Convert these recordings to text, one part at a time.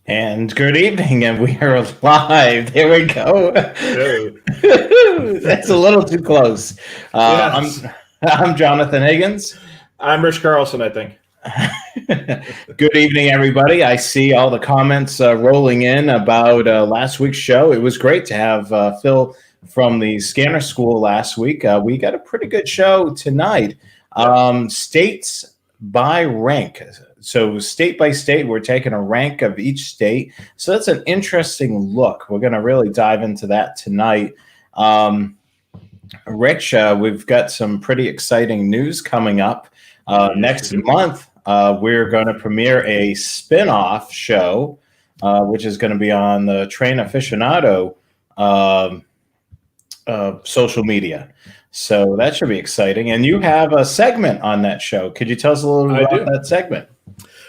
And good evening, and we are live. There we go. Hello. That's a little too close. Uh, Yes. I'm I'm Jonathan Higgins. I'm Rich Carlson, I think. Good evening, everybody. I see all the comments rolling in about last week's show. It was great to have Phil from the Scanner School last week. We got a pretty good show tonight. Yep. States by rank. So, state by state, we're taking a rank of each state. So, that's an interesting look. We're going to really dive into that tonight. Rich, we've got some pretty exciting news coming up. Next month, we're going to premiere a spin-off show, which is going to be on the Train Aficionado social media. So that should be exciting. And you have a segment on that show. Could you tell us a little bit about that segment?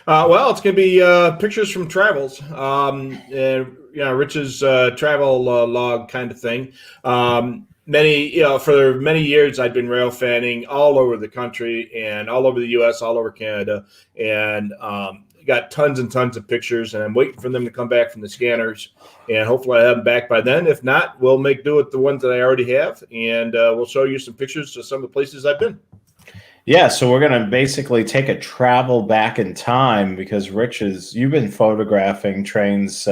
Well, it's going to be pictures from travels. Rich's travel log kind of thing. For many years, I've been rail fanning all over the country and all over the U.S., all over Canada, and got tons and tons of pictures. And I'm waiting for them to come back from the scanners, and hopefully I have them back by then. If not, we'll make do with the ones that I already have, and we'll show you some pictures of some of the places I've been. Yeah, so we're going to basically take a travel back in time because you've been photographing trains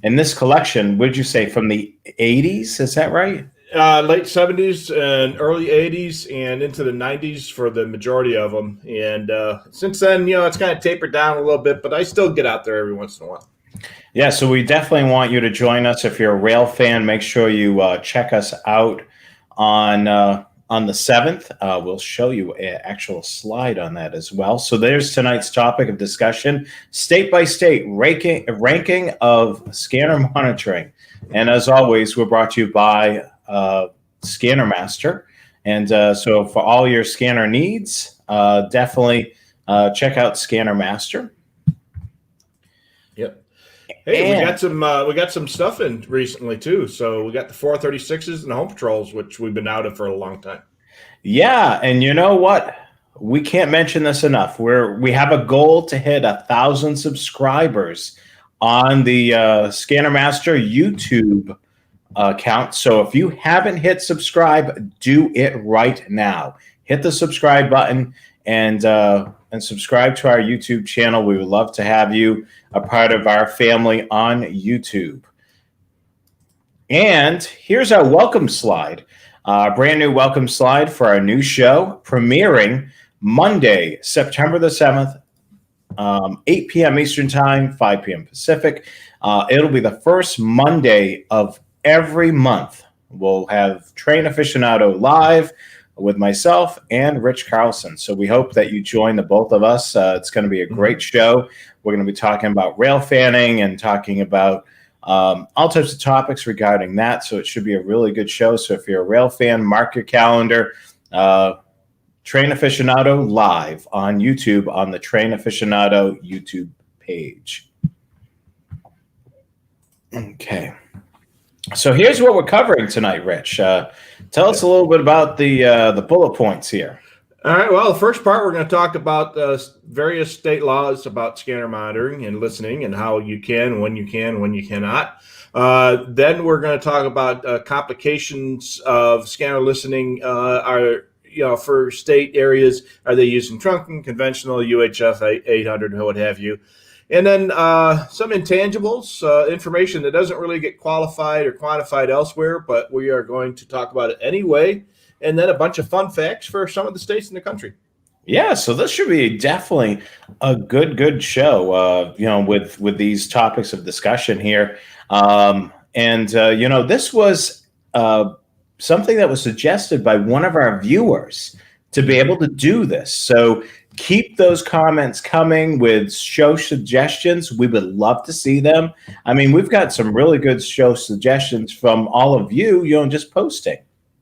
in this collection. Would you say from the 80s? Is that right? Late 70s and early 80s and into the 90s for the majority of them. And since then, it's kind of tapered down a little bit, but I still get out there every once in a while. Yeah, so we definitely want you to join us. If you're a rail fan, make sure you check us out on the 7th. We'll show you an actual slide on that as well. So there's tonight's topic of discussion, state by state ranking of scanner monitoring. And as always, we're brought to you by Scanner Master. And so for all your scanner needs, definitely check out Scanner Master. Yep. Hey, we got some stuff in recently too. So we got the 436s and the home patrols, which we've been out of for a long time. Yeah, and you know what? We can't mention this enough. We have a goal to hit 1,000 subscribers on the Scanner Master YouTube account. So if you haven't hit subscribe, do it right now. Hit the subscribe button and subscribe to our YouTube channel. We would love to have you a part of our family on YouTube. And here's our welcome slide, brand new welcome slide for our new show, premiering Monday, September the 7th, 8 p.m. Eastern Time, 5 p.m. Pacific. It'll be the first Monday of every month. We'll have Train Aficionado live with myself and Rich Carlson. So we hope that you join the both of us. It's going to be a great show. We're going to be talking about rail fanning and talking about all types of topics regarding that. So it should be a really good show. So if you're a rail fan, mark your calendar. Train Aficionado live on YouTube on the Train Aficionado YouTube page. Okay. So here's what we're covering tonight, Rich. Tell us a little bit about the bullet points here. All right. Well, the first part, we're going to talk about various state laws about scanner monitoring and listening and how you can, when you cannot. Then we're going to talk about complications of scanner listening. For state areas, are they using trunking, conventional, UHF 800, what have you? And then some intangibles, information that doesn't really get qualified or quantified elsewhere, but we are going to talk about it anyway. And then a bunch of fun facts for some of the states in the country. Yeah, so this should be definitely a good show, with these topics of discussion here. This was something that was suggested by one of our viewers to be able to do this. So keep those comments coming with show suggestions. We would love to see them. I mean, we've got some really good show suggestions from all of you, just posting.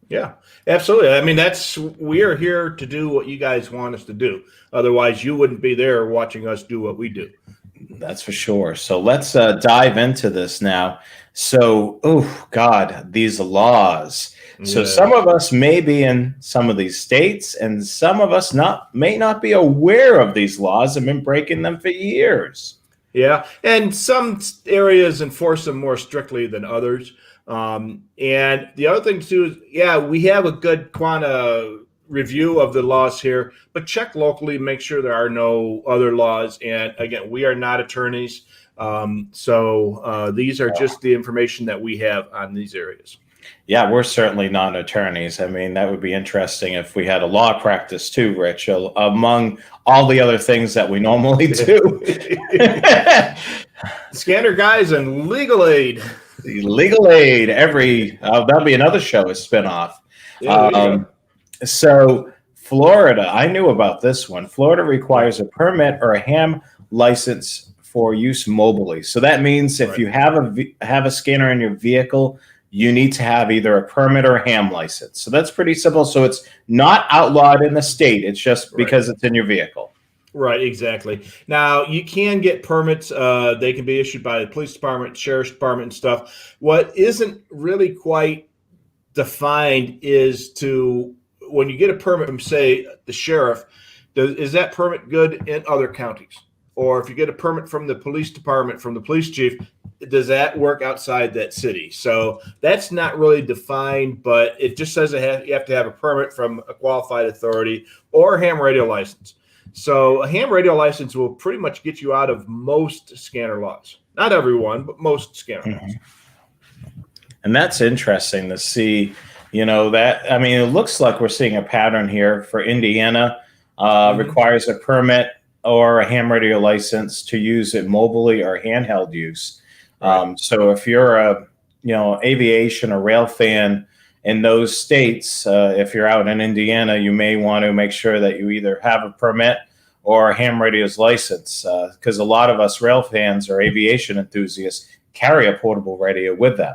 Yeah, absolutely. I mean, we are here to do what you guys want us to do. Otherwise, you wouldn't be there watching us do what we do. That's for sure. So let's dive into this now. So, oh God, these laws. So some of us may be in some of these states, and some of us may not be aware of these laws and been breaking them for years. Yeah, and some areas enforce them more strictly than others. And the other thing too is, yeah, we have a good review of the laws here, but check locally, make sure there are no other laws. And again, we are not attorneys, so these are just the information that we have on these areas. Yeah, we're certainly not attorneys. I mean, that would be interesting if we had a law practice too, Rich, among all the other things that we normally do. Scanner guys and legal aid. Legal aid, that'll be another show, a spinoff. Yeah, there you go. So Florida, I knew about this one. Florida requires a permit or a ham license for use mobilely. So that means if Right. you have a scanner in your vehicle, you need to have either a permit or a ham license. So that's pretty simple. So it's not outlawed in the state. It's just because it's in your vehicle. Right, exactly. Now, you can get permits. They can be issued by the police department, sheriff's department, and stuff. What isn't really quite defined is when you get a permit from, say, the sheriff, is that permit good in other counties? Or if you get a permit from the police department, from the police chief, does that work outside that city? So that's not really defined, but it just says you have to have a permit from a qualified authority or a ham radio license. So a ham radio license will pretty much get you out of most scanner laws. Not everyone, but most scanner laws. And that's interesting to see, that, I mean, it looks like we're seeing a pattern here for Indiana, requires a permit or a ham radio license to use it mobilely or handheld use. So if you're a, aviation or rail fan in those states, if you're out in Indiana, you may want to make sure that you either have a permit or a ham radio's license, because a lot of us rail fans or aviation enthusiasts carry a portable radio with them.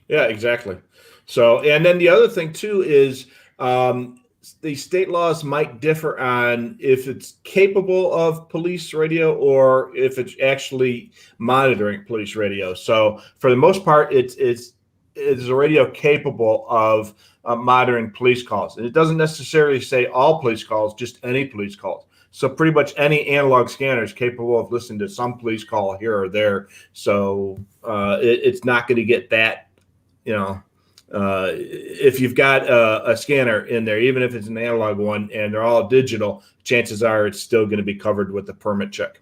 Yeah, exactly. So, and then the other thing too is the state laws might differ on if it's capable of police radio or if it's actually monitoring police radio. So, for the most part, it's a radio capable of monitoring police calls, and it doesn't necessarily say all police calls, just any police calls. So pretty much any analog scanner is capable of listening to some police call here or there. So it's not going to get that, if you've got a scanner in there, even if it's an analog one and they're all digital, chances are it's still going to be covered with a permit check.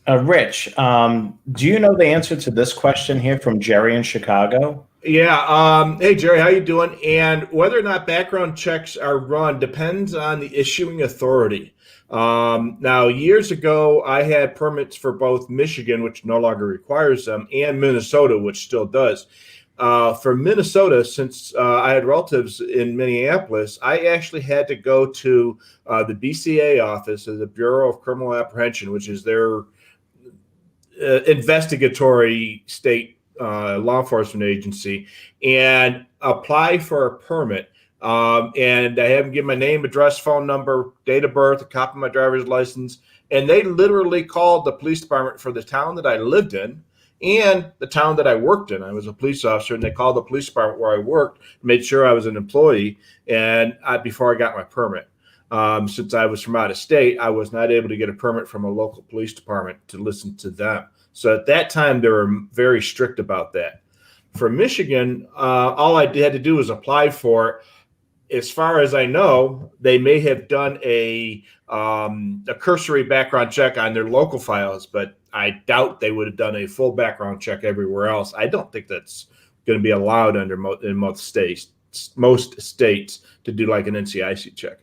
Rich, do you know the answer to this question here from Jerry in Chicago? Yeah. Hey, Jerry, how you doing? And whether or not background checks are run depends on the issuing authority. Now, years ago, I had permits for both Michigan, which no longer requires them, and Minnesota, which still does. For Minnesota, since I had relatives in Minneapolis, I actually had to go to the BCA office of the Bureau of Criminal Apprehension, which is their investigatory state law enforcement agency, and apply for a permit. And I have them give my name, address, phone number, date of birth, a copy of my driver's license. And they literally called the police department for the town that I lived in and the town that I worked in. I was a police officer, and they called the police department where I worked, made sure I was an employee, and before I got my permit. Since I was from out of state, I was not able to get a permit from a local police department to listen to them. So at that time, they were very strict about that. For Michigan, all I had to do was apply for it. As far as I know, they may have done a cursory background check on their local files, but I doubt they would have done a full background check everywhere else. I don't think that's going to be allowed in most states to do like an NCIC check.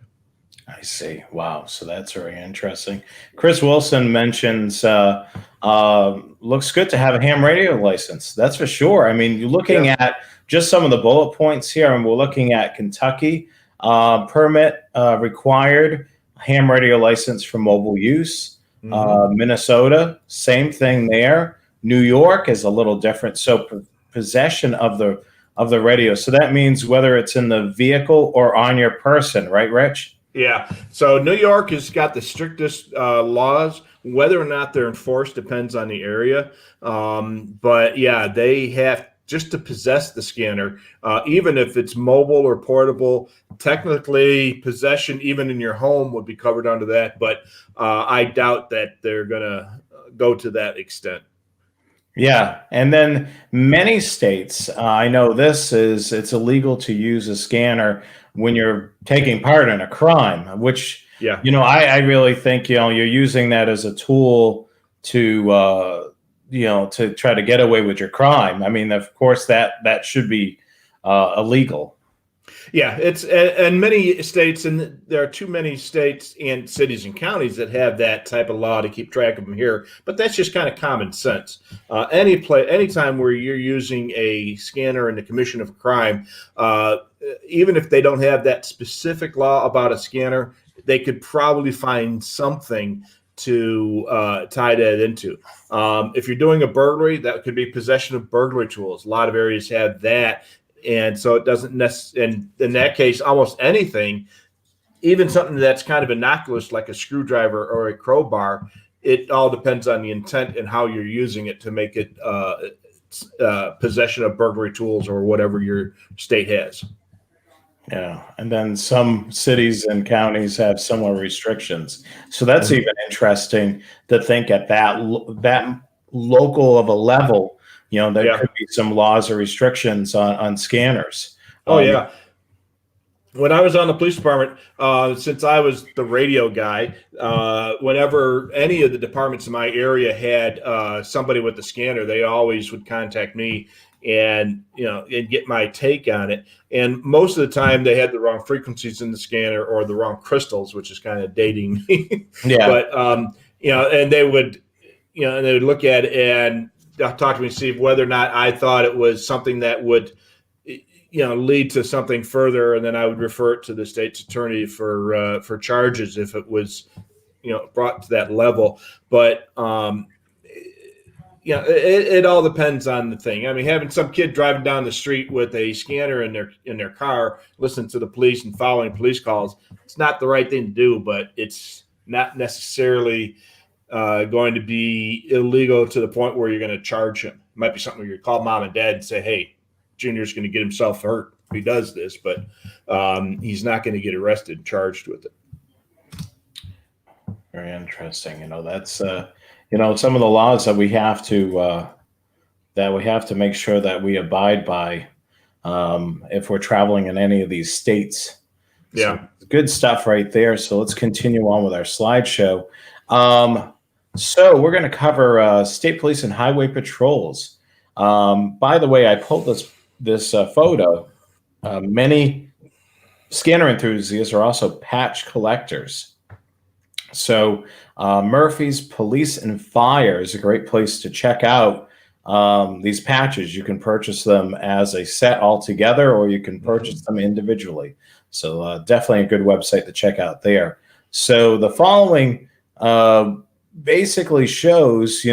I see. Wow. So that's very interesting. Chris Wilson mentions looks good to have a ham radio license. That's for sure. I mean, you're looking at just some of the bullet points here, and we're looking at Kentucky permit required ham radio license for mobile use. Minnesota, same thing there. New York is a little different. So possession of the radio. So that means whether it's in the vehicle or on your person, right, Rich? Yeah. So New York has got the strictest laws. Whether or not they're enforced depends on the area. But yeah, they have just to possess the scanner, even if it's mobile or portable. Technically, possession even in your home would be covered under that. But I doubt that they're going to go to that extent. Yeah, and then many states, I know it's illegal to use a scanner when you're taking part in a crime, which, Yeah. I really think, you're using that as a tool to, to try to get away with your crime. I mean, of course, that should be illegal. Yeah, it's and many states, and there are too many states and cities and counties that have that type of law to keep track of them here. But that's just kind of common sense. Anytime where you're using a scanner in the commission of a crime, even if they don't have that specific law about a scanner, they could probably find something to tie that into. If you're doing a burglary, that could be possession of burglary tools. A lot of areas have that. And so it doesn't necessarily, and in that case, almost anything, even something that's kind of innocuous like a screwdriver or a crowbar, it all depends on the intent and how you're using it to make it possession of burglary tools or whatever your state has. Yeah, and then some cities and counties have similar restrictions. So that's even interesting to think at that local of a level. There could be some laws or restrictions on scanners. Oh, yeah. When I was on the police department, since I was the radio guy, whenever any of the departments in my area had somebody with the scanner, they always would contact me and get my take on it. And most of the time, they had the wrong frequencies in the scanner or the wrong crystals, which is kind of dating me. Yeah. But and they would look at it and talk to me, see whether or not I thought it was something that would lead to something further, and then I would refer it to the state's attorney for charges if it was brought to that level. But it all depends on the thing. I mean, having some kid driving down the street with a scanner in their car, listening to the police and following police calls, it's not the right thing to do, but it's not necessarily going to be illegal to the point where you're going to charge him. It might be something where you call mom and dad and say, hey, Junior's going to get himself hurt if he does this, but he's not going to get arrested and charged with it. Very interesting. That's some of the laws that we have to make sure that we abide by if we're traveling in any of these states. Yeah, so, good stuff right there. So let's continue on with our slideshow. So we're going to cover state police and highway patrols. By the way, I pulled this photo. Many scanner enthusiasts are also patch collectors. So Murphy's Police and Fire is a great place to check out these patches. You can purchase them as a set altogether, or you can purchase them individually. So definitely a good website to check out there. So the following basically shows,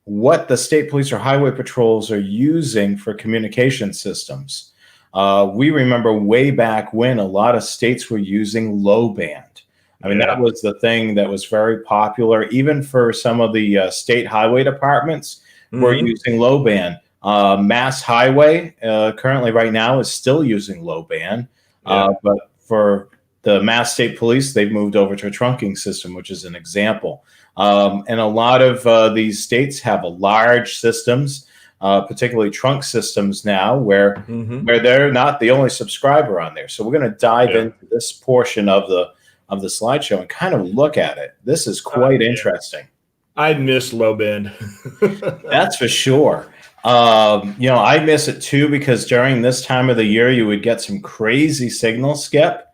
what the state police or highway patrols are using for communication systems. We remember way back when a lot of states were using low band. I mean, that was the thing that was very popular, even for some of the state highway departments were using low band. Mass Highway currently right now is still using low band, but for the Mass State Police, they've moved over to a trunking system, which is an example. And a lot of these states have large systems, particularly trunk systems now, where they're not the only subscriber on there. So we're going to dive into this portion of the slideshow and kind of look at it. This is quite interesting. I miss low band. That's for sure. I miss it too, because during this time of the year, you would get some crazy signal skip.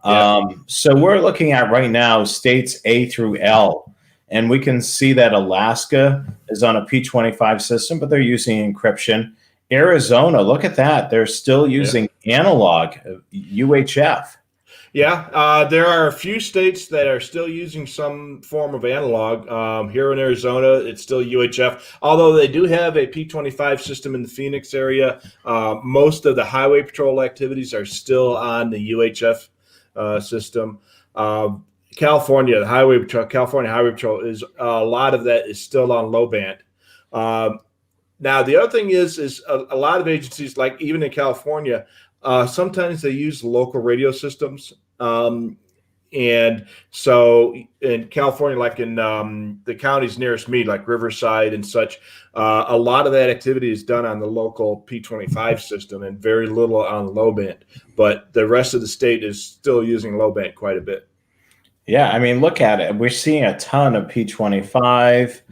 So we're looking at right now states A through L, and we can see that Alaska is on a P25 system, but they're using encryption. Arizona, look at that. They're still using analog UHF. Yeah, there are a few states that are still using some form of analog. Here in Arizona, it's still UHF, although they do have a P25 system in the Phoenix area. Most of the highway patrol activities are still on the UHF system. California Highway Patrol is a lot of that is still on low band. Now, the other thing is a lot of agencies, like even in California, sometimes they use local radio systems. And so in California, like in the counties nearest me, like Riverside and such, a lot of that activity is done on the local P25 system and very little on low band. But the rest of the state is still using low band quite a bit. Yeah, I mean, look at it. We're seeing a ton of P25,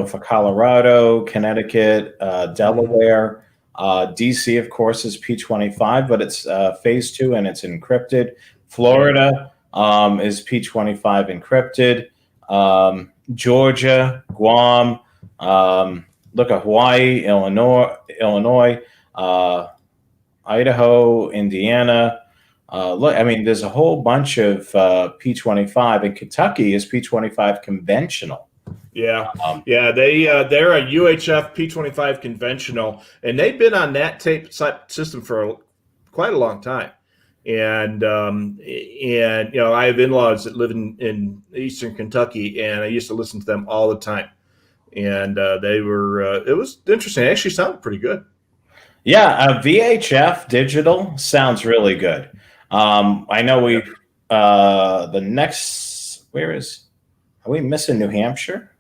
for Colorado, Connecticut, Delaware. DC, of course, is P25, but it's phase 2 and it's encrypted. Florida is P25 encrypted. Georgia, Guam, look at Hawaii, Illinois, Idaho, Indiana. Look, I mean, there's a whole bunch of P25, and Kentucky is P25 conventional. Yeah, they're a UHF P25 conventional, and they've been on that tape system for quite a long time. And I have in-laws that live in Eastern Kentucky, and I used to listen to them all the time. And they were it was interesting. It actually sounded pretty good. Yeah, VHF digital sounds really good. I know the next, are we missing New Hampshire?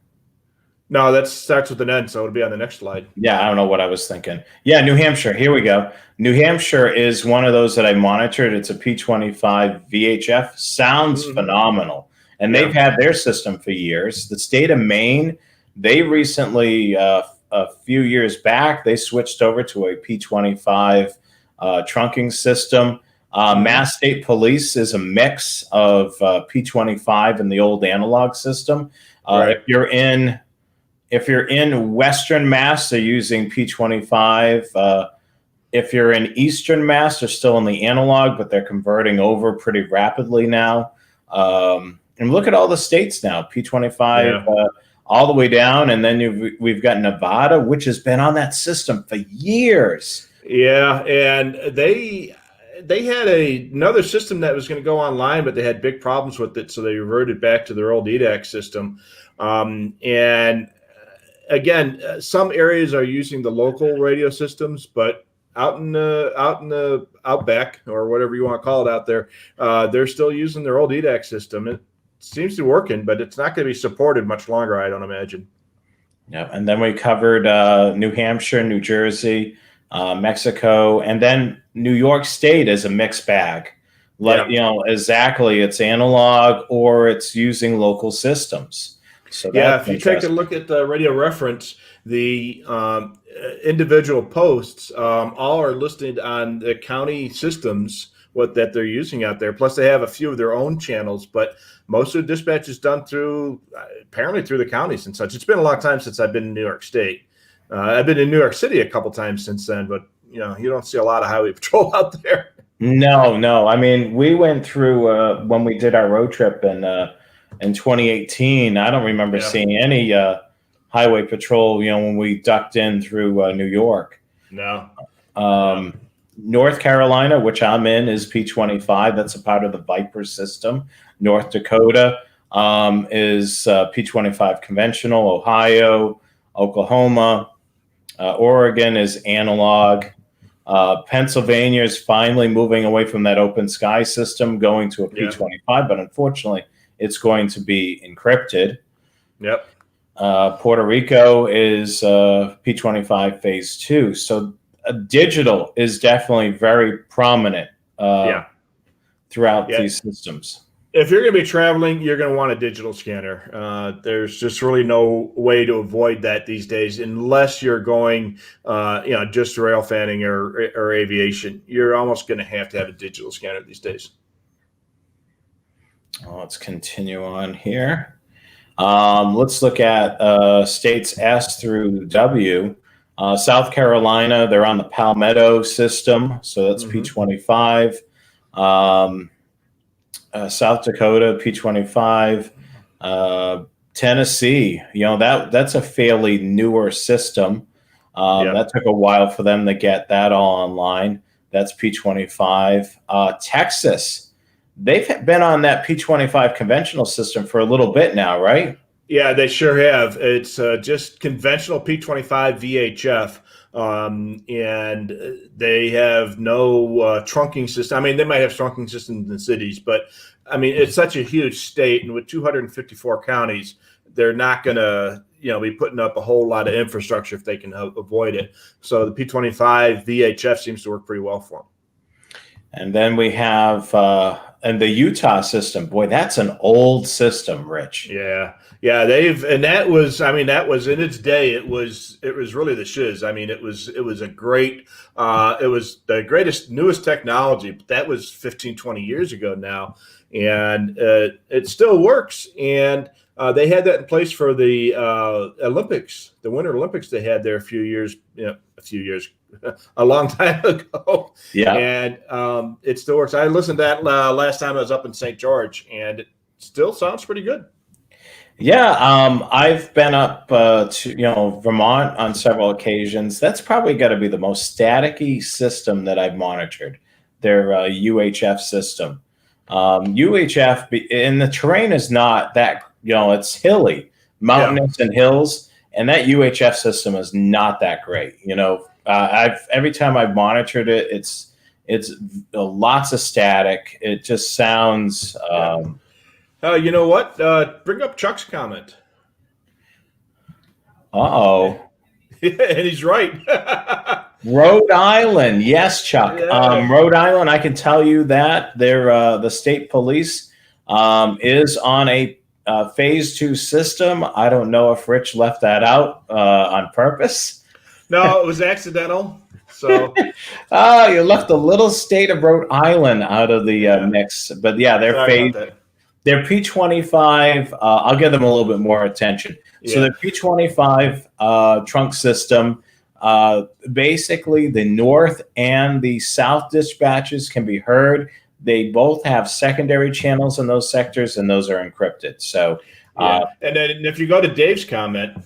No, that starts with an N, so it'll be on the next slide. Yeah, I don't know what I was thinking. Yeah, New Hampshire. Here we go. New Hampshire is one of those that I monitored. It's a P25 VHF. Sounds phenomenal. And they've had their system for years. The state of Maine, they recently, a few years back, they switched over to a P25 trunking system. Mass State Police is a mix of P25 and the old analog system. Right. If you're in Western Mass, they're using P25. If you're in Eastern Mass, they're still in the analog, but they're converting over pretty rapidly now. And look at all the states now, P25 all the way down. And then we've got Nevada, which has been on that system for years. Yeah, and they had another system that was going to go online, but they had big problems with it, so they reverted back to their old EDAC system. And again, some areas are using the local radio systems, but out in the outback, or whatever you want to call it out there, they're still using their old EDAC system. It seems to be working, but it's not going to be supported much longer, I don't imagine. Yeah, and then we covered New Hampshire, New Jersey, Mexico, and then New York State is a mixed bag. Exactly, it's analog or it's using local systems. So if you take a look at the radio reference, the individual posts all are listed on the county systems that they're using out there. Plus, they have a few of their own channels, but most of the dispatch is done apparently through the counties and such. It's been a long time since I've been in New York State. I've been in New York City a couple times since then, but you don't see a lot of highway patrol out there. No. I mean, we went through when we did our road trip in 2018. I don't remember seeing any highway patrol. When we ducked in through New York. No. North Carolina, which I'm in, is P25. That's a part of the Viper system. North Dakota is P25 conventional. Ohio, Oklahoma, Oregon is analog. Pennsylvania is finally moving away from that open sky system, going to a P25, but unfortunately, it's going to be encrypted. Yep. Puerto Rico is P25 phase 2. So digital is definitely very prominent throughout these systems. If you're going to be traveling, you're going to want a digital scanner. There's just really no way to avoid that these days, unless you're going, just rail fanning or aviation. You're almost going to have a digital scanner these days. Let's continue on here. Let's look at states S through W. South Carolina, they're on the Palmetto system, so that's P25. South Dakota, P25. Tennessee, that's a fairly newer system. That took a while for them to get that all online. That's P25. Texas, they've been on that P25 conventional system for a little bit now, right? Yeah, they sure have. It's just conventional P25 VHF. and they have no trunking system. I mean, they might have trunking systems in cities, but I mean, it's such a huge state, and with 254 counties, they're not going to be putting up a whole lot of infrastructure if they can avoid it. So the P25 VHF seems to work pretty well for them. And then we have and the Utah system. Boy, that's an old system, Rich. Yeah, that was in its day. It was really the shiz. I mean, it was a great. It was the greatest, newest technology. But that was 15, 20 years ago now, and it still works. And they had that in place for the Olympics, the Winter Olympics. They had there a long time ago. Yeah, and it still works. I listened to that last time I was up in St. George, and it still sounds pretty good. Yeah, I've been up to Vermont on several occasions. That's probably got to be the most staticky system that I've monitored. Their UHF system. UHF, and the terrain is not that it's hilly, mountainous and hills, and that UHF system is not that great. Every time I've monitored it, it's lots of static. It just sounds. You know what? Bring up Chuck's comment. And he's right. Rhode Island, yes, Chuck. Yeah. Rhode Island, I can tell you that the state police is on a phase 2 system. I don't know if Rich left that out on purpose. No, it was accidental. So, you left the little state of Rhode Island out of the mix. But yeah, they're P25. I'll give them a little bit more attention. Yeah. So the P25 trunk system, basically the north and the south dispatches can be heard. They both have secondary channels in those sectors, and those are encrypted. So, and then if you go to Dave's comment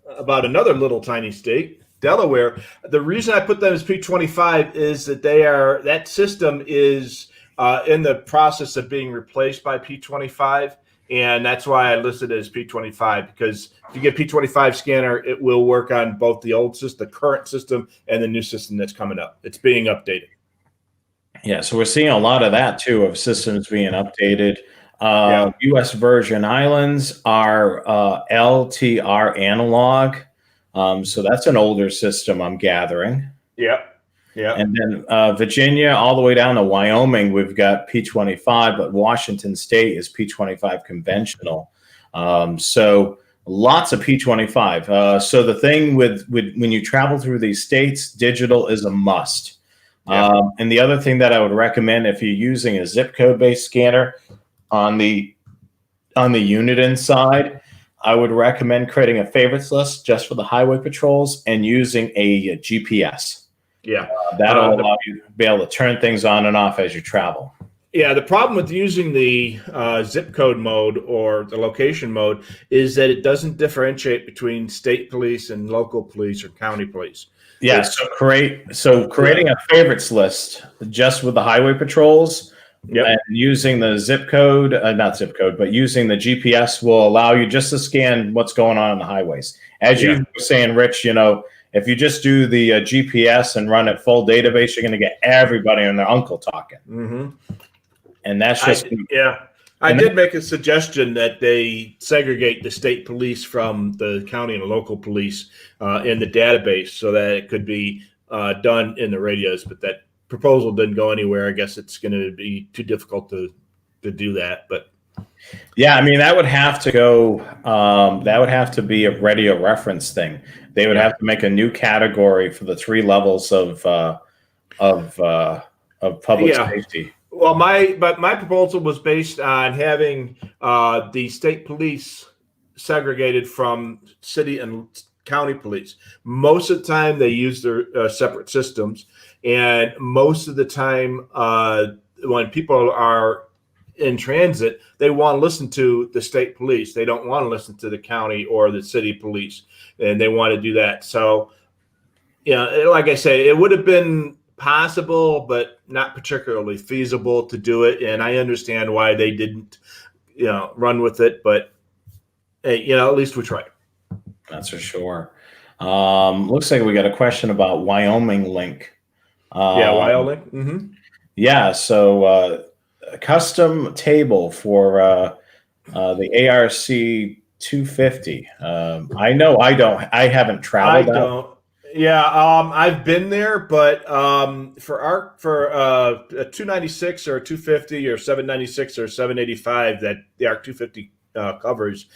about another little tiny state, Delaware, the reason I put them as P25 is that that system is in the process of being replaced by P25, and that's why I listed it as P25, because if you get P25 scanner, it will work on both the old system, the current system, and the new system that's coming up. It's being updated. Yeah, so we're seeing a lot of that too, of systems being updated. U.S. Virgin Islands are LTR analog, so that's an older system, I'm gathering. Yeah. And then Virginia, all the way down to Wyoming, we've got P25, but Washington State is P25 conventional. So lots of P25. So the thing with when you travel through these states, digital is a must. Yeah. And the other thing that I would recommend, if you're using a zip code based scanner on the unit inside, I would recommend creating a favorites list just for the highway patrols and using a GPS. Yeah, that'll allow you to be able to turn things on and off as you travel. Yeah, the problem with using the zip code mode or the location mode is that it doesn't differentiate between state police and local police or county police. Yeah, so creating a favorites list just with the highway patrols and using the zip code, not zip code, but using the GPS will allow you just to scan what's going on the highways. As you were saying, Rich, if you just do the GPS and run a full database, you're going to get everybody and their uncle talking. Mm-hmm. And that's just I did make a suggestion that they segregate the state police from the county and local police in the database so that it could be done in the radios, but that proposal didn't go anywhere. I guess it's going to be too difficult to do that. But yeah, I mean, that would have to go. That would have to be a radio reference thing. They would have to make a new category for the 3 levels of public safety. Well, my proposal was based on having the state police segregated from city and county police. Most of the time, they use their separate systems, and most of the time, when people are in transit, they want to listen to the state police. They don't want to listen to the county or the city police, and they want to do that. So, like I say, it would have been possible, but not particularly feasible to do it. And I understand why they didn't, run with it. But at least we tried. That's for sure. Looks like we got a question about Wyoming Link. Yeah, Um, YO-Link. Mm-hmm. yeah, so a custom table for the ARC 250. I haven't I traveled out. don't. Yeah, I've been there, but for a 296 or a 250 or 796 or 785 that the ARC 250 covers,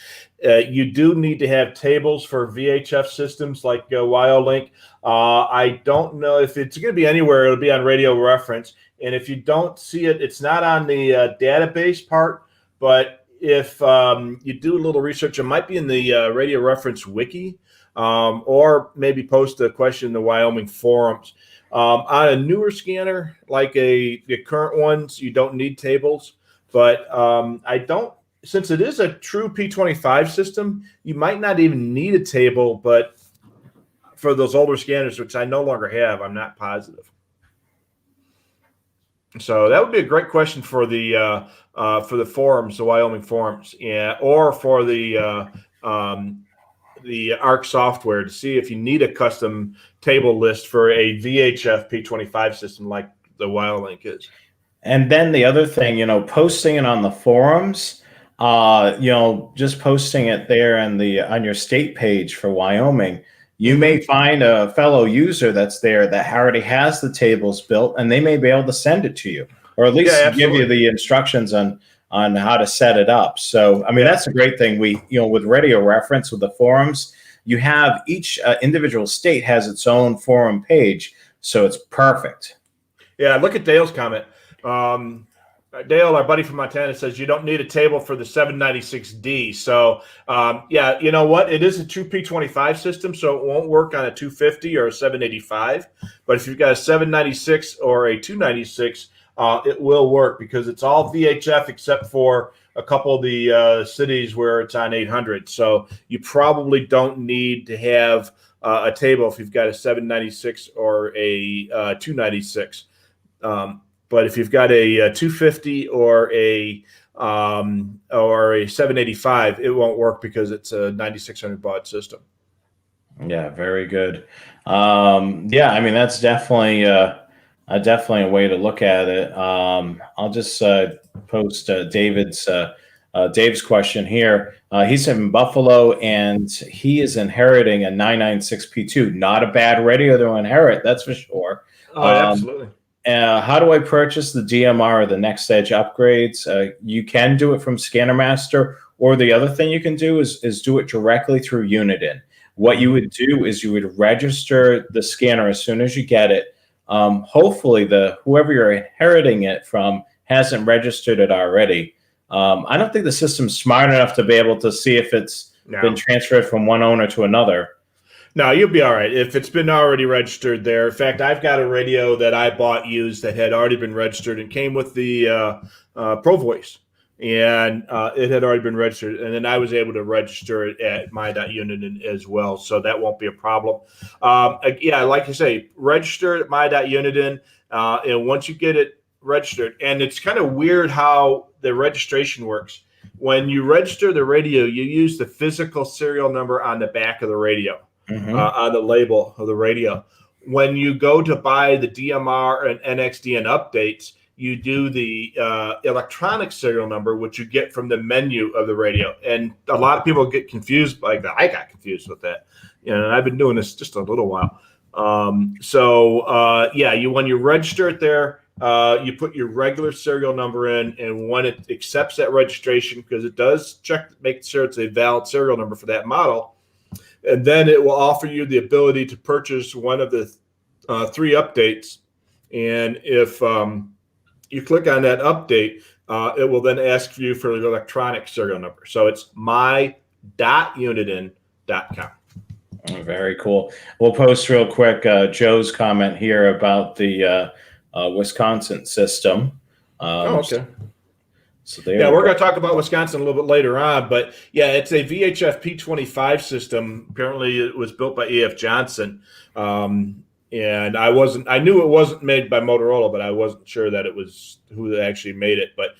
you do need to have tables for VHF systems like YO-Link. I don't know if it's going to be anywhere. It'll be on radio reference, and if you don't see it, it's not on the database part. But if you do a little research, it might be in the radio reference wiki, or maybe post a question in the Wyoming forums. On a newer scanner, like the current ones, you don't need tables. But I don't, since it is a true P25 system, you might not even need a table. But for those older scanners, which I no longer have, I'm not positive. So that would be a great question for the forums, the Wyoming forums, yeah, or for the ARC software to see if you need a custom table list for a VHF P25 system like the YO-Link is. And then the other thing, posting it on the forums, just posting it there on your state page for Wyoming, you may find a fellow user that's there that already has the tables built, and they may be able to send it to you, or at least give you the instructions on how to set it up. So, I mean, that's a great thing. With radio reference, with the forums, you have each individual state has its own forum page, so it's perfect. Yeah, look at Dale's comment. Dale, our buddy from Montana, says you don't need a table for the 796D. So, yeah, you know what? It is a true P25 system, so it won't work on a 250 or a 785. But if you've got a 796 or a 296, it will work because it's all VHF except for a couple of the cities where it's on 800. So you probably don't need to have a table if you've got a 796 or a 296. But if you've got a 250 or a 785, it won't work because it's a 9600 baud system. Yeah, very good. Yeah, I mean that's definitely a way to look at it. I'll just post Dave's question here. He's in Buffalo and he is inheriting a 996P2. Not a bad radio to inherit, that's for sure. Oh, absolutely. How do I purchase the DMR or the Next Edge upgrades? You can do it from Scanner Master, or the other thing you can do is do it directly through Uniden. What you would do is you would register the scanner as soon as you get it. Hopefully, whoever you're inheriting it from hasn't registered it already. I don't think the system's smart enough to be able to see if it's been transferred from one owner to another. No, you'll be all right if it's been already registered there. In fact, I've got a radio that I bought used that had already been registered and came with the Pro Voice, and it had already been registered. And then I was able to register it at my.uniden as well, so that won't be a problem. Yeah, like you say, register at my.uniden, and once you get it registered, and it's kind of weird how the registration works. When you register the radio, you use the physical serial number on the back of the radio. On the label of the radio. When you go to buy the DMR and NXDN updates, you do the electronic serial number, which you get from the menu of the radio. And a lot of people get confused like that. I got confused with that. And I've been doing this just a little while. When you register it there, you put your regular serial number in, and when it accepts that registration, because it does check, make sure it's a valid serial number for that model, and then it will offer you the ability to purchase one of the 3 updates. And if you click on that update, it will then ask you for the electronic serial number. So it's my.uniden.com. Very cool. We'll post real quick Joe's comment here about the Wisconsin system. Okay. So we're going to talk about Wisconsin a little bit later on, but yeah, it's a VHF P25 system. Apparently, it was built by E.F. Johnson, and I knew it wasn't made by Motorola, but I wasn't sure that it was who actually made it. But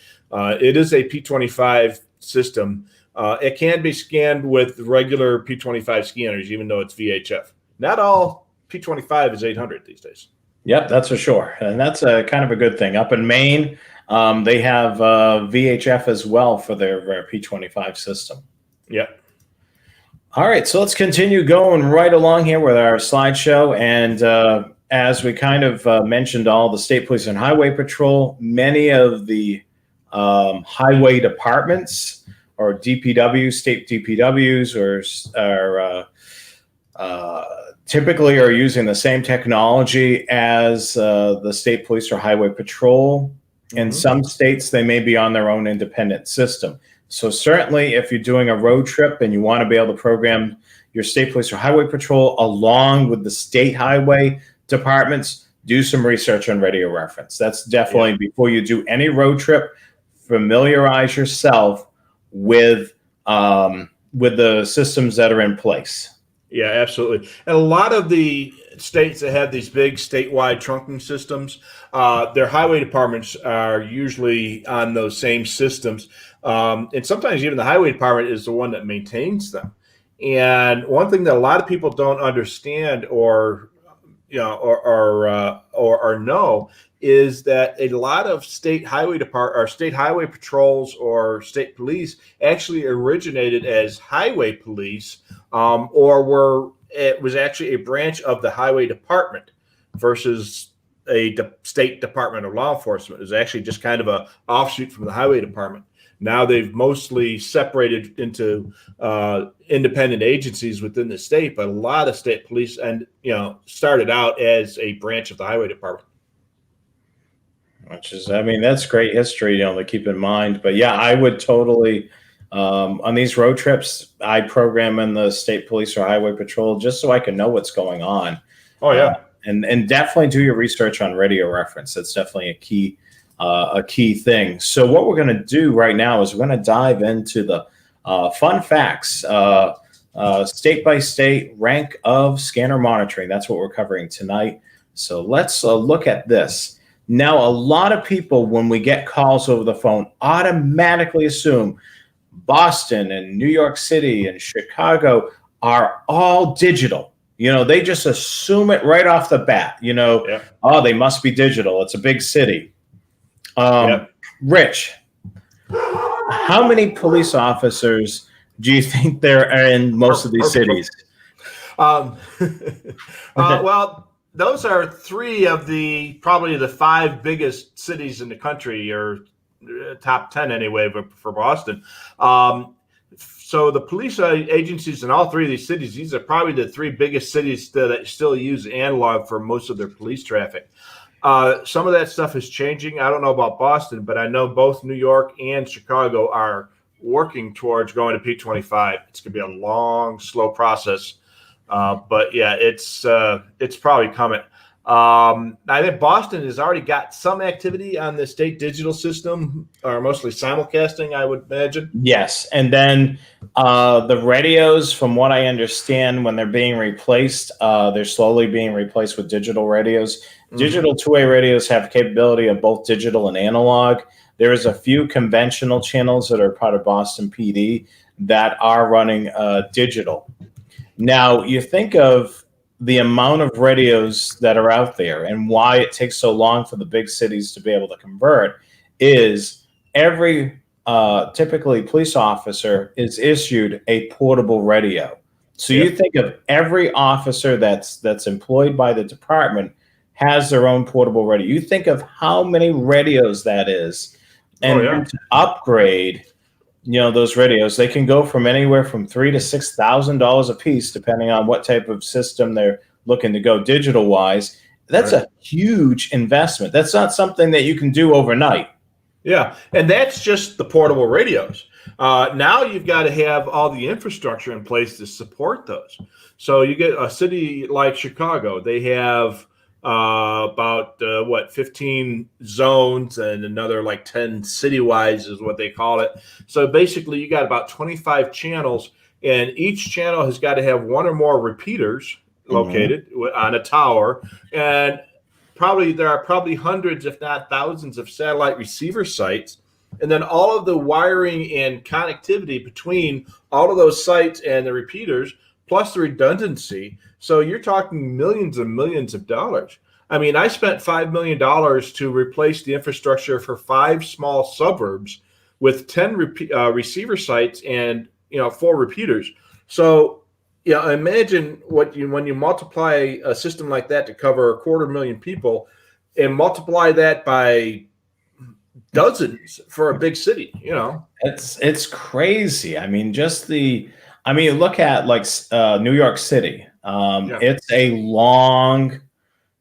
it is a P25 system. It can be scanned with regular P25 scanners, even though it's VHF. not all P25 is 800 these days. Yep, that's for sure. And that's a kind of a good thing. Up in Maine, they have VHF as well for their P25 system. Yep. All right, so let's continue going right along here with our slideshow. And as we kind of mentioned, all the state police and highway patrol, many of the highway departments or DPW, state DPWs, typically are using the same technology as the state police or highway patrol. In some states, they may be on their own independent system. So certainly if you're doing a road trip and you want to be able to program your state police or highway patrol along with the state highway departments, do some research on radio reference. That's definitely, before you do any road trip, familiarize yourself with the systems that are in place. Yeah, absolutely. And a lot of the states that have these big statewide trunking systems, their highway departments are usually on those same systems. And sometimes even the highway department is the one that maintains them. And one thing that a lot of people don't understand or know is that a lot of state highway patrols or state police actually originated as highway police, it was actually a branch of the highway department versus a state department of law enforcement. It was actually just kind of a offshoot from the highway department. Now they've mostly separated into independent agencies within the state, but a lot of state police started out as a branch of the highway department. Which is, I mean, that's great history, to keep in mind. But yeah, I would totally, on these road trips, I program in the state police or highway patrol just so I can know what's going on. Oh yeah. And definitely do your research on radio reference. That's definitely a key thing. So what we're going to do right now is we're going to dive into the fun facts, state by state rank of scanner monitoring. That's what we're covering tonight. So let's look at this. Now, a lot of people, when we get calls over the phone, automatically assume Boston and New York City and Chicago are all digital. They just assume it right off the bat. Oh, they must be digital. It's a big city. Rich, how many police officers do you think there are in most of these cities? Well, those are three of probably the five biggest cities in the country, or top 10 anyway, for Boston. So the police agencies in all three of these cities, these are probably the three biggest cities that still use analog for most of their police traffic. Some of that stuff is changing. I don't know about Boston, but I know both New York and Chicago are working towards going to P25. It's going to be a long, slow process. But yeah, it's probably coming. I think Boston has already got some activity on the state digital system, or mostly simulcasting, I would imagine. Yes, and then the radios, from what I understand, when they're being replaced, they're slowly being replaced with digital radios. Digital two-way radios have capability of both digital and analog. There is a few conventional channels that are part of Boston PD that are running digital. Now, you think of the amount of radios that are out there and why it takes so long for the big cities to be able to convert is every typically police officer is issued a portable radio. So you think of every officer that's employed by the department has their own portable radio. You think of how many radios that is, and to upgrade those radios, they can go from anywhere from $3,000 to $6,000 a piece, depending on what type of system they're looking to go digital wise. That's a huge investment. That's not something that you can do overnight. Yeah, and that's just the portable radios. Now you've got to have all the infrastructure in place to support those. So you get a city like Chicago, they have about 15 zones and another like 10 citywide is what they call it. So basically you got about 25 channels, and each channel has got to have one or more repeaters located on a tower, and there are probably hundreds, if not thousands, of satellite receiver sites. And then all of the wiring and connectivity between all of those sites and the repeaters plus the redundancy. So you're talking millions and millions of dollars. I mean, I spent $5 million to replace the infrastructure for 5 small suburbs with 10 receiver sites and 4 repeaters. So imagine when you multiply a system like that to cover 250,000 people, and multiply that by dozens for a big city. It's crazy. I mean, look at like New York City. It's a long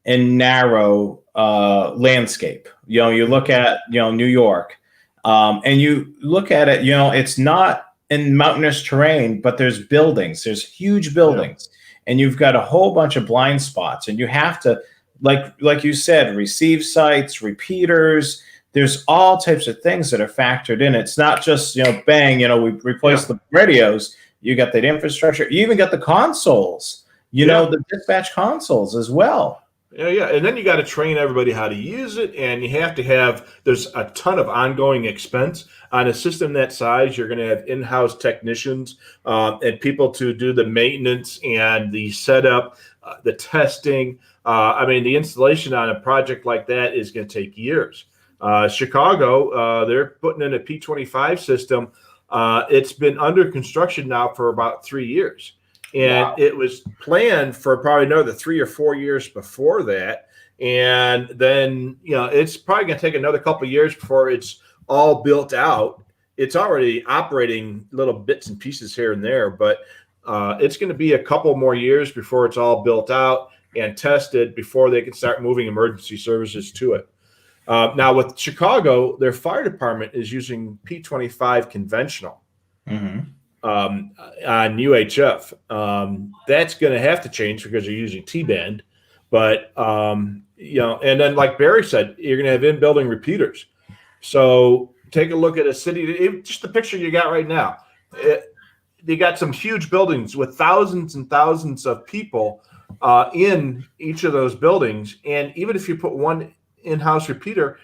and narrow landscape. You look at New York, and you look at it. It's not in mountainous terrain, but there's buildings. There's huge buildings, and you've got a whole bunch of blind spots, and you have to, like you said, receive sites, repeaters. There's all types of things that are factored in. It's not just bang. We replace the radios. You got that infrastructure. You even got the consoles. The dispatch consoles as well. Yeah. And then you got to train everybody how to use it. And you have to there's a ton of ongoing expense on a system that size. You're going to have in-house technicians and people to do the maintenance and the setup, the testing. The installation on a project like that is going to take years. Chicago, they're putting in a P25 system. It's been under construction now for about 3 years. And It was planned for probably another 3 or 4 years before that. And then, it's probably going to take another couple of years before it's all built out. It's already operating little bits and pieces here and there, but it's going to be a couple more years before it's all built out and tested before they can start moving emergency services to it. Now, with Chicago, their fire department is using P25 conventional. Mm-hmm. On UHF. That's going to have to change because you're using T-band. But, and then like Barry said, you're going to have in-building repeaters. So take a look at a city, just the picture you got right now. You got some huge buildings with thousands and thousands of people in each of those buildings. And even if you put one in-house repeater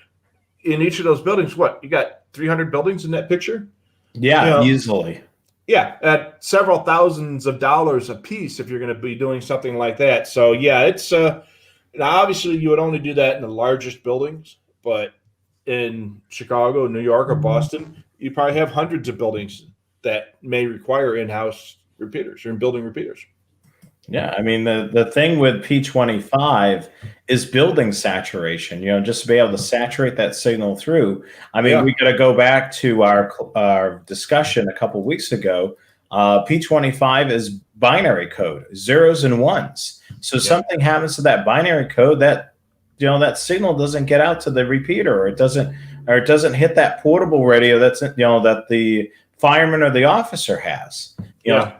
in each of those buildings, you got 300 buildings in that picture? Yeah, easily. Yeah, at several thousands of dollars a piece if you're going to be doing something like that. So, it's now obviously you would only do that in the largest buildings, but in Chicago, New York, or Boston, you probably have hundreds of buildings that may require in-house repeaters or in-building repeaters. Yeah, the thing with P25 is building saturation, just to be able to saturate that signal through. We got to go back to our discussion a couple of weeks ago. P25 is binary code, zeros and ones. So something happens to that binary code that, that signal doesn't get out to the repeater, or it doesn't hit that portable radio that the fireman or the officer has.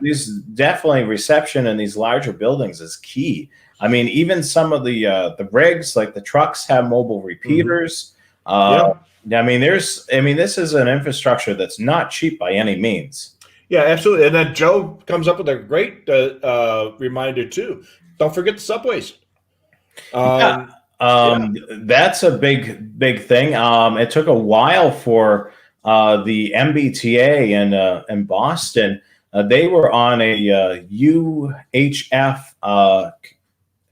These definitely reception in these larger buildings is key. Even some of the rigs, like the trucks, have mobile repeaters. This is an infrastructure that's not cheap by any means. Yeah, absolutely. And then Joe comes up with a great reminder too. Don't forget the subways. That's a big thing. It took a while for the MBTA in Boston. They were on a UHF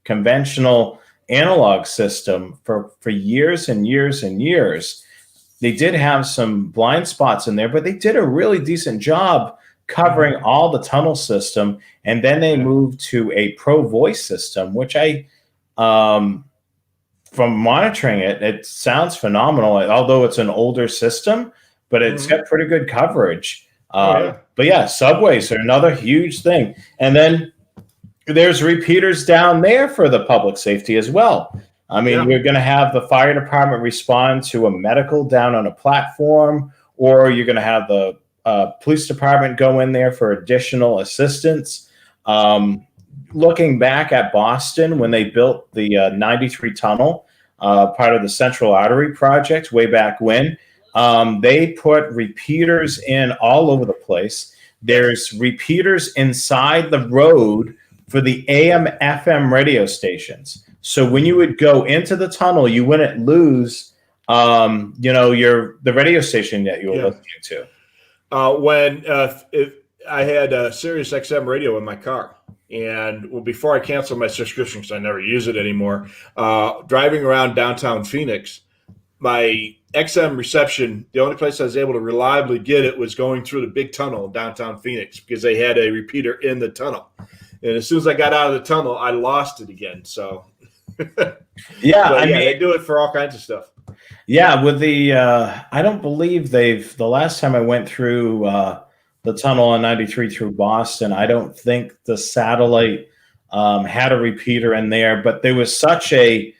conventional analog system for years and years and years. They did have some blind spots in there, but they did a really decent job covering all the tunnel system. And then they moved to a Pro Voice system, which from monitoring it sounds phenomenal, although it's an older system, but it's got pretty good coverage. But subways are another huge thing. And then there's repeaters down there for the public safety as well. You're going to have the fire department respond to a medical down on a platform, or you're going to have the police department go in there for additional assistance. Looking back at Boston, when they built the 93 tunnel, part of the Central Artery project way back when, they put repeaters in all over the place. There's repeaters inside the road for the AM FM radio stations. So when you would go into the tunnel, you wouldn't lose, the radio station that you were listening to. I had a Sirius XM radio in my car. And before I canceled my subscription, because I never use it anymore, driving around downtown Phoenix, my XM reception, the only place I was able to reliably get it was going through the big tunnel in downtown Phoenix because they had a repeater in the tunnel. And as soon as I got out of the tunnel, I lost it again. So, Yeah, they do it for all kinds of stuff. Yeah, with the I don't believe the last time I went through the tunnel on 93 through Boston, I don't think the satellite had a repeater in there, but there was such a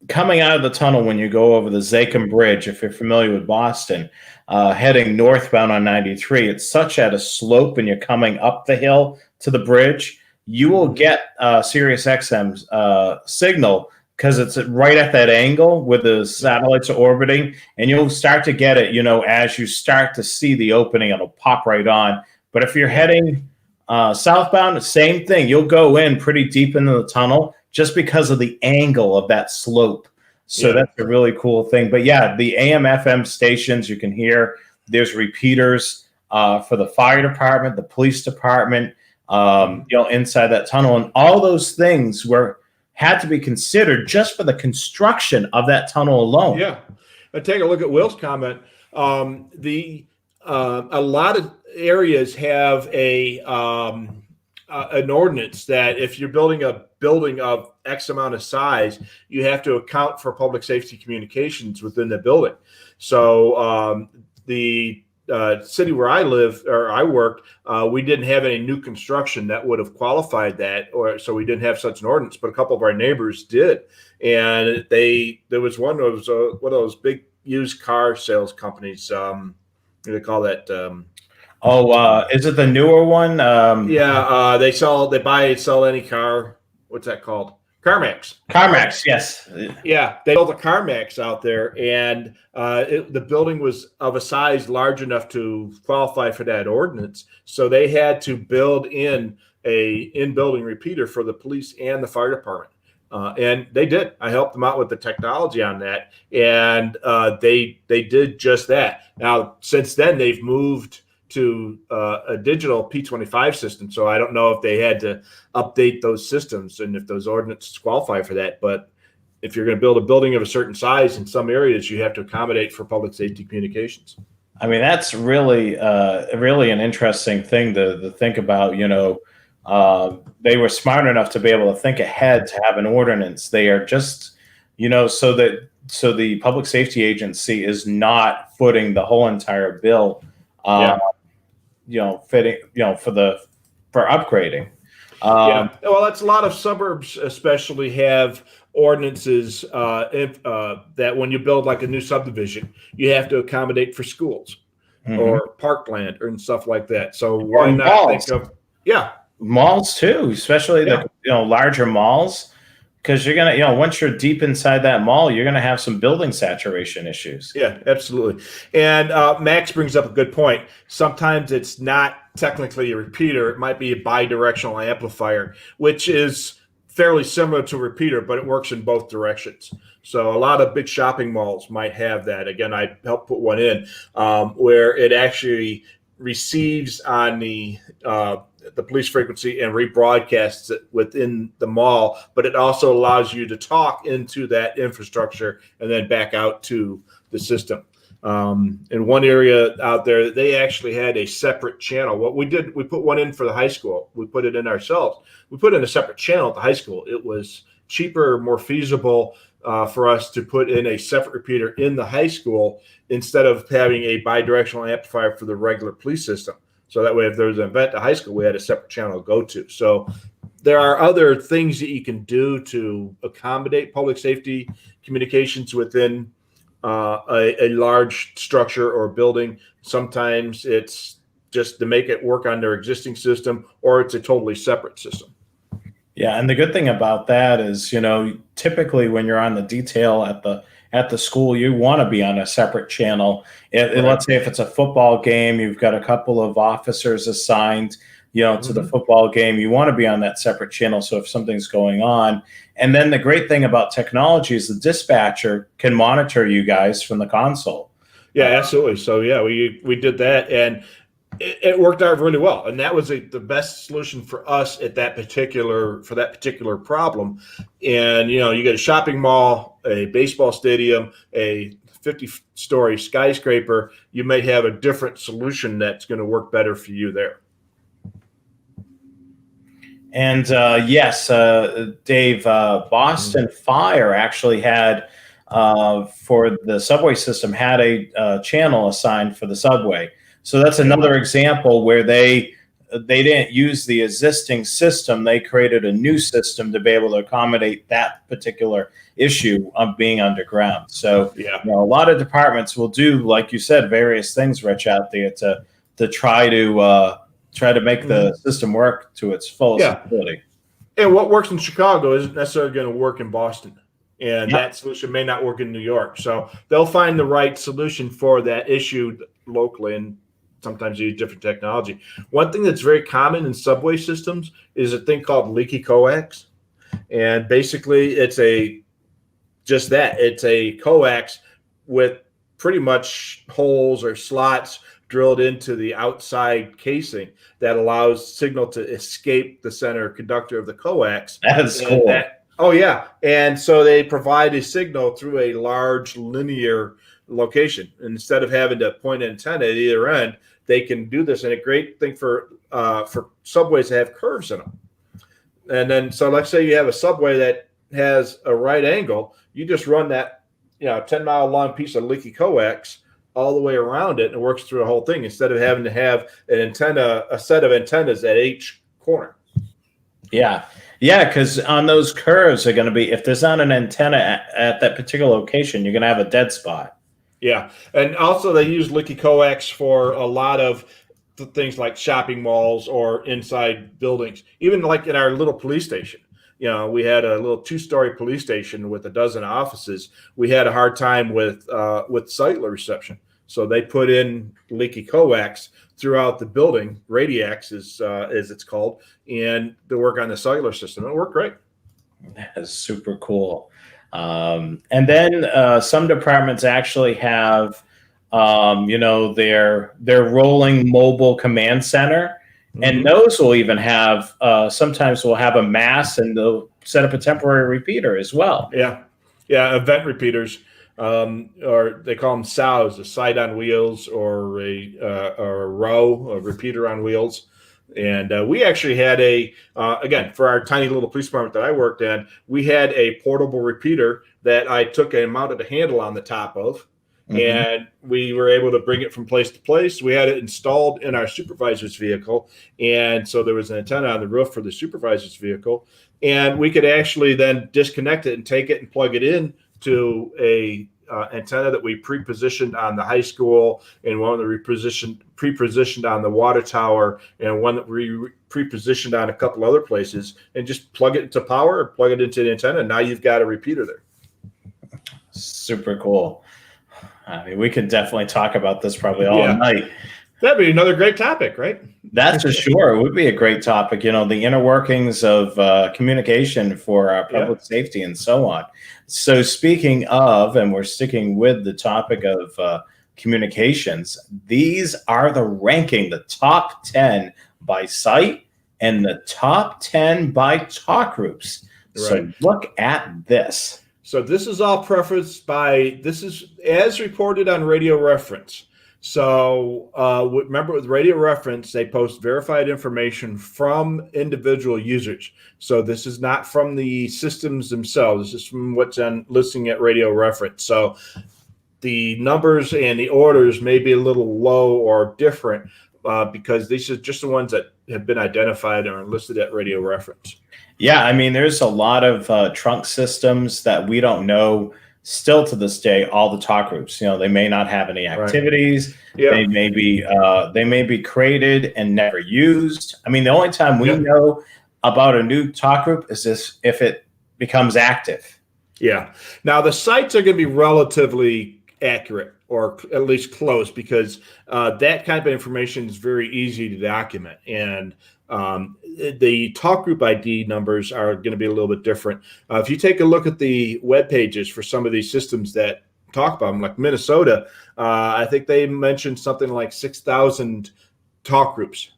coming out of the tunnel when you go over the Zakim Bridge, if you're familiar with Boston, heading northbound on 93, it's such at a slope and you're coming up the hill to the bridge, you will get Sirius XM's signal because it's right at that angle where the satellites are orbiting, and you'll start to get it, as you start to see the opening, it'll pop right on. But if you're heading southbound, same thing. You'll go in pretty deep into the tunnel just because of the angle of that slope. So that's a really cool thing. But yeah, the AM FM stations you can hear, there's repeaters for the fire department, the police department, inside that tunnel, and all those things had to be considered just for the construction of that tunnel alone. Yeah. And take a look at Will's comment. A lot of areas have an ordinance that if you're building a building of X amount of size, you have to account for public safety communications within the building. So the city where I live or I worked, we didn't have any new construction that would have qualified that, so we didn't have such an ordinance. But a couple of our neighbors did, and there was one of those big used car sales companies. What do they call that? Is it the newer one? They buy and sell any car. What's that called? CarMax. CarMax, yes. Yeah, they built a CarMax out there, and the building was of a size large enough to qualify for that ordinance. So they had to build in a in-building repeater for the police and the fire department. And they did. I helped them out with the technology on that, and they did just that. Now, since then, they've moved to a digital P25 system. So I don't know if they had to update those systems and if those ordinances qualify for that. But if you're going to build a building of a certain size in some areas, you have to accommodate for public safety communications. I mean, that's really an interesting thing to think about. They were smart enough to be able to think ahead to have an ordinance. They are just, so the public safety agency is not footing the whole entire bill. Fitting, for upgrading. Well, that's a lot of suburbs, especially have ordinances that when you build like a new subdivision, you have to accommodate for schools or parkland and stuff like that. So why not malls. think of malls too, especially the larger malls. Because you're going to, once you're deep inside that mall, you're going to have some building saturation issues. Yeah, absolutely. And Max brings up a good point. Sometimes it's not technically a repeater. It might be a bidirectional amplifier, which is fairly similar to a repeater, but it works in both directions. So a lot of big shopping malls might have that. Again, I helped put one in where it actually receives on the police frequency and rebroadcasts it within the mall, but it also allows you to talk into that infrastructure and then back out to the system. In one area out there, they actually had a separate channel. What we did, we put one in for the high school. We put it in ourselves. We put in a separate channel at the high school. It was cheaper, more feasible for us to put in a separate repeater in the high school instead of having a bidirectional amplifier for the regular police system. So that way, if there's an event at high school, we had a separate channel to go to. So there are other things that you can do to accommodate public safety communications within a large structure or building. Sometimes it's just to make it work on their existing system, or it's a totally separate system. Yeah, and the good thing about that is, typically when you're on the detail at the school, you want to be on a separate channel. Let's say if it's a football game, you've got a couple of officers assigned, to the football game. You want to be on that separate channel. So if something's going on, and then the great thing about technology is the dispatcher can monitor you guys from the console. Yeah, absolutely. So yeah, we did that, and it worked out really well, and that was the best solution for us at that particular problem. And you get a shopping mall, a baseball stadium, a 50-story skyscraper. You may have a different solution that's going to work better for you there. And yes, Dave, Boston Fire actually had for the subway system had a channel assigned for the subway. So that's another example where they didn't use the existing system. They created a new system to be able to accommodate that particular issue of being underground. So a lot of departments will do, like you said, various things, Rich, out there to try to make the system work to its fullest ability. And what works in Chicago isn't necessarily going to work in Boston. And that solution may not work in New York. So they'll find the right solution for that issue locally, and sometimes use different technology. One thing that's very common in subway systems is a thing called leaky coax. And basically it's a coax with pretty much holes or slots drilled into the outside casing that allows signal to escape the center conductor of the coax. That's cool. And so they provide a signal through a large linear location. And instead of having to point an antenna at either end, they can do this. And a great thing for subways to have curves in them. And then, so let's say you have a subway that has a right angle, you just run that 10-mile long piece of leaky coax all the way around it, and it works through the whole thing instead of having to have a set of antennas at each corner. Yeah, because on those curves are going to be, if there's not an antenna at that particular location, you're going to have a dead spot. Yeah, and also they use leaky coax for a lot of things like shopping malls or inside buildings. Even like in our little police station, we had a little 2-story police station with a dozen offices. We had a hard time with cellular reception, so they put in leaky coax throughout the building, Radiax as it's called, and to work on the cellular system. It worked great. That's super cool. And then some departments actually have, their rolling mobile command center, and those will even have, sometimes will have a mast, and they'll set up a temporary repeater as well. Yeah, event repeaters, or they call them SOWs, a site on wheels, or a row, a repeater on wheels. And we actually had again, for our tiny little police department that I worked in, we had a portable repeater that I took and mounted a handle on the top of, and we were able to bring it from place to place. We had it installed in our supervisor's vehicle, and so there was an antenna on the roof for the supervisor's vehicle, and we could actually then disconnect it and take it and plug it in to a antenna that we pre-positioned on the high school, and one that we pre-positioned on the water tower, and one that we pre-positioned on a couple other places, and just plug it into power, plug it into the antenna, and now you've got a repeater there. Super cool. I mean, we could definitely talk about this probably all night. That'd be another great topic, right? That's for sure. It would be a great topic, the inner workings of communication for public safety and so on. So speaking of, and we're sticking with the topic of communications, these are the top 10 by site and the top 10 by talk groups. Right. So look at this. So this is all prefaced by, this is as reported on Radio Reference. So remember, with Radio Reference, they post verified information from individual users. So this is not from the systems themselves. This is from what's listing at Radio Reference. So the numbers and the orders may be a little low or different because these are just the ones that have been identified and are listed at Radio Reference. Yeah, I mean, there's a lot of trunk systems that we don't know still to this day, all the talk groups. They may not have any activities. Right. Yeah. They may be created and never used. I mean, the only time we know about a new talk group is if it becomes active. Yeah. Now the sites are going to be relatively accurate, or at least close, because that kind of information is very easy to document, and the talk group ID numbers are going to be a little bit different. If you take a look at the web pages for some of these systems that talk about them, like Minnesota, I think they mentioned something like 6,000 talk groups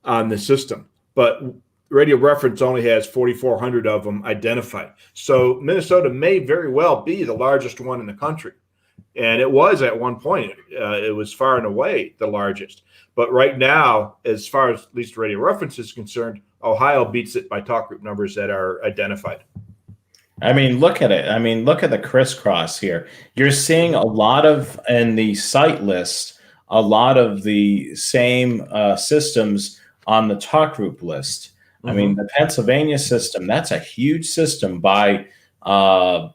on the system, but Radio Reference only has 4,400 of them identified. So Minnesota may very well be the largest one in the country. And it was at one point. It was far and away the largest. But right now, as far as at least Radio Reference is concerned, Ohio beats it by talk group numbers that are identified. I mean, look at it. I mean, look at the crisscross here. You're seeing a lot of, in the site list, a lot of the same systems on the talk group list. I mean, the Pennsylvania system, that's a huge system by sites,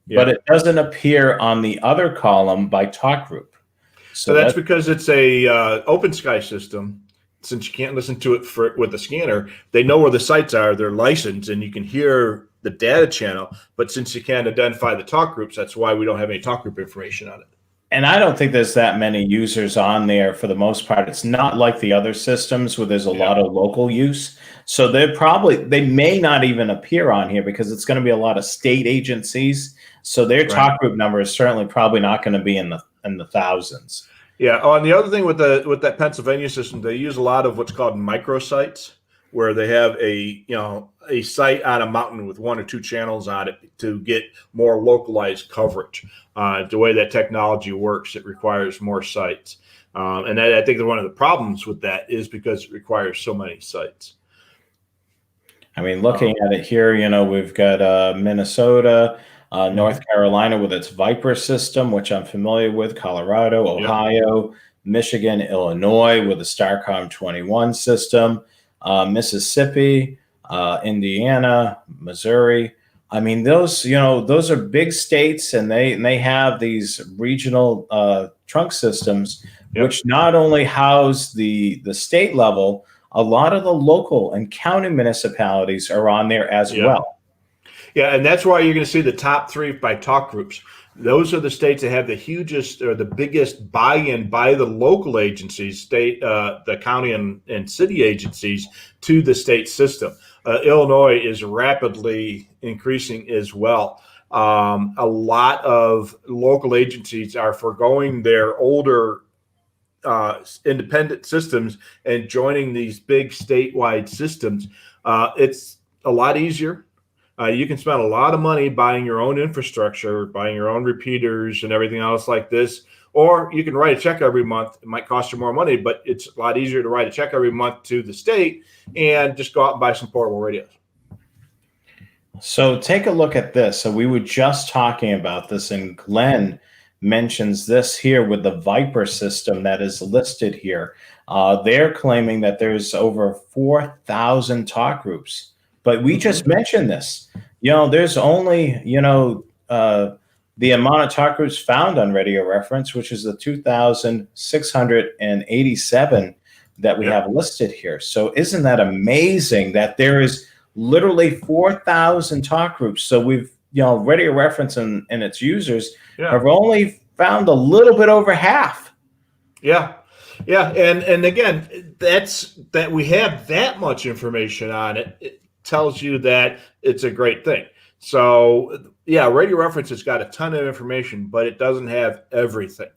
but it doesn't appear on the other column by talk group. So that's because it's a open sky system. Since you can't listen to it with the scanner, they know where the sites are. They're licensed, and you can hear the data channel. But since you can't identify the talk groups, that's why we don't have any talk group information on it. And I don't think there's that many users on there for the most part. It's not like the other systems where there's a lot of local use. So they may not even appear on here because it's going to be a lot of state agencies. So their talk group number is certainly probably not going to be in the thousands. Yeah. Oh, and the other thing with that Pennsylvania system, they use a lot of what's called microsites, where they have a site on a mountain with one or two channels on it to get more localized coverage. The way that technology works, it requires more sites. And I think that one of the problems with that is because it requires so many sites. I mean, looking at it here, we've got Minnesota, North Carolina with its Viper system, which I'm familiar with, Colorado, Ohio, Michigan, Illinois with the Starcom 21 system, Mississippi, Indiana, Missouri. I mean, those are big states, and they have these regional trunk systems, which not only house the state level, a lot of the local and county municipalities are on there as well. Yeah, and that's why you're going to see the top three by talk groups. Those are the states that have the hugest or the biggest buy-in by the local agencies, the county and city agencies to the state system. Illinois is rapidly increasing as well. A lot of local agencies are forgoing their older independent systems and joining these big statewide systems. It's a lot easier. You can spend a lot of money buying your own infrastructure, buying your own repeaters and everything else like this, or you can write a check every month. It might cost you more money, but it's a lot easier to write a check every month to the state and just go out and buy some portable radios. So take a look at this. So we were just talking about this, and Glenn mentions this here with the Viper system that is listed here. They're claiming that there's over 4,000 talk groups. But we just mentioned this. There's only, the amount of talk groups found on Radio Reference, which is the 2,687 that we have listed here. So isn't that amazing that there is literally 4,000 talk groups? So we've, Radio Reference and its users have only found a little bit over half. Yeah. Yeah. And again, that we have that much information on it tells you that it's a great thing. So Radio Reference has got a ton of information, but it doesn't have everything.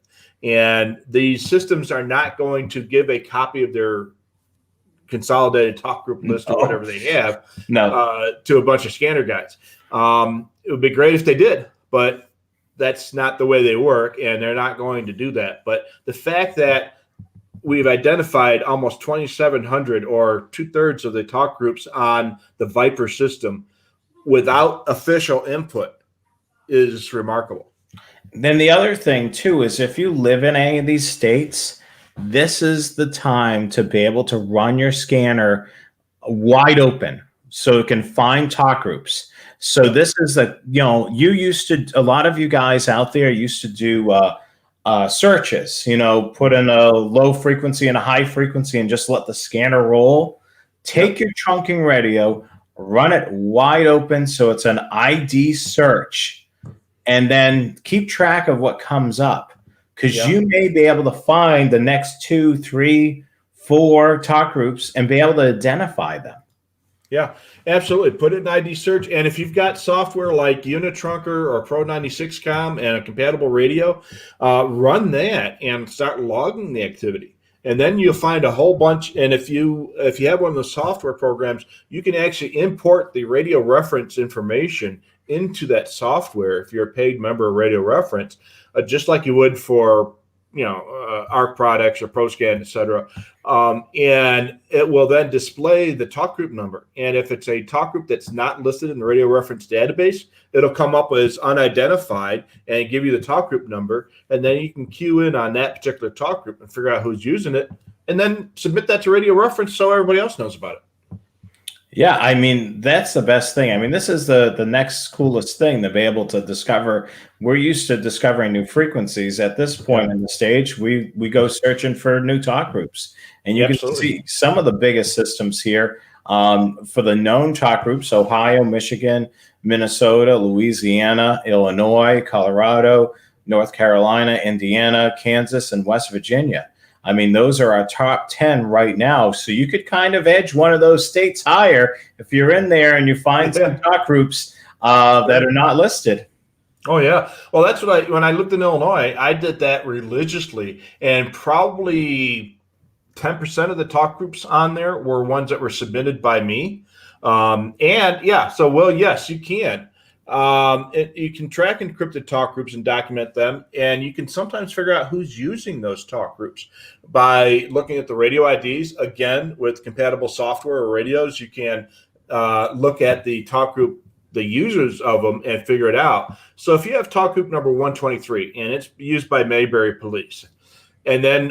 And these systems are not going to give a copy of their consolidated talk group list or whatever they have to a bunch of scanner guys. It would be great if they did, but that's not the way they work, and they're not going to do that. But the fact that we've identified almost 2,700 or 2/3 of the talk groups on the Viper system without official input is remarkable. Then the other thing, too, is if you live in any of these states, this is the time to be able to run your scanner wide open so it can find talk groups. So this is a lot of you guys out there used to do searches, put in a low frequency and a high frequency and just let the scanner roll. Take your trunking radio, run it wide open so it's an ID search, and then keep track of what comes up, because you may be able to find the next 2, 3, 4 talk groups and be able to identify them. Yeah, absolutely. Put it in ID search. And if you've got software like Unitrunker or Pro 96Com and a compatible radio, run that and start logging the activity. And then you'll find a whole bunch. And if you have one of the software programs, you can actually import the radio reference information into that software if you're a paid member of Radio Reference, just like you would for ARC products or ProScan, et cetera. And it will then display the talk group number. And if it's a talk group that's not listed in the Radio Reference database, it'll come up as unidentified and give you the talk group number. And then you can queue in on that particular talk group and figure out who's using it, and then submit that to Radio Reference so everybody else knows about it. Yeah, I mean, that's the best thing. I mean, this is the next coolest thing to be able to discover. We're used to discovering new frequencies. At this point in the stage, we go searching for new talk groups. And you can see some of the biggest systems here for the known talk groups: Ohio, Michigan, Minnesota, Louisiana, Illinois, Colorado, North Carolina, Indiana, Kansas, and West Virginia. I mean, those are our top 10 right now. So you could kind of edge one of those states higher if you're in there and you find some talk groups that are not listed. Oh, yeah. Well, that's what when I looked in Illinois, I did that religiously. And probably 10% of the talk groups on there were ones that were submitted by me. Yes, you can. You can track encrypted talk groups and document them, and you can sometimes figure out who's using those talk groups by looking at the radio IDs. Again, with compatible software or radios, you can look at the talk group, the users of them, and figure it out. So if you have talk group number 123 and it's used by Mayberry Police, and then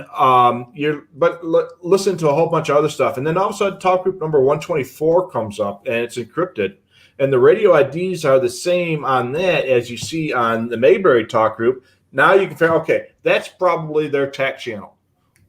listen to a whole bunch of other stuff, and then all of a sudden talk group number 124 comes up and it's encrypted, and the radio IDs are the same on that as you see on the Mayberry talk group. Now you can figure, okay, that's probably their TAC channel.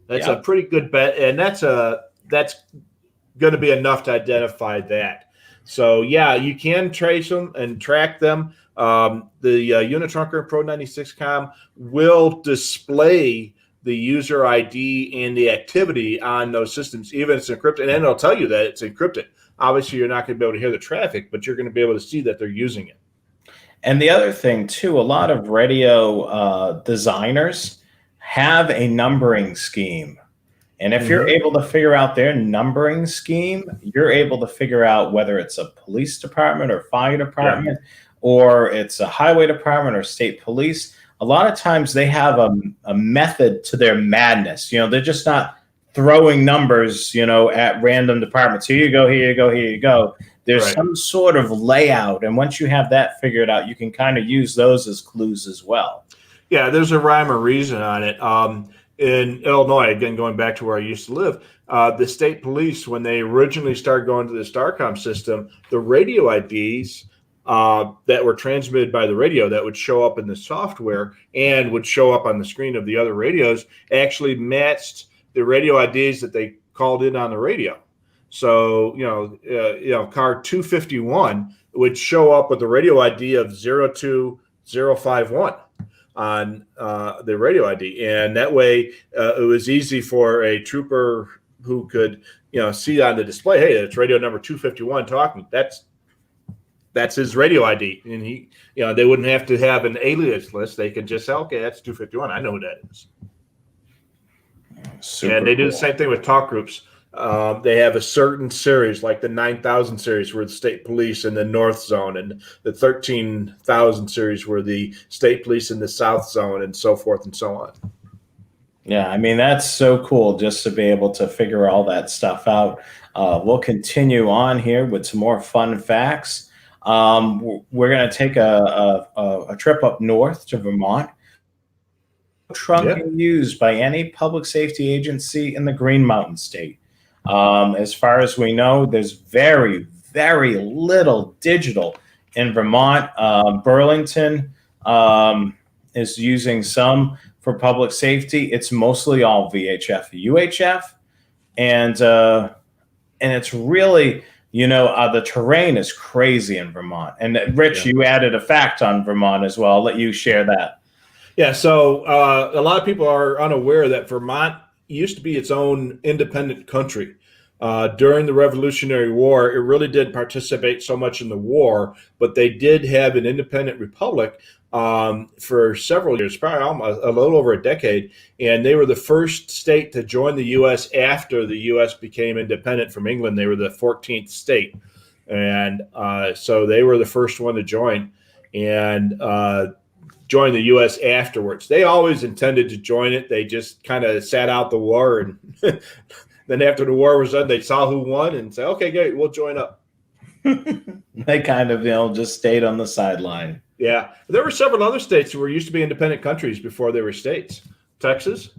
That's a pretty good bet, and that's going to be enough to identify that. So yeah, you can trace them and track them. The Unitrunker and Pro 96Com will display the user ID and the activity on those systems, even if it's encrypted, and then it'll tell you that it's encrypted. Obviously, you're not going to be able to hear the traffic, but you're going to be able to see that they're using it. And the other thing, too, a lot of radio designers have a numbering scheme. And if you're able to figure out their numbering scheme, you're able to figure out whether it's a police department or fire department, or it's a highway department or state police. A lot of times they have a method to their madness. They're just not throwing numbers, at random departments. Here you go, here you go, here you go. There's some sort of layout. And once you have that figured out, you can kind of use those as clues as well. Yeah, there's a rhyme or reason on it. In Illinois, again, going back to where I used to live, the state police, when they originally started going to the Starcom system, the radio IDs that were transmitted by the radio that would show up in the software and would show up on the screen of the other radios actually matched the radio IDs that they called in on the radio. So, card 251 would show up with the radio ID of 02051 on the radio ID. And that way it was easy for a trooper who could, see on the display, hey, it's radio number 251 talking. That's his radio ID. And he, they wouldn't have to have an alias list. They could just say, okay, that's 251. I know who that is. Super and they do cool. the same thing with talk groups. They have a certain series, like the 9,000 series were the state police in the North Zone, and the 13,000 series were the state police in the South Zone, and so forth and so on. Yeah, I mean, that's so cool just to be able to figure all that stuff out. We'll continue on here with some more fun facts. We're going to take a trip up north to Vermont. Trunking used by any public safety agency in the Green Mountain State. As far as we know, there's very, very little digital in Vermont. Burlington is using some for public safety. It's mostly all VHF, UHF, and it's really, the terrain is crazy in Vermont. And Rich, you added a fact on Vermont as well. I'll let you share that. Yeah, so a lot of people are unaware that Vermont used to be its own independent country. During the Revolutionary War, it really didn't participate so much in the war, but they did have an independent republic for several years, probably almost a little over a decade, and they were the first state to join the U.S. after the U.S. became independent from England. They were the 14th state, and so they were the first one to join, and join the U.S. afterwards. They always intended to join it. They just kind of sat out the war, and then after the war was done, they saw who won and said, "Okay, great, we'll join up." They kind of, just stayed on the sideline. Yeah, there were several other states who were used to be independent countries before they were states. Texas,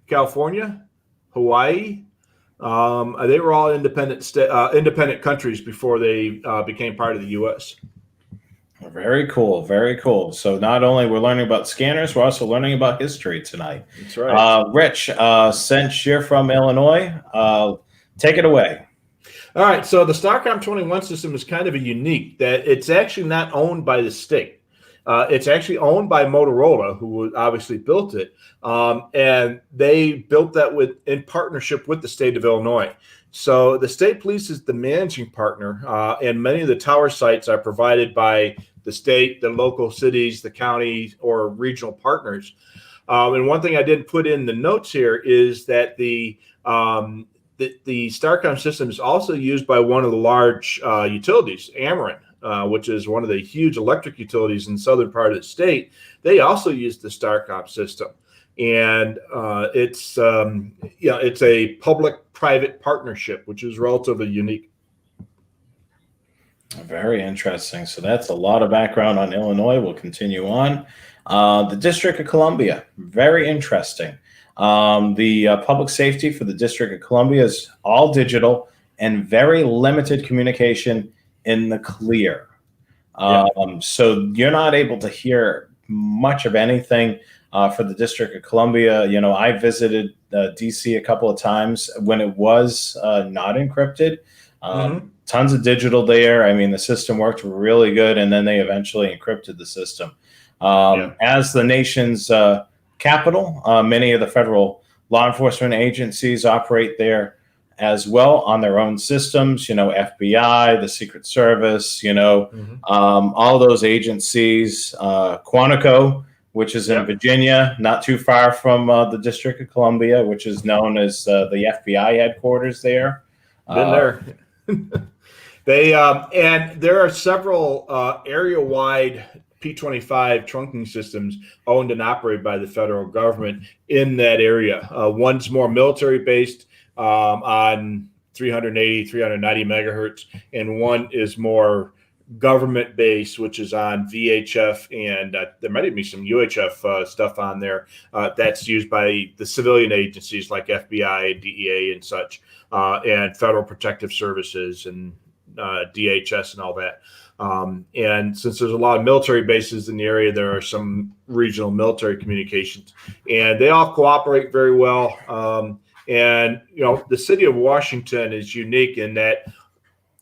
California, Hawaii. They were all independent countries before they became part of the U.S. Very cool. Very cool. So not only we're learning about scanners, we're also learning about history tonight. That's right. Rich, since you're from Illinois, take it away. All right. So the Starcom 21 system is kind of a unique that it's actually not owned by the state. It's actually owned by Motorola, who obviously built it. And they built that in partnership with the state of Illinois. So the state police is the managing partner, and many of the tower sites are provided by the state, the local cities, the county, or regional partners. And one thing I didn't put in the notes here is that the Starcom system is also used by one of the large utilities, Ameren, which is one of the huge electric utilities in the southern part of the state. They also use the Starcom system. And it's a public-private partnership, which is relatively unique. Very interesting. So that's a lot of background on Illinois. We'll continue on. The District of Columbia, very interesting. The public safety for the District of Columbia is all digital and very limited communication in the clear. So you're not able to hear much of anything for the District of Columbia. I visited DC a couple of times when it was not encrypted. Tons of digital there. I mean, the system worked really good, and then they eventually encrypted the system. As the nation's capital, many of the federal law enforcement agencies operate there as well on their own systems. FBI, the Secret Service, all those agencies. Quantico, which is in Virginia, not too far from the District of Columbia, which is known as the FBI headquarters there. Been there. And there are several area-wide P25 trunking systems owned and operated by the federal government in that area. One's more military-based on 380, 390 megahertz, and one is more government-based, which is on VHF, and there might even be some UHF stuff on there that's used by the civilian agencies like FBI, DEA, and such, and Federal Protective Services and DHS and all that. And since there's a lot of military bases in the area, there are some regional military communications, and they all cooperate very well. And the city of Washington is unique in that,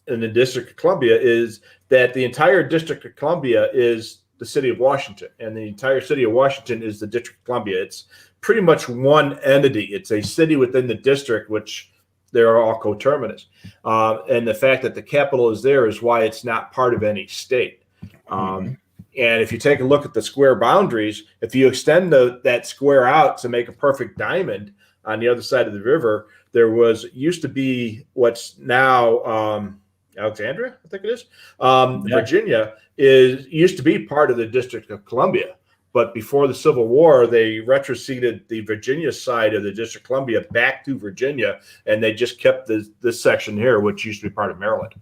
in the District of Columbia, is that the entire District of Columbia is the city of Washington, and the entire city of Washington is the District of Columbia. It's pretty much one entity. It's a city within the district, which they're all coterminous. And the fact that the capital is there is why it's not part of any state. And if you take a look at the square boundaries, if you extend that square out to make a perfect diamond on the other side of the river, there used to be what's now Alexandria, I think it is. Virginia used to be part of the District of Columbia. But before the Civil War, they retroceded the Virginia side of the District of Columbia back to Virginia, and they just kept this section here, which used to be part of Maryland.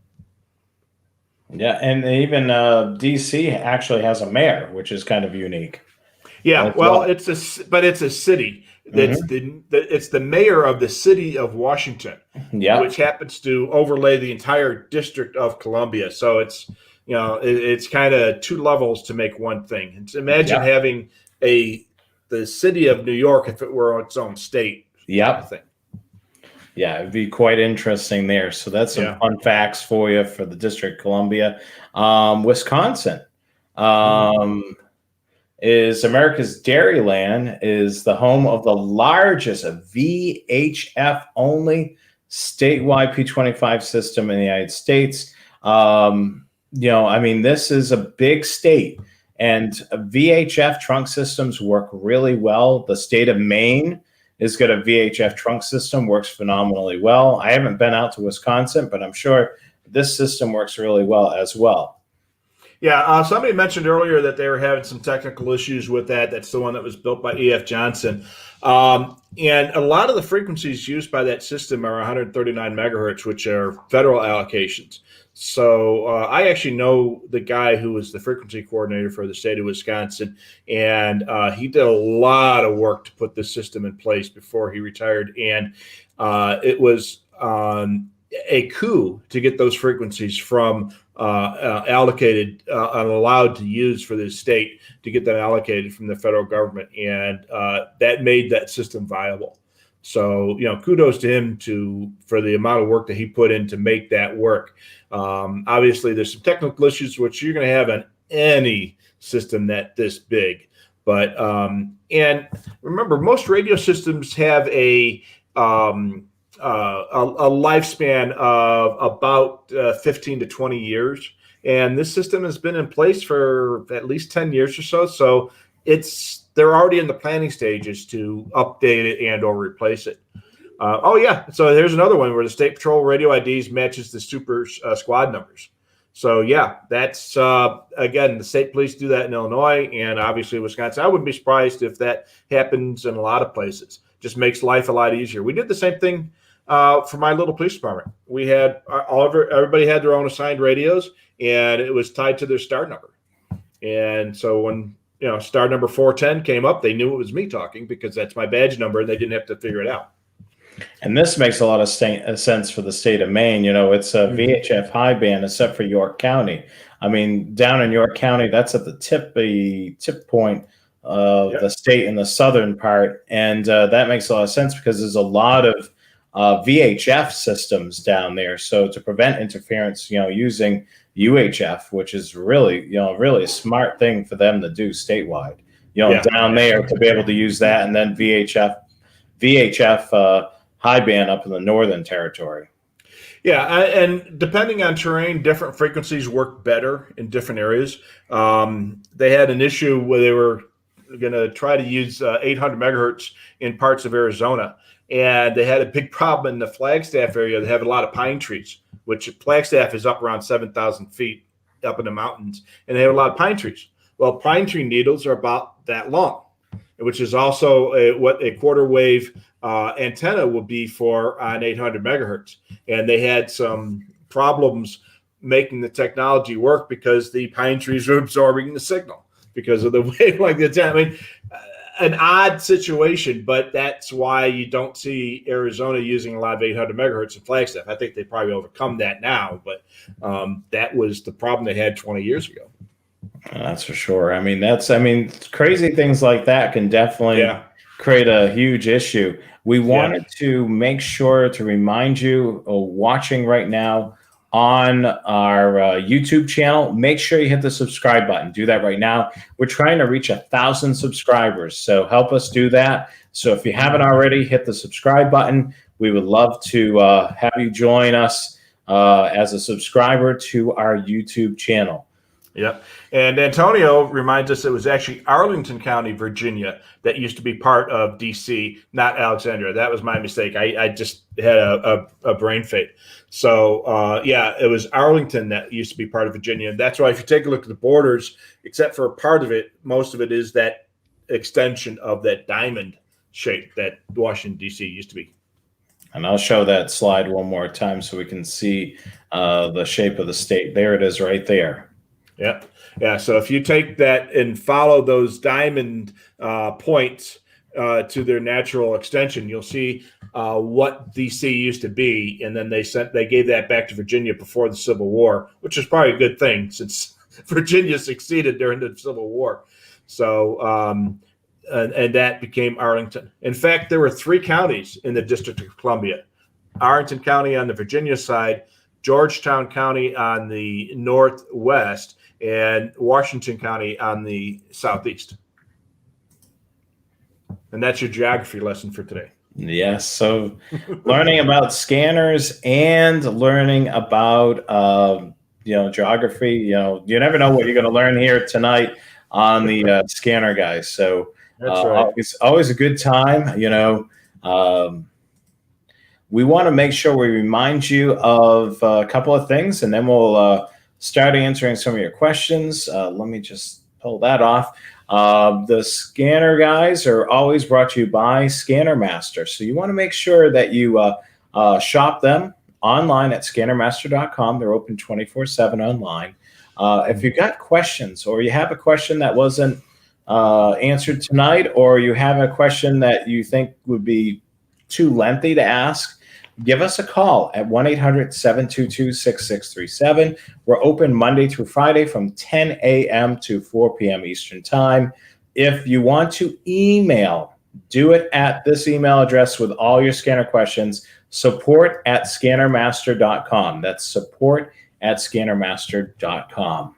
Yeah, and even D.C. actually has a mayor, which is kind of unique. Yeah, it's a city. It's the mayor of the city of Washington, which happens to overlay the entire District of Columbia. So it's kind of two levels to make one thing. Imagine having the city of New York if it were its own state. Thing. Yeah, it'd be quite interesting there. So that's some fun facts for you for the District of Columbia. Wisconsin is America's Dairyland, is the home of the largest VHF only statewide P25 system in the United States. I mean, this is a big state, and VHF trunk systems work really well. The state of Maine has got a VHF trunk system, works phenomenally well. I haven't been out to Wisconsin, but I'm sure this system works really well as well. Yeah, somebody mentioned earlier that they were having some technical issues with that. That's the one that was built by E.F. Johnson. And a lot of the frequencies used by that system are 139 megahertz, which are federal allocations. So I actually know the guy who was the frequency coordinator for the state of Wisconsin, and he did a lot of work to put this system in place before he retired. And it was a coup to get those frequencies from allocated and allowed to use for the state, to get them allocated from the federal government, and that made that system viable. So, kudos to him for the amount of work that he put in to make that work. Obviously, there's some technical issues which you're going to have on any system this big, but and remember, most radio systems have a lifespan of about 15 to 20 years. And this system has been in place for at least 10 years or so. So they're already in the planning stages to update it and or replace it. So there's another one where the State Patrol radio IDs matches the super squad numbers. So that's again, the state police do that in Illinois and obviously Wisconsin. I wouldn't be surprised if that happens in a lot of places. Just makes life a lot easier. We did the same thing for my little police department. We had everybody had their own assigned radios, and it was tied to their star number. And so when star number 410 came up, they knew it was me talking because that's my badge number, and they didn't have to figure it out. And this makes a lot of sense for the state of Maine. It's a VHF high band, except for York County. I mean, down in York County, that's at the tip point of the state in the southern part, and that makes a lot of sense because there's a lot of VHF systems down there. So to prevent interference, using UHF, which is really a smart thing for them to do statewide. Down there to be able to use that, and then VHF high band up in the Northern Territory. Yeah, and depending on terrain, different frequencies work better in different areas. They had an issue where they were going to try to use 800 megahertz in parts of Arizona. And they had a big problem in the Flagstaff area. They have a lot of pine trees, which Flagstaff is up around 7,000 feet up in the mountains. And they have a lot of pine trees. Well, pine tree needles are about that long, which is also what a quarter wave antenna will be for on 800 megahertz. And they had some problems making the technology work because the pine trees are absorbing the signal because of the wavelength of the antenna. I mean, an odd situation, but that's why you don't see Arizona using a lot of 800 megahertz in Flagstaff. I think they probably overcome that now, but that was the problem they had 20 years ago. That's for sure. I mean, crazy things like that can definitely create a huge issue. We wanted to make sure to remind you watching right now on our YouTube channel, make sure you hit the subscribe button. Do that right now. We're trying to reach 1,000 subscribers, so help us do that. So if you haven't already, hit the subscribe button. We would love to have you join us as a subscriber to our YouTube channel. Yep. And Antonio reminds us it was actually Arlington County, Virginia, that used to be part of D.C., not Alexandria. That was my mistake. I just had a brain fade. So, it was Arlington that used to be part of Virginia. And that's why if you take a look at the borders, except for a part of it, most of it is that extension of that diamond shape that Washington, D.C. used to be. And I'll show that slide one more time so we can see the shape of the state. There it is right there. Yeah. Yeah. So if you take that and follow those diamond points to their natural extension, you'll see what DC used to be. And then they gave that back to Virginia before the Civil War, which is probably a good thing since Virginia succeeded during the Civil War. So, and that became Arlington. In fact, there were 3 counties in the District of Columbia: Arlington County on the Virginia side, Georgetown County on the northwest, and Washington County on the southeast. And that's your geography lesson for today. Yes. So learning about scanners and learning about, geography, you never know what you're going to learn here tonight on the scanner guys. So That's right. always a good time, um, we want to make sure we remind you of a couple of things, and then we'll start answering some of your questions. Let me just pull that off. The scanner guys are always brought to you by Scanner Master. So you want to make sure that you shop them online at scannermaster.com. They're open 24/7 online. If you've got questions or you have a question that wasn't answered tonight, or you have a question that you think would be too lengthy to ask, give us a call at 1-800-722-6637. We're open Monday through Friday from 10 a.m. to 4 p.m. Eastern Time. If you want to email, do it at this email address with all your scanner questions, support@scannermaster.com. That's support@scannermaster.com.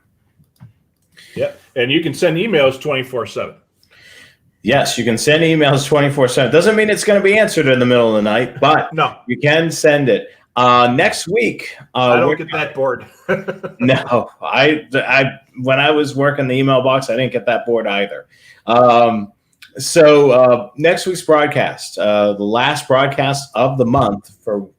Yep. And you can send emails 24/7. Yes, you can send emails 24/7. Doesn't mean it's going to be answered in the middle of the night, but No, you can send it. Next week, I don't get that bored. no, when I was working the email box, I didn't get that bored either. So next week's broadcast, the last broadcast of the month for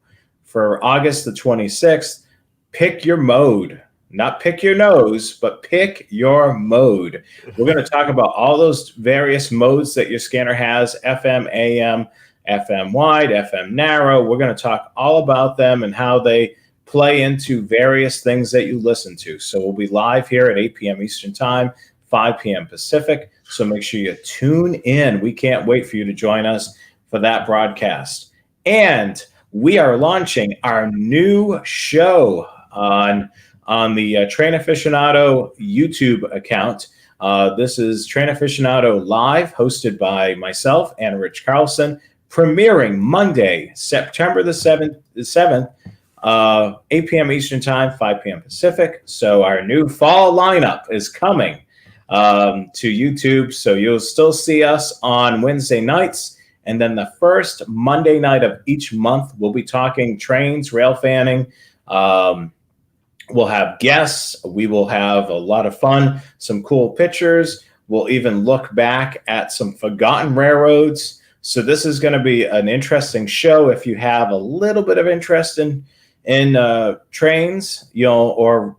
August the 26th, pick your mode. Not pick your nose, but pick your mode. We're going to talk about all those various modes that your scanner has: FM, AM, FM wide, FM narrow. We're going to talk all about them and how they play into various things that you listen to. So we'll be live here at 8 p.m. Eastern Time, 5 p.m. Pacific. So make sure you tune in. We can't wait for you to join us for that broadcast. And we are launching our new show on the Train Aficionado YouTube account. This is Train Aficionado Live, hosted by myself and Rich Carlson, premiering Monday, September the 7th, 8 p.m. Eastern Time, 5 p.m. Pacific. So our new fall lineup is coming to YouTube. So you'll still see us on Wednesday nights. And then the first Monday night of each month, we'll be talking trains, rail fanning. We'll have guests. We will have a lot of fun, some cool pictures. We'll even look back at some forgotten railroads. So this is going to be an interesting show. If you have a little bit of interest in trains, or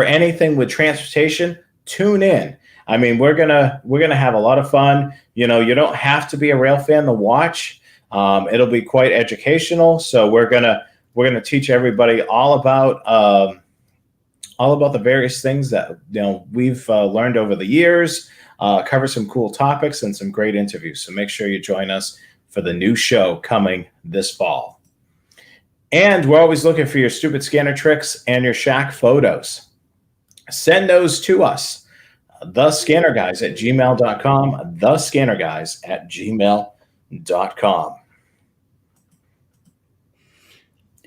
anything with transportation, tune in. I mean, we're gonna have a lot of fun. You don't have to be a rail fan to watch. It'll be quite educational. So we're gonna teach everybody all about the various things that we've learned over the years. Cover some cool topics and some great interviews. So make sure you join us for the new show coming this fall. And we're always looking for your stupid scanner tricks and your shack photos. Send those to us, thescannerguys@gmail.com, thescannerguys@gmail.com.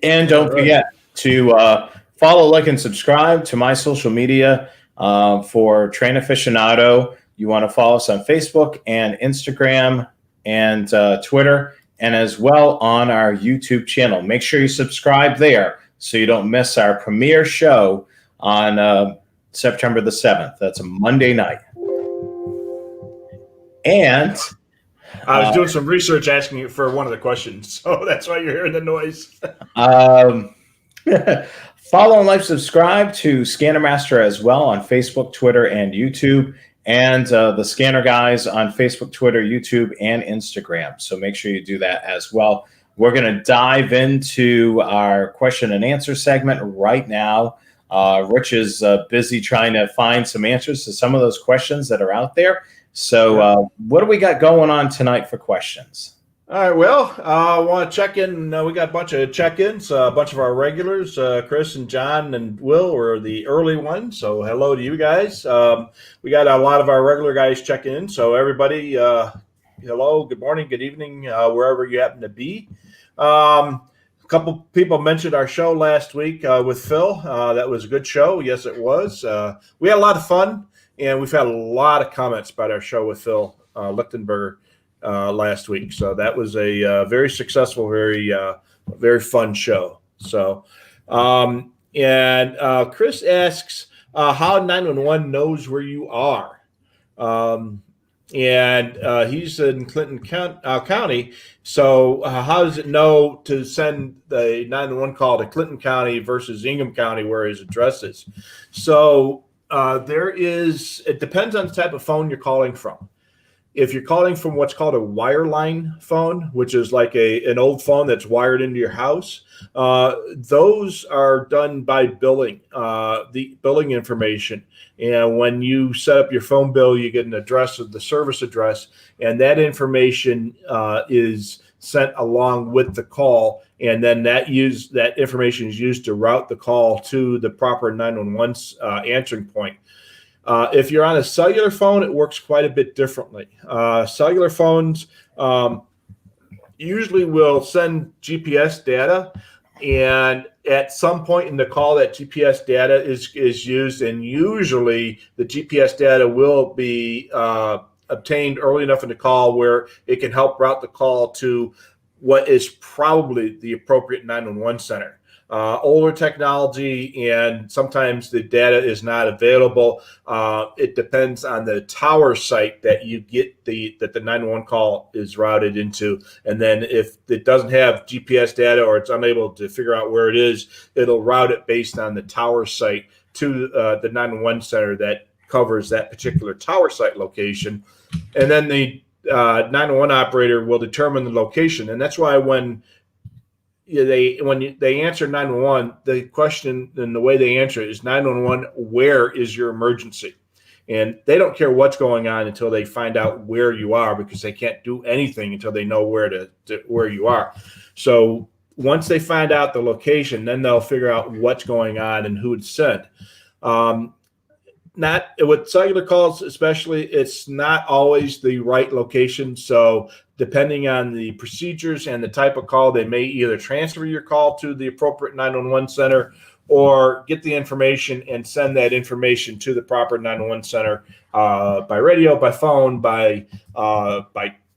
And don't forget to follow, like, and subscribe to my social media for Train Aficionado. You want to follow us on Facebook and Instagram and Twitter, and as well on our YouTube channel. Make sure you subscribe there so you don't miss our premiere show on September the 7th. That's a Monday night. And I was doing some research asking you for one of the questions, so that's why you're hearing the noise. Follow and like, subscribe to Scanner Master as well on Facebook, Twitter, and YouTube, and the Scanner Guys on Facebook, Twitter, YouTube, and Instagram. So make sure you do that as well. We're going to dive into our question and answer segment right now. Rich is busy trying to find some answers to some of those questions that are out there. So what do we got going on tonight for questions? All right, well, I want to check in. We got a bunch of check-ins, a bunch of our regulars. Chris and John and Will were the early ones, so hello to you guys. We got a lot of our regular guys checking in, so everybody, hello, good morning, good evening, wherever you happen to be. A couple people mentioned our show last week with Phil. That was a good show. Yes, it was. We had a lot of fun, and we've had a lot of comments about our show with Phil Lichtenberger. last week. So that was a very successful, very fun show. So, Chris asks how 911 knows where you are. He's in Clinton County. So how does it know to send the 911 call to Clinton County versus Ingham County where his address is? So it depends on the type of phone you're calling from. If you're calling from what's called a wireline phone, which is like an old phone that's wired into your house, those are done by billing, the billing information. And when you set up your phone bill, you get an address of the service address, and that information is sent along with the call, and then that information is used to route the call to the proper 911 answering point. If you're on a cellular phone, it works quite a bit differently. Cellular phones usually will send GPS data, and at some point in the call, that GPS data is used, and usually the GPS data will be obtained early enough in the call where it can help route the call to what is probably the appropriate 911 center. Older technology, and sometimes the data is not available. It depends on the tower site that you get that the 911 call is routed into. And then if it doesn't have GPS data or it's unable to figure out where it is, it'll route it based on the tower site to the 911 center that covers that particular tower site location. And then the 911 operator will determine the location. And that's why when they answer 911, the question and the way they answer it is 911, where is your emergency? And they don't care what's going on until they find out where you are, because they can't do anything until they know where you are. So once they find out the location, then they'll figure out what's going on and who to send. Not with cellular calls, especially, it's not always the right location. So depending on the procedures and the type of call, they may either transfer your call to the appropriate 911 center or get the information and send that information to the proper 911 center by radio, by phone, by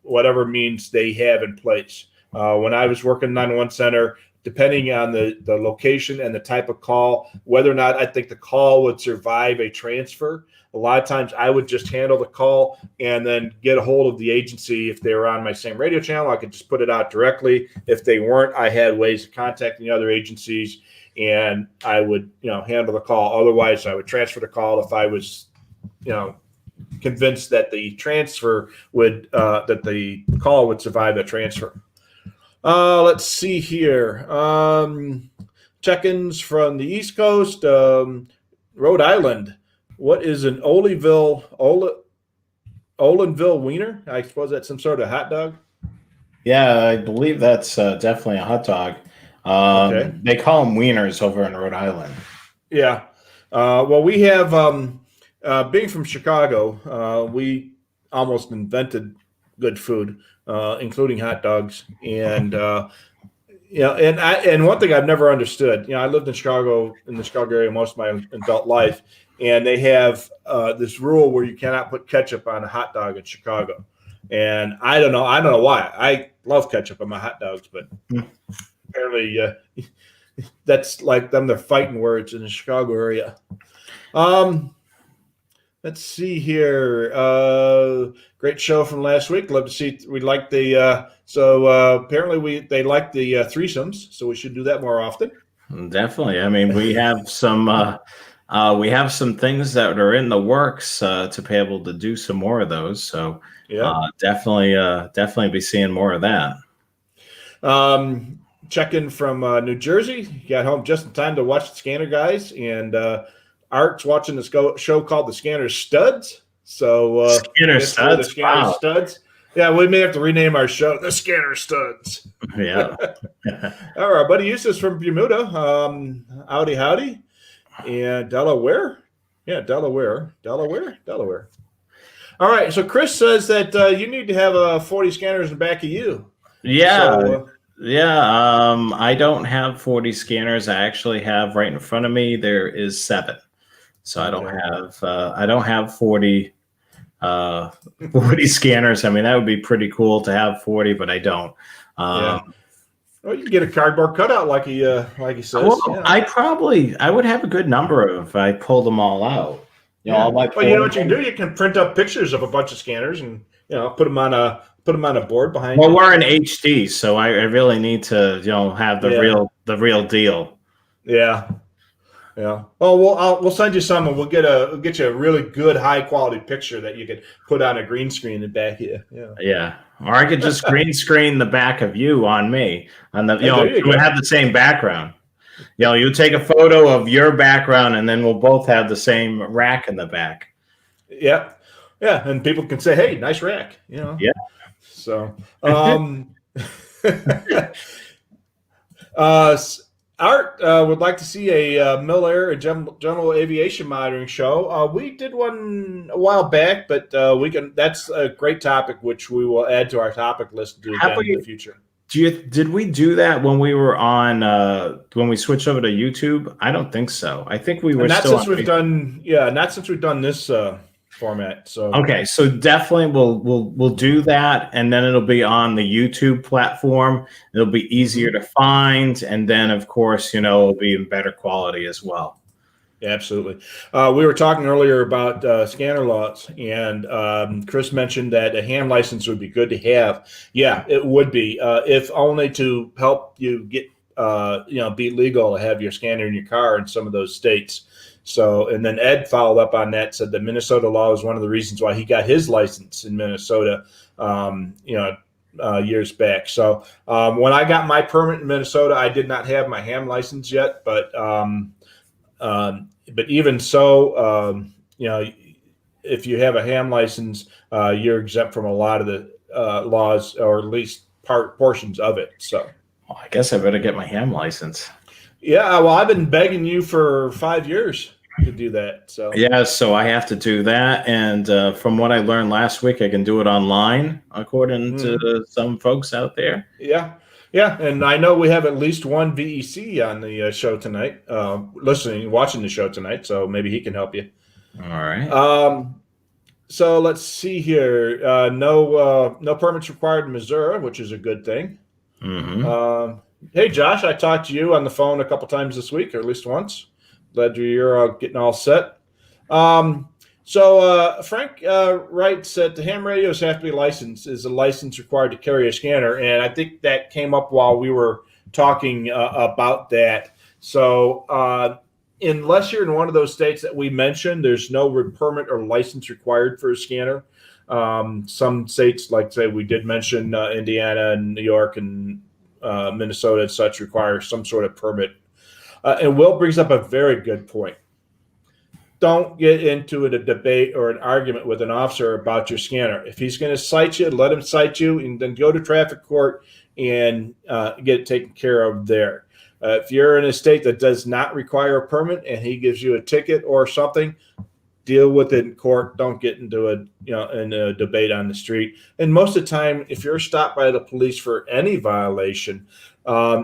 whatever means they have in place. When I was working 911 center, depending on the location and the type of call, whether or not I think the call would survive a transfer. A lot of times I would just handle the call and then get a hold of the agency. If they were on my same radio channel, I could just put it out directly. If they weren't, I had ways of contacting other agencies, and I would, handle the call. Otherwise, I would transfer the call if I was, convinced that the transfer would, that the call would survive the transfer. Let's see here. Check-ins from the East Coast, Rhode Island. What is an Olinville wiener? I suppose that's some sort of hot dog. Yeah, I believe that's definitely a hot dog. Okay. They call them wieners over in Rhode Island. Yeah. Well, we have, being from Chicago, we almost invented good food, including hot dogs. And, and one thing I've never understood, I lived in the Chicago area most of my adult life, and they have this rule where you cannot put ketchup on a hot dog in Chicago. And I don't know why. I love ketchup on my hot dogs, but apparently that's like them, they're fighting words in the Chicago area. Let's see here. Great show from last week. Love to see. We like the apparently they like the threesomes, so we should do that more often. Definitely. I mean, we have some things that are in the works to be able to do some more of those. So definitely be seeing more of that. Check in from New Jersey. Got home just in time to watch the Scanner guys, and Art's watching this show called The Scanner Studs. So Scanner Studs. The Scanner Studs. Yeah, we may have to rename our show The Scanner Studs. Yeah. All right, buddy Eustace from Bermuda. Howdy. And Delaware. Yeah, Delaware. All right, so Chris says that you need to have 40 scanners in the back of you. Yeah. So, I don't have 40 scanners. I actually have right in front of me, there is 7. So I don't have 40 40 scanners. I mean, that would be pretty cool to have 40, but I don't. Yeah. Well, you can get a cardboard cutout like he says. Well, Yeah. I would have a good number if I pulled them all out. Yeah. Well, you know what you can do? You can print up pictures of a bunch of scanners and put them on a board behind you. Well, we're in HD, so I really need to have the real deal. Yeah. Yeah. Oh, we'll send you some, and we'll get you a really good high quality picture that you could put on a green screen in the back of you. Yeah. Yeah. Or I could just green screen the back of you on me, and we would have the same background. You take a photo of your background, and then we'll both have the same rack in the back. Yeah. Yeah, and people can say, "Hey, nice rack." Yeah. So, Art would like to see a Mil-Air general aviation monitoring show. We did one a while back, but that's a great topic, which we will add to our topic list to do again in the future. Did we do that when we were on when we switched over to YouTube? I don't think so. I think we were not since we've done this format. So okay, so definitely we'll do that, and then it'll be on the YouTube platform. It'll be easier to find, and then of course it'll be in better quality as well. Yeah, absolutely. We were talking earlier about scanner laws, and Chris mentioned that a ham license would be good to have. Yeah, it would be, if only to help you get be legal to have your scanner in your car in some of those states. So, and then Ed followed up on that, said the Minnesota law is one of the reasons why he got his license in Minnesota, years back. So when I got my permit in Minnesota, I did not have my ham license yet, but even so, if you have a ham license, you're exempt from a lot of the laws, or at least portions of it. So, well, I guess I better get my ham license. Yeah, well, I've been begging you for 5 years to do that. So yeah, so I have to do that, and from what I learned last week, I can do it online, according to some folks out there. Yeah. Yeah, and I know we have at least one VEC on the show tonight, watching the show tonight, so maybe he can help you. All right. So let's see here. No permits required in Missouri, which is a good thing. Mm-hmm. Hey, Josh, I talked to you on the phone a couple times this week, or at least once. Glad you're getting all set. So Frank writes that the ham radios have to be licensed. Is a license required to carry a scanner? And I think that came up while we were talking about that. So unless you're in one of those states that we mentioned, there's no permit or license required for a scanner. Some states, like say we did mention Indiana and New York and Minnesota and such, require some sort of permit. And Will brings up a very good point. Don't get into a debate or an argument with an officer about your scanner. If he's going to cite you, let him cite you, and then go to traffic court and get it taken care of there. If you're in a state that does not require a permit and he gives you a ticket or something, deal with it in court. Don't get into a debate on the street. And most of the time, if you're stopped by the police for any violation,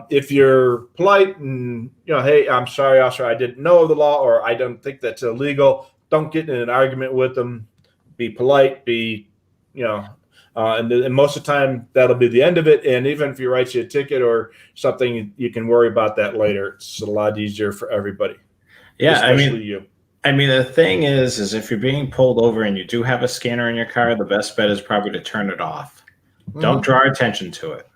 if you're polite and hey, I'm sorry, officer, I didn't know the law, or I don't think that's illegal, don't get in an argument with them. Be polite. And most of the time that'll be the end of it. And even if he writes you a ticket or something, you can worry about that later. It's a lot easier for everybody. Yeah, especially you. I mean, the thing is if you're being pulled over and you do have a scanner in your car, the best bet is probably to turn it off. Mm-hmm. Don't draw attention to it.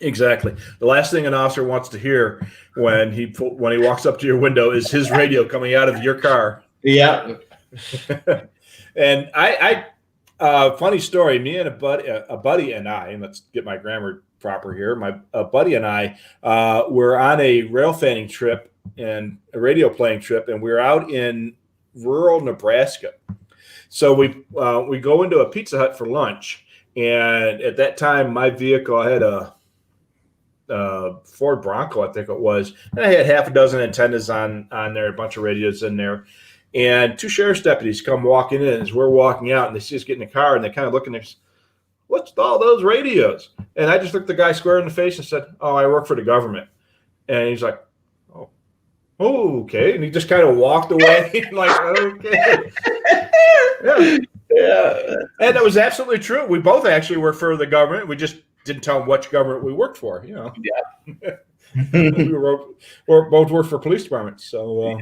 Exactly. The last thing an officer wants to hear when he walks up to your window is his radio coming out of your car. Yeah. And I funny story. Me and a buddy and I, and let's get my grammar proper here. A buddy and I were on a rail fanning trip and a radio playing trip, and we were out in rural Nebraska. So we go into a Pizza Hut for lunch, and at that time, my vehicle, I had a Ford Bronco, I think it was, and I had half a dozen antennas on there, a bunch of radios in there. And two sheriff's deputies come walking in as we're walking out, and they see us get in the car, and they kind of look and they say, "What's all those radios?" And I just looked the guy square in the face and said, "Oh, I work for the government." And he's like, "Oh, okay." And he just kind of walked away like, okay. Yeah. Yeah. And that was absolutely true. We both actually worked for the government. We just didn't tell them which government we worked for. Yeah. We both worked for police departments. So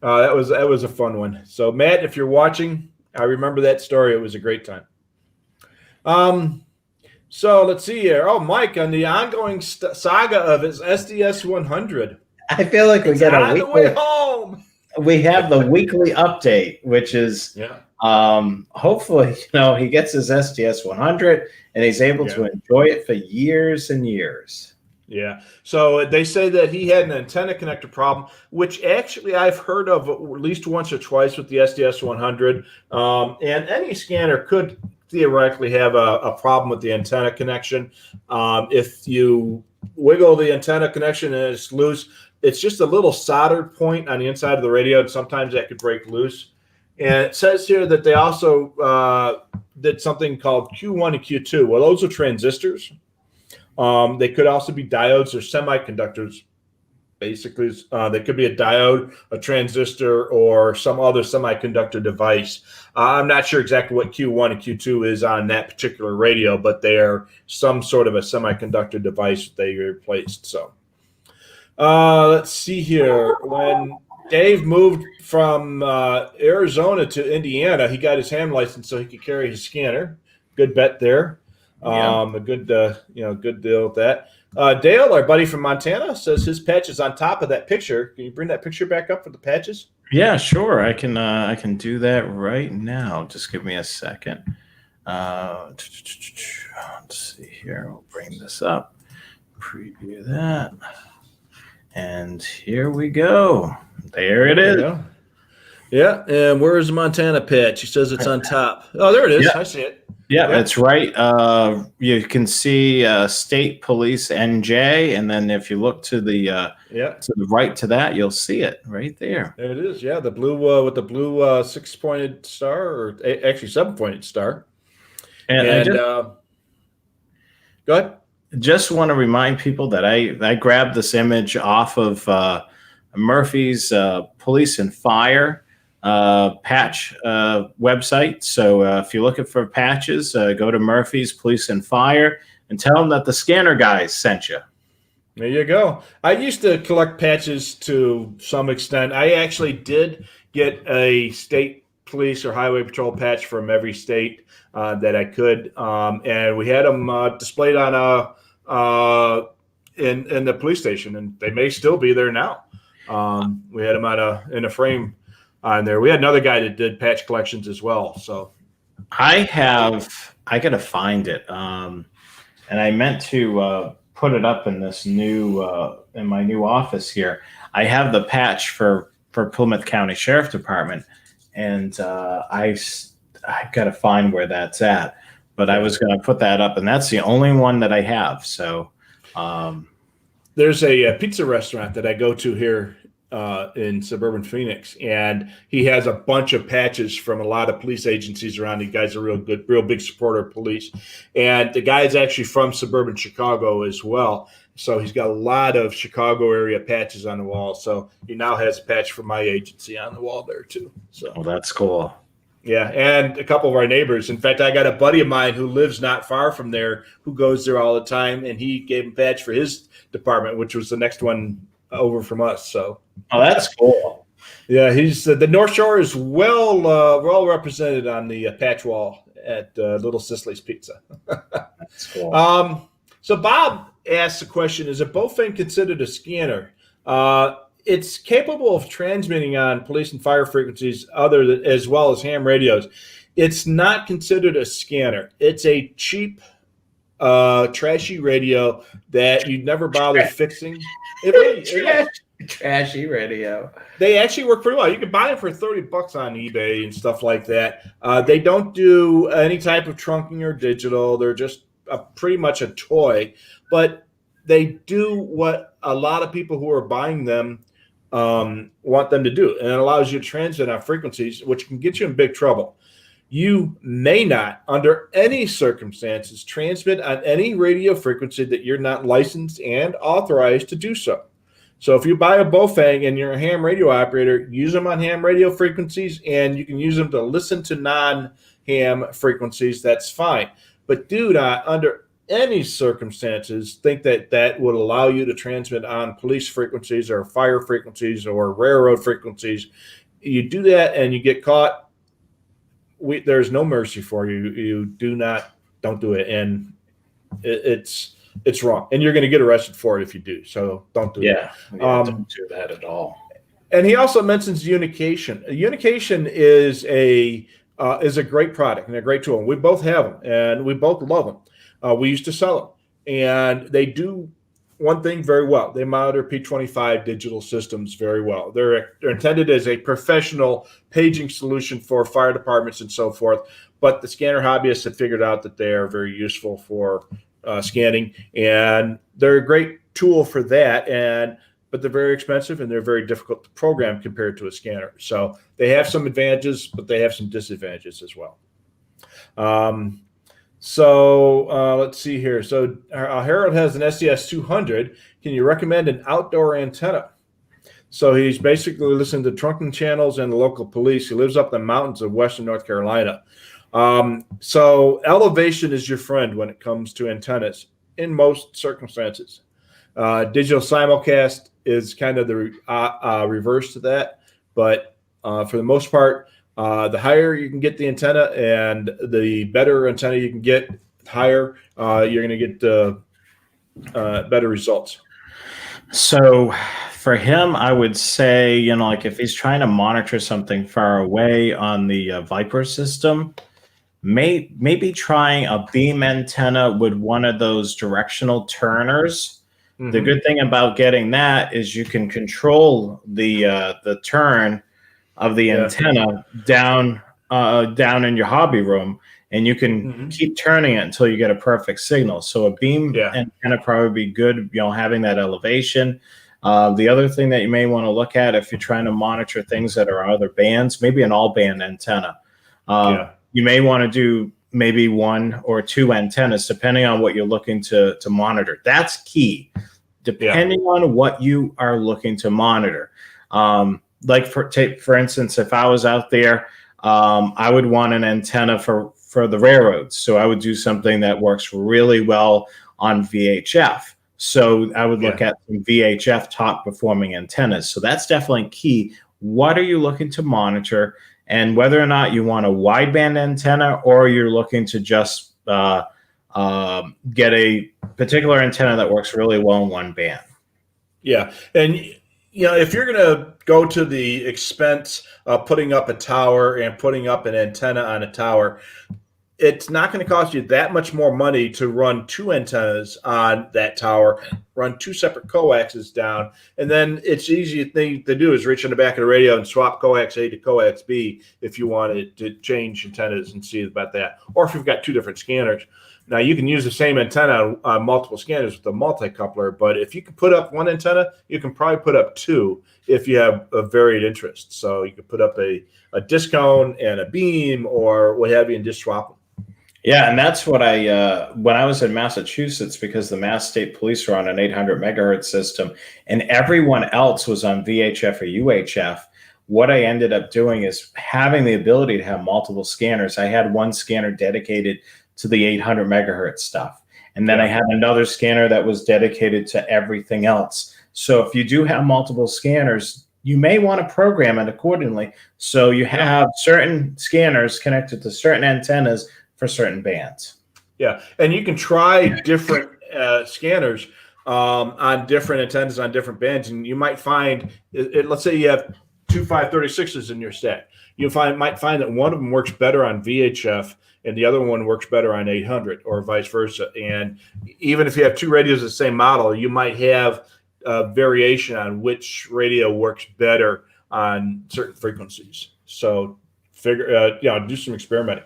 that was a fun one. So Matt, if you're watching, I remember that story. It was a great time. So let's see here. Oh, Mike, on the ongoing saga of his SDS 100. I feel like we get on the way home. We have the weekly update, which is hopefully, he gets his SDS 100 and he's able to enjoy it for years and years. Yeah. So they say that he had an antenna connector problem, which actually I've heard of at least once or twice with the SDS 100. And any scanner could theoretically have a problem with the antenna connection. If you wiggle the antenna connection and it's loose, it's just a little soldered point on the inside of the radio, and sometimes that could break loose. And it says here that they also did something called Q1 and Q2. Well, those are transistors. They could also be diodes or semiconductors. Basically, they could be a diode, a transistor, or some other semiconductor device. I'm not sure exactly what Q1 and Q2 is on that particular radio, but they are some sort of a semiconductor device that they replaced. So let's see here. When Dave moved from Arizona to Indiana, he got his ham license so he could carry his scanner. Good bet there. A good deal with that. Dale, our buddy from Montana, says his patch is on top of that picture. Can you bring that picture back up for the patches? Yeah, sure. I can do that right now. Just give me a second. Let's see here. We'll bring this up. Preview that. And here we go. There it is. Yeah, and where is the Montana patch? He says it's on top. Oh, there it is. I see it. Yeah, that's right. You can see State Police NJ, and then if you look to the right to that, you'll see it right there. There it is. Yeah, the blue with the blue 6-pointed star, or actually 7-pointed star. And go ahead. Just want to remind people that I grabbed this image off of Murphy's Police and Fire patch website. So if you're looking for patches, go to Murphy's Police and Fire and tell them that the scanner guys sent you. There you go. I used to collect patches to some extent. I actually did get a state police or highway patrol patch from every state that I could, and we had them displayed on in the police station, and they may still be there now. We had them in a frame on there. We had another guy that did patch collections as well. So I got to find it, and I meant to put it up in this new in my new office here. I have the patch for Plymouth County Sheriff Department, and I got to find where that's at. But I was going to put that up, and that's the only one that I have. So there's a pizza restaurant that I go to here in suburban Phoenix, and he has a bunch of patches from a lot of police agencies around. The guy's a real big supporter of police, and the guy is actually from suburban Chicago as well. So he's got a lot of Chicago area patches on the wall. So he now has a patch from my agency on the wall there too. So well, that's cool. Yeah, and a couple of our neighbors. In fact, I got a buddy of mine who lives not far from there who goes there all the time, and he gave him a patch for his department, which was the next one over from us. So, oh, that's cool. Yeah, he's the North Shore is well represented on the patch wall at Little Sicily's Pizza. That's cool. So Bob asked the question: is a Bofang considered a scanner? It's capable of transmitting on police and fire frequencies as well as ham radios. It's not considered a scanner. It's a cheap, trashy radio that you'd never bother fixing. Trashy radio. They actually work pretty well. You can buy them for $30 on eBay and stuff like that. They don't do any type of trunking or digital. They're just pretty much a toy. But they do what a lot of people who are buying them want them to do, and it allows you to transmit on frequencies, which can get you in big trouble. You may not, under any circumstances, transmit on any radio frequency that you're not licensed and authorized to do so. So if you buy a Bofang and you're a ham radio operator, use them on ham radio frequencies, and you can use them to listen to non-ham frequencies. That's fine. But do not, under any circumstances, think that that would allow you to transmit on police frequencies or fire frequencies or railroad frequencies. You do that and you get caught, there's no mercy for you. You don't do it. And it's wrong. And you're going to get arrested for it if you do. So don't do that. Don't do that at all. And he also mentions Unication. Unication is a great product and a great tool. We both have them and we both love them. We used to sell them, and they do one thing very well. They monitor P25 digital systems very well. They're intended as a professional paging solution for fire departments and so forth. But the scanner hobbyists have figured out that they are very useful for scanning, and they're a great tool for that. But they're very expensive and they're very difficult to program compared to a scanner. So they have some advantages, but they have some disadvantages as well. Let's see here. So Harold has an SES 200. Can you recommend an outdoor antenna? So he's basically listening to trunking channels and the local police. He lives up in the mountains of Western North Carolina. So elevation is your friend when it comes to antennas in most circumstances. Digital simulcast is kind of the reverse to that, but for the most part, the higher you can get the antenna and the better antenna you can get higher, you're going to get better results. So for him, I would say, like if he's trying to monitor something far away on the Viper system, maybe trying a beam antenna with one of those directional turners. Mm-hmm. The good thing about getting that is you can control the turn of the antenna down in your hobby room, and you can keep turning it until you get a perfect signal. So a beam antenna probably be good, having that elevation. The other thing that you may want to look at if you're trying to monitor things that are other bands, maybe an all-band antenna. You may want to do maybe one or two antennas, depending on what you're looking to monitor. That's key, depending on what you are looking to monitor. Like for instance, if I was out there, I would want an antenna for the railroads. So I would do something that works really well on VHF. So I would look at some VHF top performing antennas. So that's definitely key. What are you looking to monitor? And whether or not you want a wideband antenna or you're looking to just get a particular antenna that works really well in one band. Yeah. And, if you're going to go to the expense of putting up a tower and putting up an antenna on a tower, it's not going to cost you that much more money to run two antennas on that tower, run two separate coaxes down, and then it's easy thing to do is reach on the back of the radio and swap coax A to coax B if you wanted to change antennas and see about that. Or if you've got two different scanners. Now, you can use the same antenna on multiple scanners with a multi-coupler, but if you can put up one antenna, you can probably put up two if you have a varied interest. So you could put up a disc cone and a beam or what have you and just swap them. Yeah, and that's what when I was in Massachusetts, because the Mass State Police were on an 800 megahertz system and everyone else was on VHF or UHF, what I ended up doing is having the ability to have multiple scanners. I had one scanner dedicated to the 800 megahertz stuff. And then I had another scanner that was dedicated to everything else. So if you do have multiple scanners, you may want to program it accordingly. So you have certain scanners connected to certain antennas for certain bands. Yeah. And you can try different scanners on different antennas on different bands. And you might find, let's say you have two 536s in your stack. You might find that one of them works better on VHF and the other one works better on 800 or vice versa. And even if you have two radios of the same model, you might have variation on which radio works better on certain frequencies. So do some experimenting.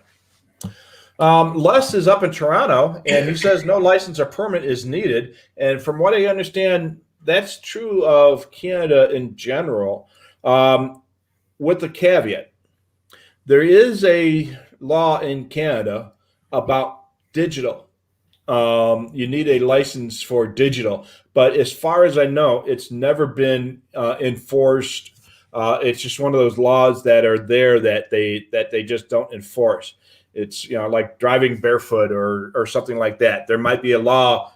Les is up in Toronto, and he says no license or permit is needed. And from what I understand, that's true of Canada in general, with a caveat. There is a law in Canada about digital you need a license for digital. But as far as I know, it's never been enforced. It's just one of those laws that are there that they just don't enforce. It's like driving barefoot or something like that. There might be a law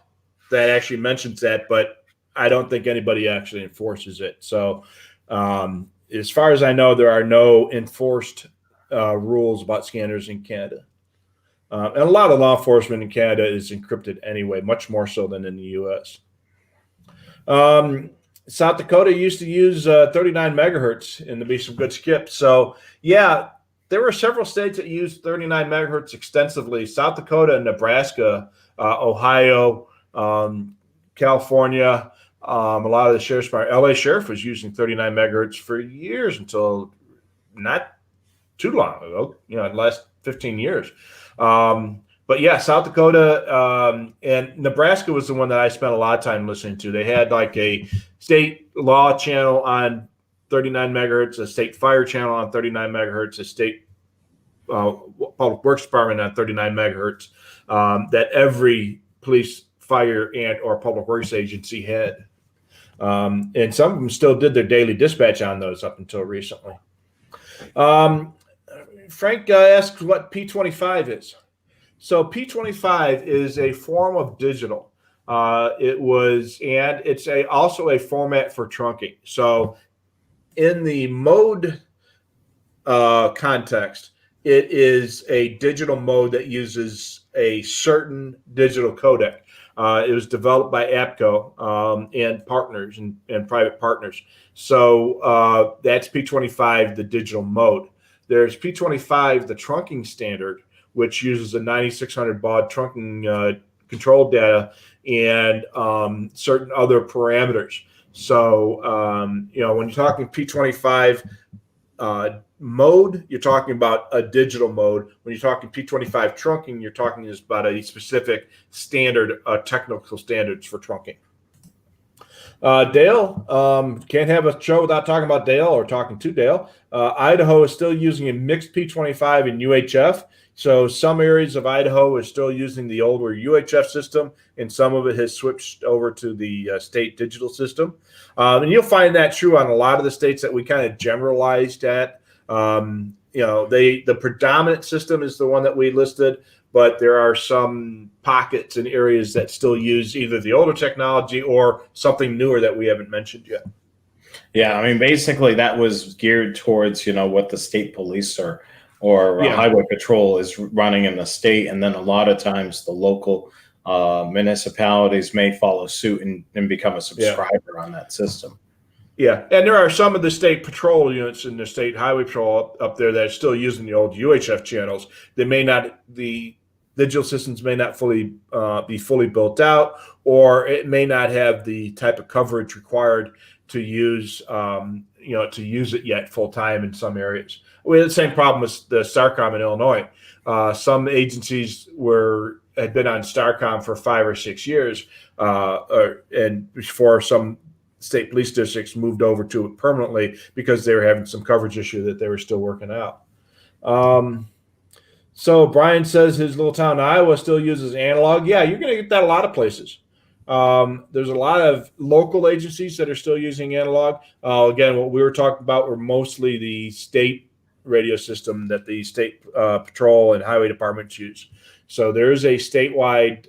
that actually mentions that, but I don't think anybody actually enforces it. So, as far as I know, there are no enforced rules about scanners in Canada. And a lot of law enforcement in Canada is encrypted anyway, much more so than in the U.S. South Dakota used to use 39 megahertz, and there'd be some good skips. So, yeah, there were several states that used 39 megahertz extensively. South Dakota, Nebraska, Ohio, California, a lot of the sheriff's department. LA Sheriff was using 39 megahertz for years until not too long ago, the last 15 years. But yeah, South Dakota and Nebraska was the one that I spent a lot of time listening to. They had like a state law channel on 39 megahertz, a state fire channel on 39 megahertz, a state public works department on 39 megahertz that every police, fire, and or public works agency had. And some of them still did their daily dispatch on those up until recently. Frank asks what P25 is. So P25 is a form of digital. It's also a format for trunking. So in the mode context, it is a digital mode that uses a certain digital codec. It was developed by APCO and partners and private partners. So that's P25, the digital mode. There's P25, the trunking standard, which uses a 9600 baud trunking control data and certain other parameters. So, when you're talking P25 mode, you're talking about a digital mode. When you're talking P25 trunking, you're talking just about a specific standard, technical standards for trunking. Dale, can't have a show without talking about Dale or talking to Dale. Idaho is still using a mixed P25 and UHF. So some areas of Idaho is still using the older UHF system, and some of it has switched over to the state digital system. And you'll find that true on a lot of the states that we kind of generalized at. The predominant system is the one that we listed, but there are some pockets and areas that still use either the older technology or something newer that we haven't mentioned yet. Yeah, I mean, basically that was geared towards, what the state police or highway patrol is running in the state. And then a lot of times the local municipalities may follow suit and become a subscriber on that system. Yeah, and there are some of the state patrol units in the state highway patrol up there that are still using the old UHF channels. The digital systems may not be fully built out, or it may not have the type of coverage required to use it yet full time in some areas. We had the same problem with the STARCOM in Illinois. Some agencies had been on STARCOM for 5 or 6 years, and before some state police districts moved over to it permanently because they were having some coverage issue that they were still working out. So Brian says his little town in Iowa still uses analog. Yeah, you're going to get that a lot of places. There's a lot of local agencies that are still using analog. Again, what we were talking about were mostly the state radio system that the state patrol and highway departments use. So there is a statewide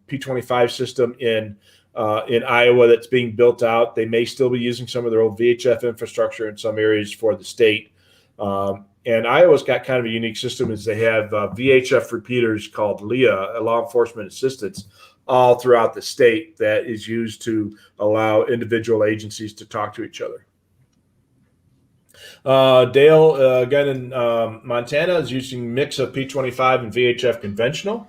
P25 system in Iowa that's being built out. They may still be using some of their old VHF infrastructure in some areas for the state. And Iowa's got kind of a unique system is they have VHF repeaters called LEA, Law Enforcement Assistance, all throughout the state that is used to allow individual agencies to talk to each other. Dale, again in Montana, is using mix of P25 and VHF conventional.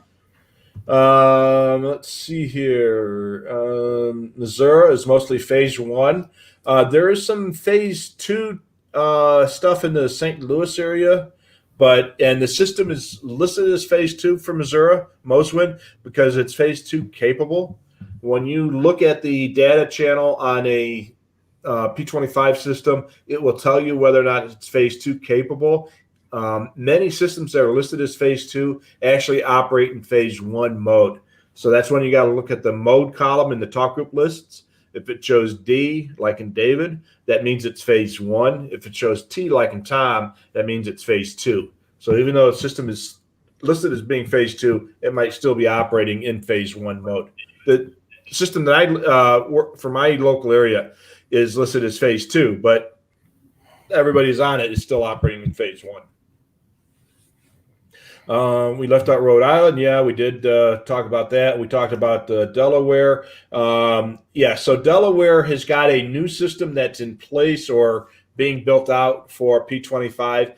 Let's see here. Missouri is mostly phase 1. There is some phase 2 stuff in the St. Louis area, and the system is listed as phase 2 for Missouri, Moswin, because it's phase 2 capable. When you look at the data channel on a P25 system, it will tell you whether or not it's phase 2 capable. Many systems that are listed as phase 2 actually operate in phase 1 mode. So that's when you got to look at the mode column in the talk group lists. If it shows D, like in David, that means it's phase 1. If it shows T, like in Tom, that means it's phase 2. So even though the system is listed as being phase 2, it might still be operating in phase 1 mode. The system that I work for my local area is listed as phase 2, but everybody's on it is still operating in phase 1. We left out Rhode Island. Yeah, we did talk about that. We talked about Delaware. So Delaware has got a new system that's in place or being built out for P25.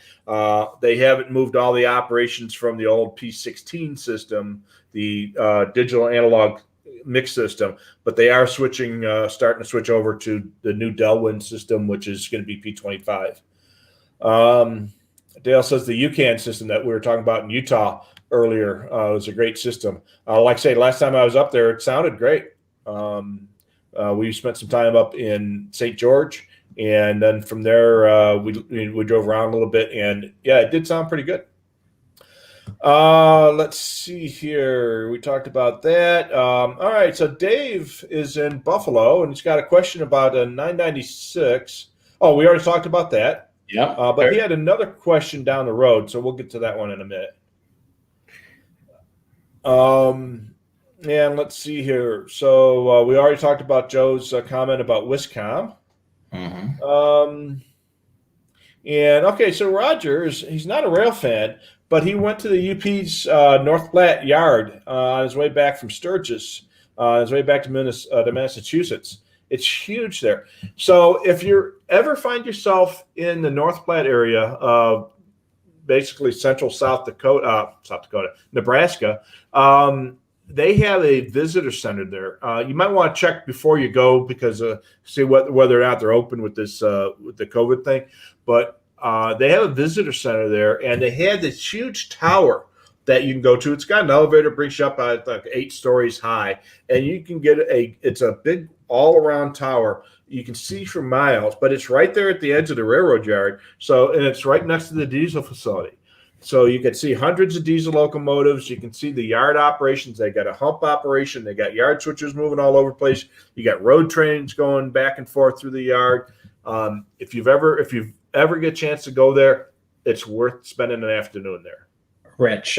They haven't moved all the operations from the old P16 system, the digital analog mix system, but they are starting to switch over to the new Delwin system, which is going to be P25. Dale says the UCAN system that we were talking about in Utah earlier was a great system. Like I say, last time I was up there, it sounded great. We spent some time up in St. George, and then from there we drove around a little bit, and yeah, it did sound pretty good. Let's see here. We talked about that. All right, so Dave is in Buffalo, and he's got a question about a 996. Oh, we already talked about that. Yeah. But he had another question down the road, so we'll get to that one in a minute. And let's see here. So we already talked about Joe's comment about Wiscom. Mm-hmm. And okay, so Roger he's not a rail fan, but he went to the UP's North Platte yard on his way back from Sturgis, on his way back to Massachusetts. It's huge there. So if you ever find yourself in the North Platte area of basically central Nebraska, they have a visitor center there. You might want to check before you go because see whether or not they're open with this with the COVID thing. But they have a visitor center there, and they have this huge tower that you can go to. It's got an elevator, brings you up like 8 stories high, and you can get it's a big all-around tower. You can see for miles, but it's right there at the edge of the railroad yard. And it's right next to the diesel facility. So you can see hundreds of diesel locomotives. You can see the yard operations. They got a hump operation. They got yard switchers moving all over the place. You got road trains going back and forth through the yard. If you've ever get a chance to go there, it's worth spending an afternoon there. Rich,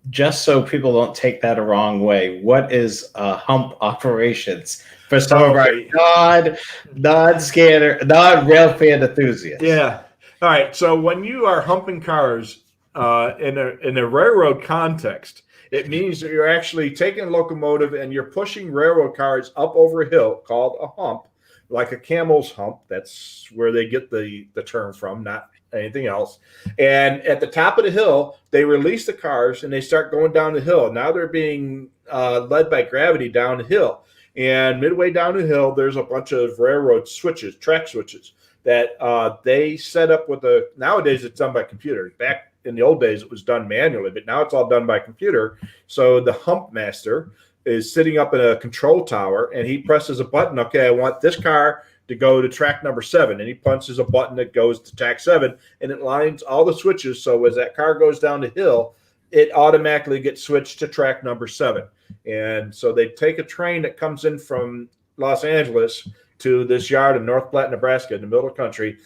just so people don't take that a wrong way, what is hump operations for some of our non-rail fan enthusiasts? Yeah. All right. So when you are humping cars in a railroad context, it means that you're actually taking a locomotive and you're pushing railroad cars up over a hill called a hump, like a camel's hump. That's where they get the term from, not anything else. And at the top of the hill, they release the cars and they start going down the hill. Now they're being led by gravity down the hill. And midway down the hill, there's a bunch of railroad switches, track switches that they set up nowadays it's done by computer. Back in the old days, it was done manually, but now it's all done by computer. So the hump master is sitting up in a control tower and he presses a button. Okay, I want this car to go to track number 7, and he punches a button that goes to track 7, and it lines all the switches. So as that car goes down the hill, it automatically gets switched to track number 7. And so they take a train that comes in from Los Angeles to this yard in North Platte, Nebraska, in the middle of the country.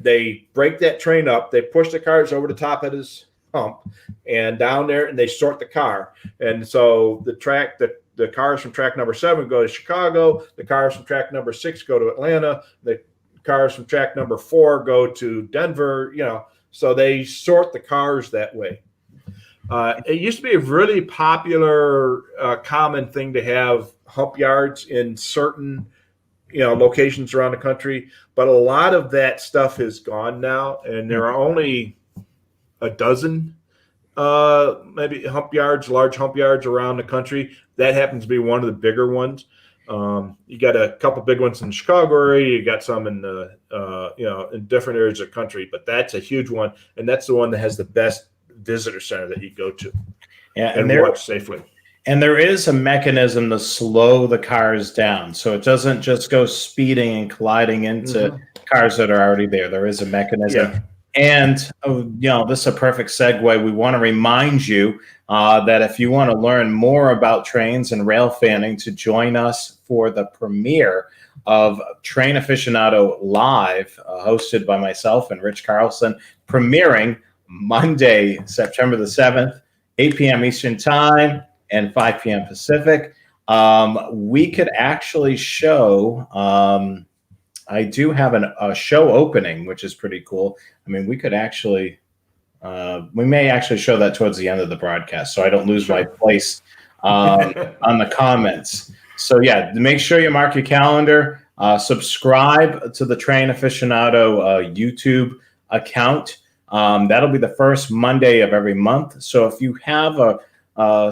They break that train up. They push the cars over the top of his hump and down there, and they sort the car. And so the cars from track number 7 go to Chicago. The cars from track number 6 go to Atlanta. The cars from track number 4 go to Denver. So they sort the cars that way. It used to be a really popular, common thing to have hump yards in certain, locations around the country. But a lot of that stuff is gone now, and there are only a dozen maybe large hump yards around the country. That happens to be one of the bigger ones. You got a couple big ones in the Chicago area. You got some in in different areas of the country, but that's a huge one, and that's the one that has the best visitor center that you go to. Yeah, and works safely. And there is a mechanism to slow the cars down, so it doesn't just go speeding and colliding into cars that are already there. There is a mechanism. Yeah. And, this is a perfect segue. We want to remind you that if you want to learn more about trains and rail fanning, to join us for the premiere of Train Aficionado Live, hosted by myself and Rich Carlson, premiering Monday, September the 7th, 8 p.m. Eastern Time and 5 p.m. Pacific. We could actually show... I do have a show opening, which is pretty cool. I mean, we may actually show that towards the end of the broadcast, so I don't lose my place on the comments. So yeah, make sure you mark your calendar. Subscribe to the Train Aficionado YouTube account. That'll be the first Monday of every month. So if you have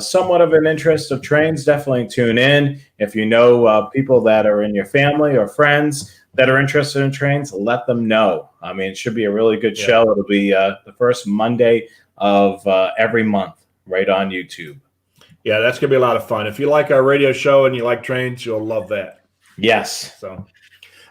somewhat of an interest of trains, definitely tune in. If you know people that are in your family or friends that are interested in trains, let them know. I mean, it should be a really good show. It'll be the first Monday of every month right on YouTube. Yeah, that's going to be a lot of fun. If you like our radio show and you like trains, you'll love that. Yes. So,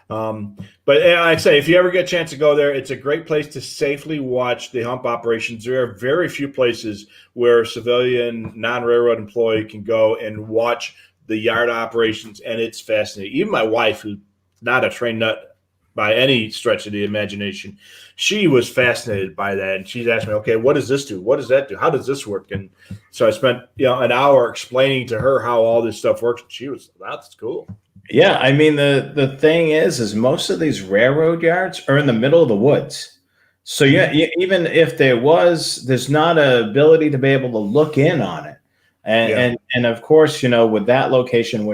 but like I say, if you ever get a chance to go there, it's a great place to safely watch the hump operations. There are very few places where a civilian, non-railroad employee can go and watch the yard operations, and it's fascinating. Even my wife, who's not a train nut by any stretch of the imagination, she was fascinated by that, and she's asked me, "Okay, what does this do? What does that do? How does this work?" And so I spent an hour explaining to her how all this stuff works. She was, "That's cool." Yeah, I mean, the thing is most of these railroad yards are in the middle of the woods. So even if there's not an ability to be able to look in on it. And of course, with that location,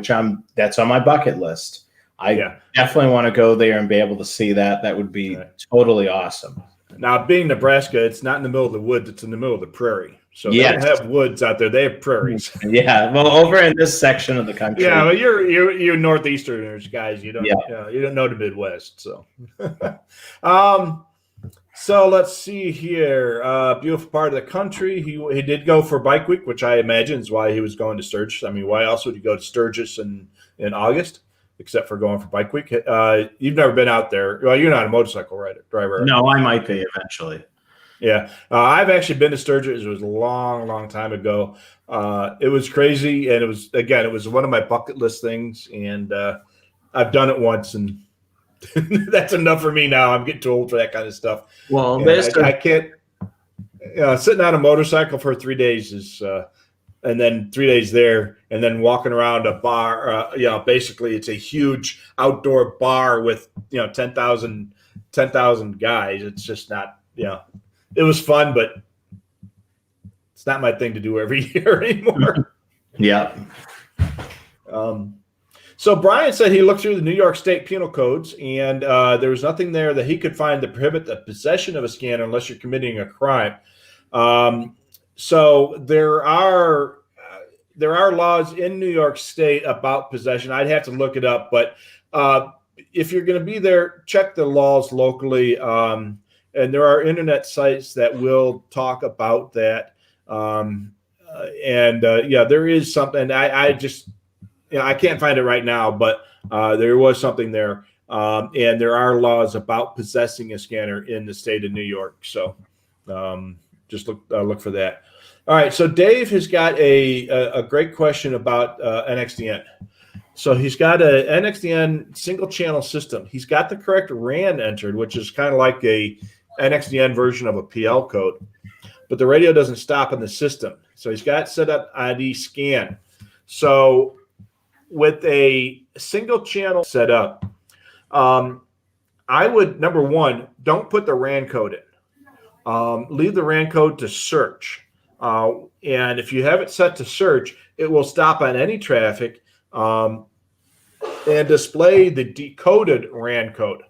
that's on my bucket list. I definitely want to go there and be able to see that. That would be totally awesome. Now, being Nebraska, it's not in the middle of the woods. It's in the middle of the prairie. So they don't have woods out there. They have prairies. Yeah. Well, over in this section of the country. Yeah, but you're Northeasterners, guys. You don't know the Midwest. So, so let's see here. Beautiful part of the country. He did go for Bike Week, which I imagine is why he was going to Sturgis. I mean, why else would you go to Sturgis in August? Except for going for Bike Week. You've never been out there. Well, you're not a motorcycle driver. No, I might be eventually. Yeah. I've actually been to Sturgis. It was a long, long time ago. It was crazy. And it was one of my bucket list things. And I've done it once, and that's enough for me now. I'm getting too old for that kind of stuff. Well, I can't, sitting on a motorcycle for 3 days is, and then 3 days there, and then walking around a bar. Basically, it's a huge outdoor bar with 10,000 guys. It's just not. It was fun, but it's not my thing to do every year anymore. Yeah. So Brian said he looked through the New York State penal codes, and there was nothing there that he could find to prohibit the possession of a scanner unless you're committing a crime. So there are laws in New York State about possession. I'd have to look it up, but if you're going to be there, check the laws locally. And there are internet sites that will talk about that. There is something. I just I can't find it right now, but there was something there. And there are laws about possessing a scanner in the state of New York. So just look for that. All right, so Dave has got a great question about NXDN. So he's got a NXDN single channel system. He's got the correct RAN entered, which is kind of like a NXDN version of a PL code, but the radio doesn't stop in the system. So he's got set up ID scan. So with a single channel set up, I would, number one, don't put the RAN code in. Leave the RAN code to search. And if you have it set to search, it will stop on any traffic and display the decoded RAN code.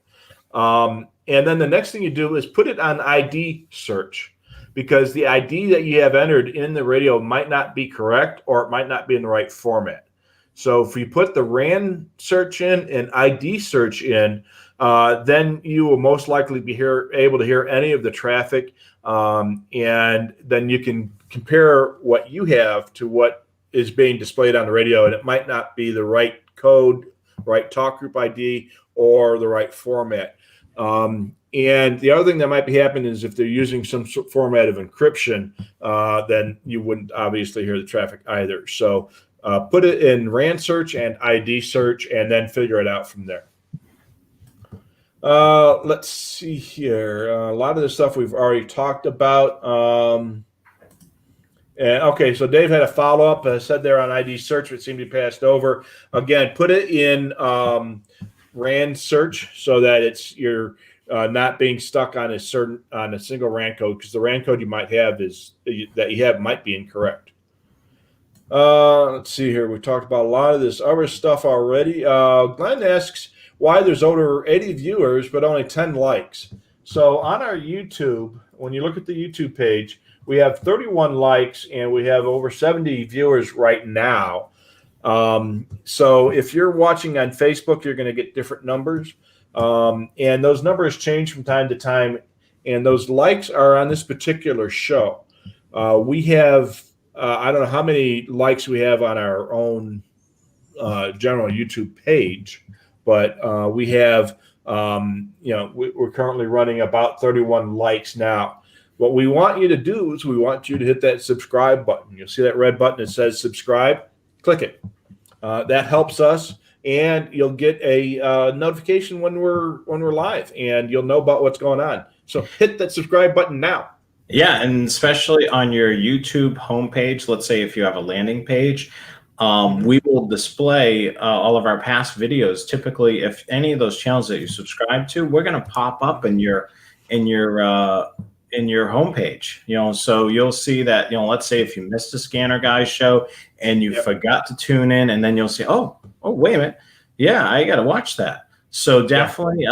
And then the next thing you do is put it on ID search, because the ID that you have entered in the radio might not be correct, or it might not be in the right format. So if you put the RAN search in and ID search in, then you will most likely be able to hear any of the traffic. And then you can compare what you have to what is being displayed on the radio, and it might not be the right code, right talk group ID, or the right format. And the other thing that might be happening is if they're using some format of encryption, then you wouldn't obviously hear the traffic either. So put it in RAN search and ID search, and then figure it out from there. Let's see here. A lot of the stuff we've already talked about. And okay, so Dave had a follow-up, said there on ID search, which seemed to be passed over. Again, put it in RAN search so that you're not being stuck on a single RAN code, because the RAN code you might have might be incorrect. Let's see here. We talked about a lot of this other stuff already. Glenn asks why there's over 80 viewers but only 10 likes. So on our YouTube, when you look at the YouTube page, we have 31 likes and we have over 70 viewers right now. So if you're watching on Facebook, you're going to get different numbers. And those numbers change from time to time. And those likes are on this particular show. We have, I don't know how many likes we have on our own general YouTube page, but we have, we're currently running about 31 likes now. What we want you to do is we want you to hit that subscribe button. You'll see that red button that says subscribe. Click it. That helps us, and you'll get a notification when we're live, and you'll know about what's going on. So hit that subscribe button now. Yeah, and especially on your YouTube homepage, let's say if you have a landing page, we will display all of our past videos. Typically, if any of those channels that you subscribe to, we're going to pop up in your homepage, so you'll see that, let's say if you missed a Scanner Guys show and you forgot to tune in, and then you'll say, oh, wait a minute. Yeah, I got to watch that. So definitely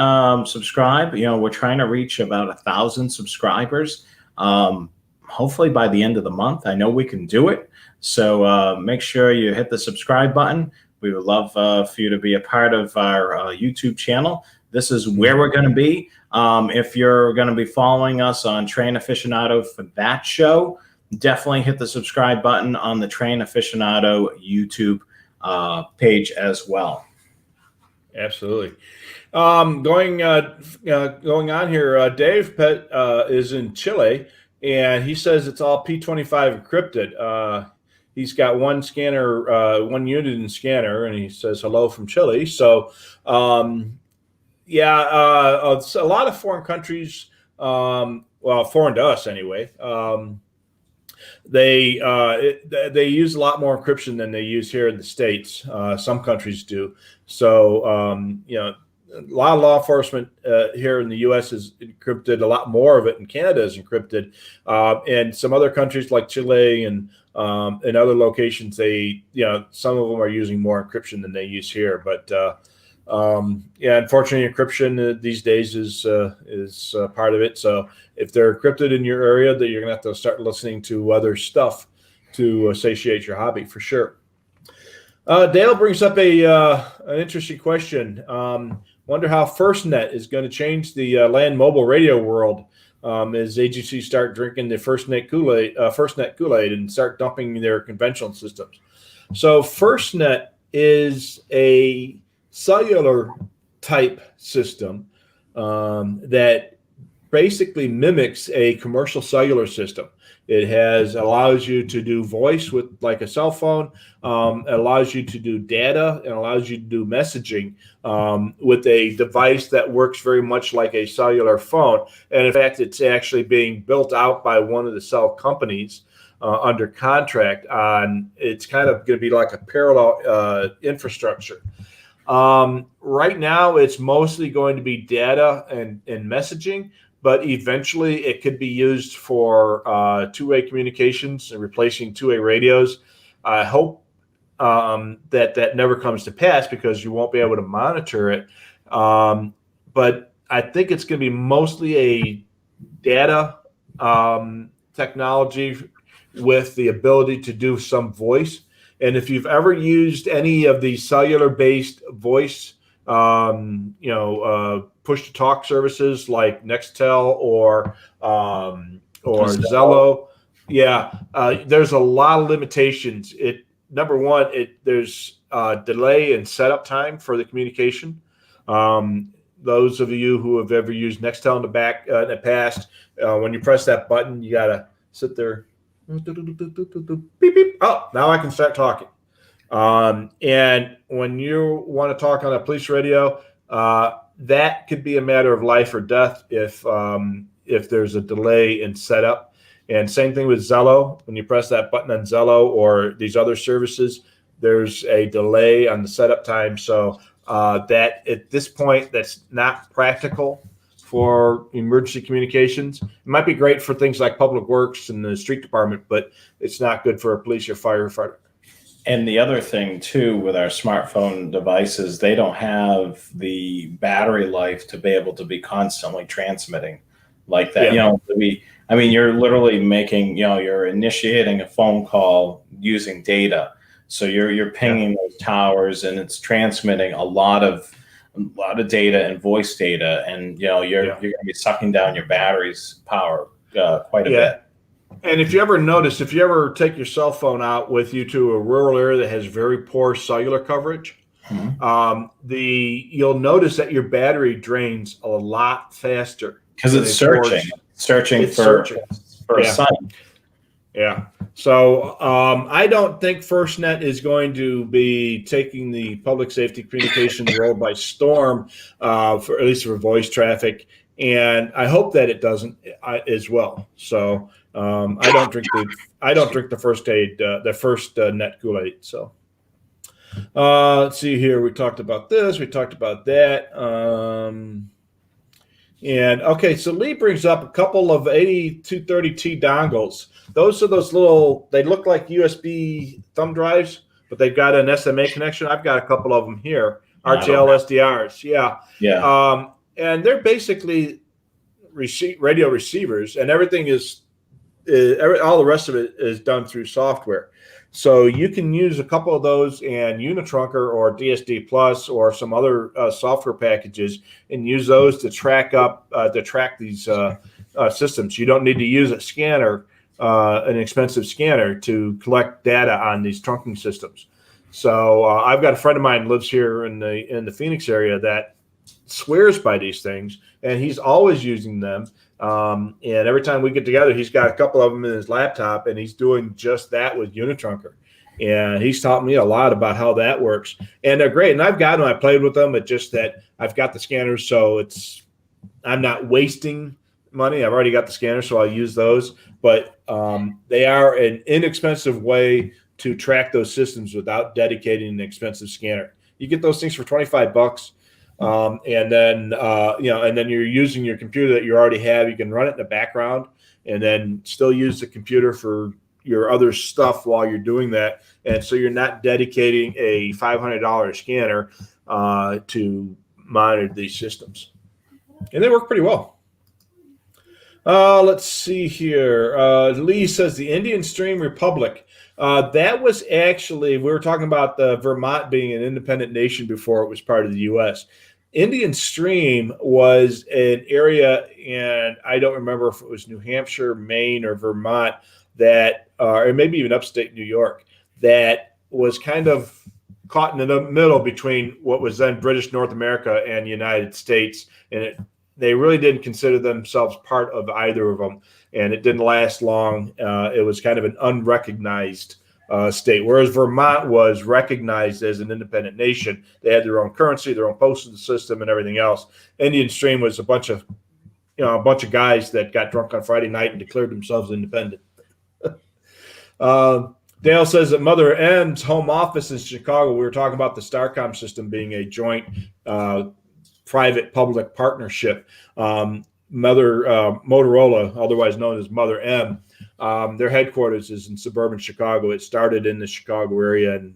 subscribe. We're trying to reach about 1,000 subscribers. Hopefully by the end of the month. I know we can do it. So make sure you hit the subscribe button. We would love for you to be a part of our YouTube channel. This is where we're going to be. If you're going to be following us on Train Aficionado for that show, definitely hit the subscribe button on the Train Aficionado YouTube page as well. Absolutely. Going on here, Dave Pett is in Chile, and he says it's all P25 encrypted. He's got one scanner, one unit in scanner, and he says hello from Chile. So, a lot of foreign countries, foreign to us anyway, they use a lot more encryption than they use here in the States. Some countries do. So, a lot of law enforcement here in the U.S. is encrypted. A lot more of it in Canada is encrypted. And some other countries like Chile and other locations, some of them are using more encryption than they use here. But unfortunately, encryption these days is part of it. So if they're encrypted in your area, that you're going to have to start listening to other stuff to satiate your hobby for sure. Dale brings up an interesting question. Wonder how FirstNet is going to change the land mobile radio world as agencies start drinking the FirstNet Kool-Aid and start dumping their conventional systems. So FirstNet is a cellular type system that basically mimics a commercial cellular system. It allows you to do voice with like a cell phone. It allows you to do data and allows you to do messaging with a device that works very much like a cellular phone. And in fact, it's actually being built out by one of the cell companies under contract on. It's kind of going to be like a parallel infrastructure. Right now, it's mostly going to be data and messaging. But eventually it could be used for two-way communications and replacing two-way radios. I hope that never comes to pass because you won't be able to monitor it. But I think it's going to be mostly a data technology with the ability to do some voice. And if you've ever used any of the cellular-based voice push-to-talk services like Nextel or Zello. There's a lot of limitations. Number one, there's delay in setup time for the communication. those of you who have ever used Nextel in the past, when you press that button, you got to sit there. Beep, beep. Oh, now I can start talking. And when you want to talk on a police radio, that could be a matter of life or death if there's a delay in setup. And same thing with Zello. When you press that button on Zello or these other services, there's a delay on the setup time. So that at this point, that's not practical for emergency communications. It might be great for things like public works and the street department, but it's not good for a police or firefighter. And the other thing too, with our smartphone devices, they don't have the battery life to be able to be constantly transmitting like that. Yeah. You're literally making, you're initiating a phone call using data. So you're pinging those towers, and it's transmitting a lot of data and voice data, and you're going to be sucking down your battery's power quite a bit. And if you ever take your cell phone out with you to a rural area that has very poor cellular coverage, you'll notice that your battery drains a lot faster because it's searching for a site. Yeah. So I don't think FirstNet is going to be taking the public safety communications world by storm, for at least for voice traffic, and I hope that it doesn't as well. So I don't drink the first net Kool-Aid. So let's see here. We talked about this. We talked about that. And okay, so Lee brings up a couple of 8230T dongles. Those are those little, they look like USB thumb drives, but they've got an SMA connection. I've got a couple of them here, RTL SDRs. Yeah. And they're basically radio receivers, and everything all the rest of it is done through software. So you can use a couple of those and Unitrunker or DSD Plus or some other software packages and use those to track these systems. You don't need to use a scanner, an expensive scanner, to collect data on these trunking systems. So I've got a friend of mine who lives here in the Phoenix area that swears by these things, and he's always using them. And every time we get together, he's got a couple of them in his laptop, and he's doing just that with Unitrunker. And he's taught me a lot about how that works. And they're great. And I've got them. I played with them. It's just that I've got the scanners, so I'm not wasting money. I've already got the scanners, so I'll use those. But they are an inexpensive way to track those systems without dedicating an expensive scanner. You get those things for $25. And then you're using your computer that you already have. You can run it in the background and then still use the computer for your other stuff while you're doing that. And so you're not dedicating a $500 scanner to monitor these systems. And they work pretty well. Let's see here. Lee says the Indian Stream Republic. That was actually, we were talking about Vermont being an independent nation before it was part of the U.S. Indian Stream was an area, and I don't remember if it was New Hampshire, Maine, or Vermont, or maybe even upstate New York, that was kind of caught in the middle between what was then British North America and the United States. And they really didn't consider themselves part of either of them. And it didn't last long. It was kind of an unrecognized state, whereas Vermont was recognized as an independent nation. They had their own currency, their own postal system, and everything else. Indian Stream was a bunch of guys that got drunk on Friday night and declared themselves independent. Dale says that Mother M's home office in Chicago. We were talking about the Starcom system being a joint private-public partnership. Motorola, otherwise known as Mother M, their headquarters is in suburban Chicago. It started in the Chicago area and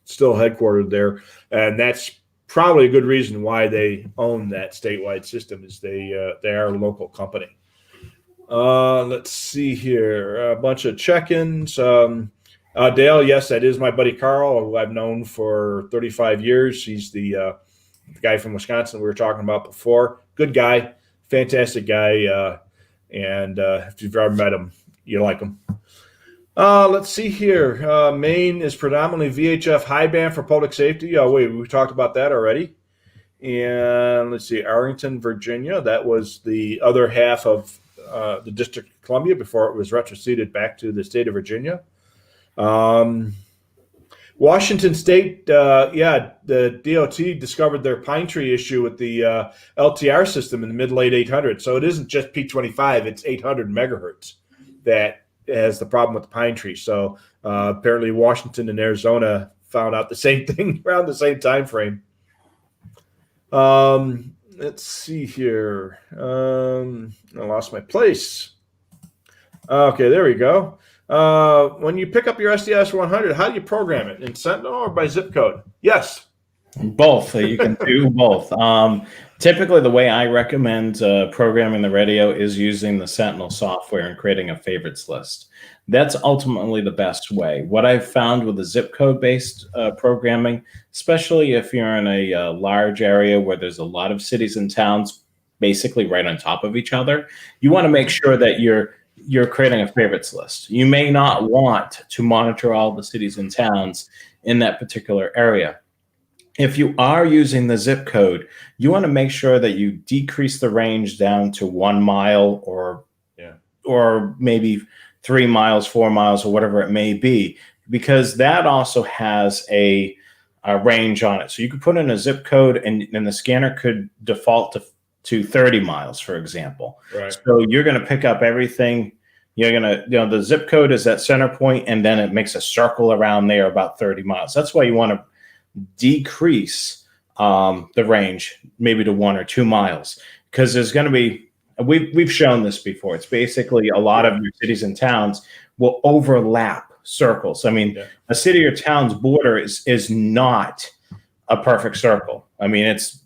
still headquartered there. And that's probably a good reason why they own that statewide system, is they are a local company. Let's see here. A bunch of check-ins. Dale, yes, that is my buddy Carl, who I've known for 35 years. He's the guy from Wisconsin we were talking about before. Good guy, fantastic guy. And if you've ever met him, you like him. Let's see here. Maine is predominantly VHF high band for public safety. We talked about that already. and let's see, Arlington, Virginia. That was the other half of the District of Columbia before it was retroceded back to the state of Virginia. Washington State, the DOT discovered their pine tree issue with the LTR system in the mid-late 800s. So it isn't just P25, it's 800 megahertz that has the problem with the pine tree. So apparently Washington and Arizona found out the same thing around the same time frame. Let's see here. I lost my place. Okay, there we go. When you pick up your SDS 100, how do you program it? In Sentinel or by zip code? Yes. Both. You can do both. Typically, the way I recommend programming the radio is using the Sentinel software and creating a favorites list. That's ultimately the best way. What I've found with the zip code based programming, especially if you're in a large area where there's a lot of cities and towns basically right on top of each other, you want to make sure that you're creating a favorites list. You may not want to monitor all the cities and towns in that particular area. If you are using the zip code, you want to make sure that you decrease the range down to 1 mile or maybe 3 miles, 4 miles, or whatever it may be, because that also has a range on it. So you could put in a zip code and the scanner could default to 30 miles, for example. Right. So you're going to pick up everything. You're going to, the zip code is that center point, and then it makes a circle around there about 30 miles. That's why you want to decrease the range maybe to 1 or 2 miles, because there's going to be, we've shown this before. It's basically a lot of your cities and towns will overlap circles. I mean, a city or town's border is not a perfect circle. I mean, it's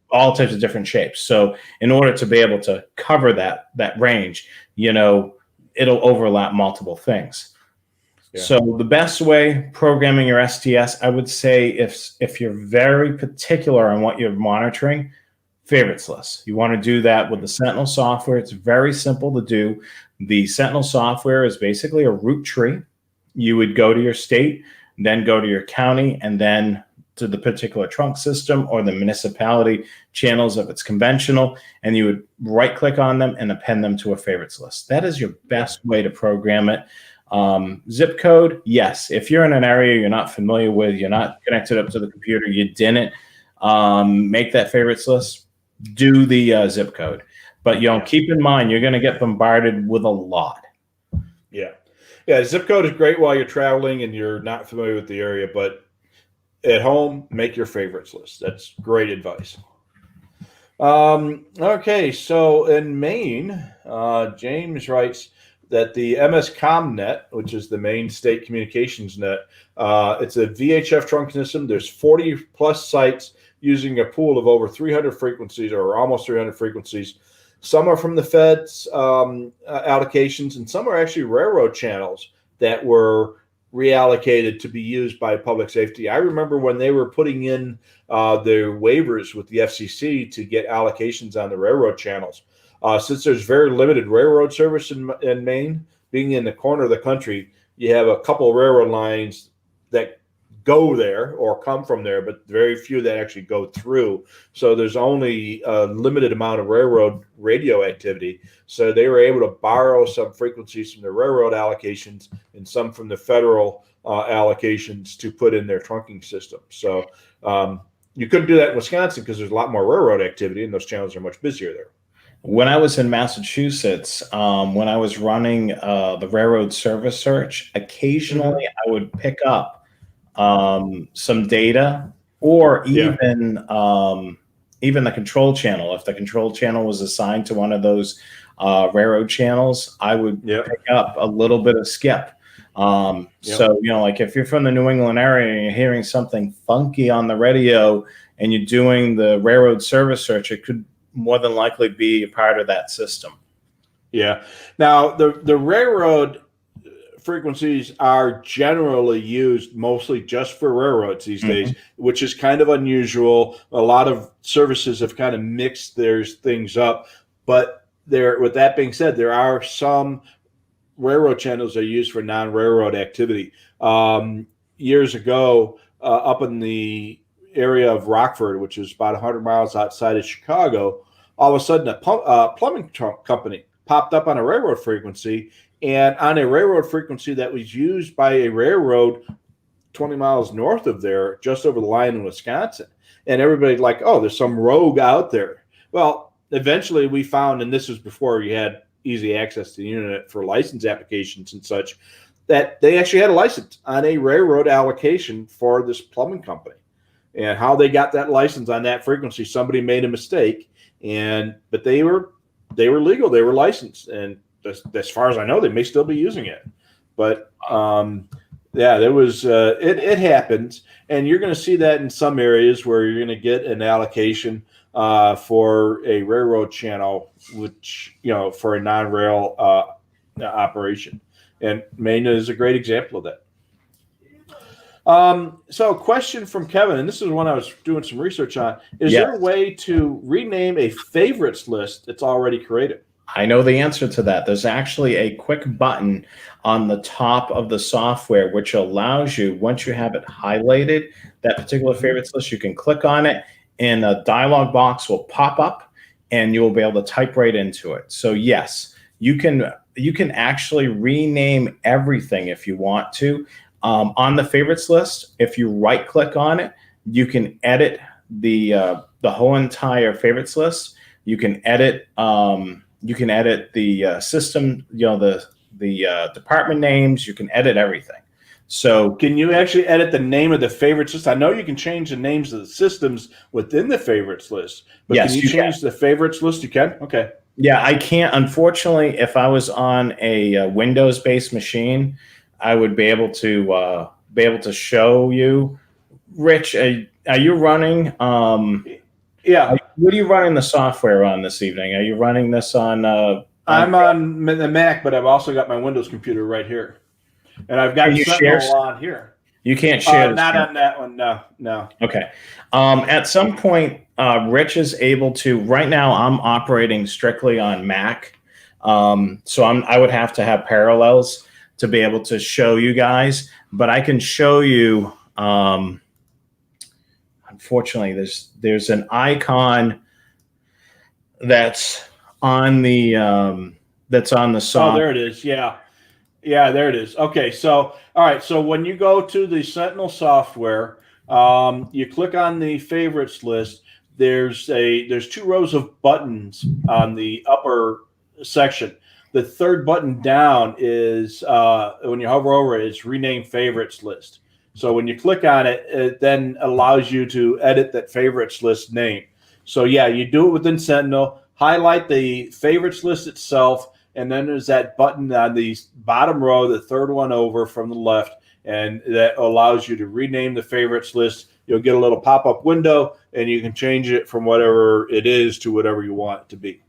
all types of different shapes. So in order to be able to cover that range, it'll overlap multiple things. Yeah. So the best way programming your STS, I would say if you're very particular on what you're monitoring, favorites list. You want to do that with the Sentinel software. It's very simple to do. The Sentinel software is basically a route tree. You would go to your state, then go to your county, and then to the particular trunk system or the municipality channels if it's conventional, and you would right click on them and append them to a favorites list. That is your best way to program it. Zip code, yes. If you're in an area you're not familiar with, you're not connected up to the computer, you didn't make that favorites list, do the zip code. But keep in mind, you're going to get bombarded with a lot. Yeah, zip code is great while you're traveling and you're not familiar with the area, but at home, make your favorites list. That's great advice. Okay, so in Maine, James writes that the MS ComNet, which is the main state communications net, it's a VHF trunk system. There's 40 plus sites using a pool of over 300 frequencies or almost 300 frequencies. Some are from the Fed's allocations, and some are actually railroad channels that were reallocated to be used by public safety. I remember when they were putting in their waivers with the FCC to get allocations on the railroad channels. Since there's very limited railroad service in Maine, being in the corner of the country, you have a couple of railroad lines that go there or come from there, but very few that actually go through. So there's only a limited amount of railroad radio activity. So they were able to borrow some frequencies from the railroad allocations and some from the federal allocations to put in their trunking system. So you couldn't do that in Wisconsin because there's a lot more railroad activity and those channels are much busier there. When I was in Massachusetts, when I was running the railroad service search, occasionally I would pick up some data, or even the control channel. If the control channel was assigned to one of those railroad channels, I would pick up a little bit of skip. So, like if you're from the New England area and you're hearing something funky on the radio and you're doing the railroad service search, it could more than likely be a part of that system. Yeah. Now, the railroad frequencies are generally used mostly just for railroads these days, which is kind of unusual. A lot of services have kind of mixed their things up. But with that being said, there are some railroad channels that are used for non-railroad activity. Years ago, up in the area of Rockford, which is about 100 miles outside of Chicago, all of a sudden a plumbing company popped up on a railroad frequency, and on a railroad frequency that was used by a railroad 20 miles north of there, just over the line in Wisconsin. And everybody's like, oh, there's some rogue out there. Well, eventually we found, and this was before you had easy access to the internet for license applications and such, that they actually had a license on a railroad allocation for this plumbing company. And how they got that license on that frequency, somebody made a mistake, but they were legal, they were licensed, and as far as I know, they may still be using it. But yeah, there was it happens, and you're going to see that in some areas where you're going to get an allocation for a railroad channel, which for a non-rail operation, and Maine is a great example of that. So a question from Kevin, and this is one I was doing some research on. Is there a way to rename a favorites list that's already created? I know the answer to that. There's actually a quick button on the top of the software which allows you, once you have it highlighted, that particular favorites list, you can click on it and a dialog box will pop up and you will be able to type right into it. So yes, you can actually rename everything if you want to. On the favorites list, if you right click on it, you can edit the whole entire favorites list. You can edit the system, the department names. You can edit everything. So can you actually edit the name of the favorites list? I know you can change the names of the systems within the favorites list, but yes, can you change the favorites list? You can? Okay. Yeah, I can't. Unfortunately, if I was on a Windows-based machine, I would be able to show you. Rich, are you running? Yeah. What are you running the software on this evening? Are you running this on? I'm on the Mac, but I've also got my Windows computer right here, and I've got Sentinel on here. You can't share. Not on that one. No. Okay. At some point, Rich is able to. Right now, I'm operating strictly on Mac, so I would have to have Parallels to be able to show you guys, but I can show you. Unfortunately, there's an icon that's on the software. Oh, there it is. Yeah, there it is. Okay, so all right, so when you go to the Sentinel software, you click on the favorites list. There's 2 rows of buttons on the upper section. The third button down is when you hover over it, it's rename favorites list. So when you click on it, it then allows you to edit that favorites list name. So yeah, you do it within Sentinel, highlight the favorites list itself, and then there's that button on the bottom row, the third one over from the left, and that allows you to rename the favorites list. You'll get a little pop-up window, and you can change it from whatever it is to whatever you want it to be.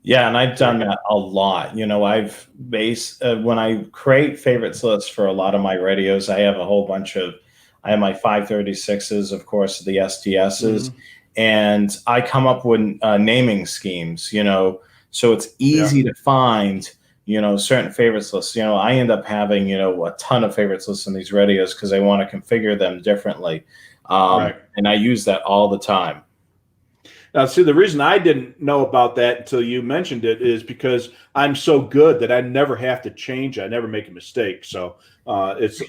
Yeah, and I've done that a lot. I've when I create favorites lists for a lot of my radios, I have a whole bunch of. I have my 536s, of course, the STSs, and I come up with naming schemes. So it's easy to find. Certain favorites lists. I end up having a ton of favorites lists in these radios because I want to configure them differently, and I use that all the time. Now, see, the reason I didn't know about that until you mentioned it is because I'm so good that I never have to change. I never make a mistake. So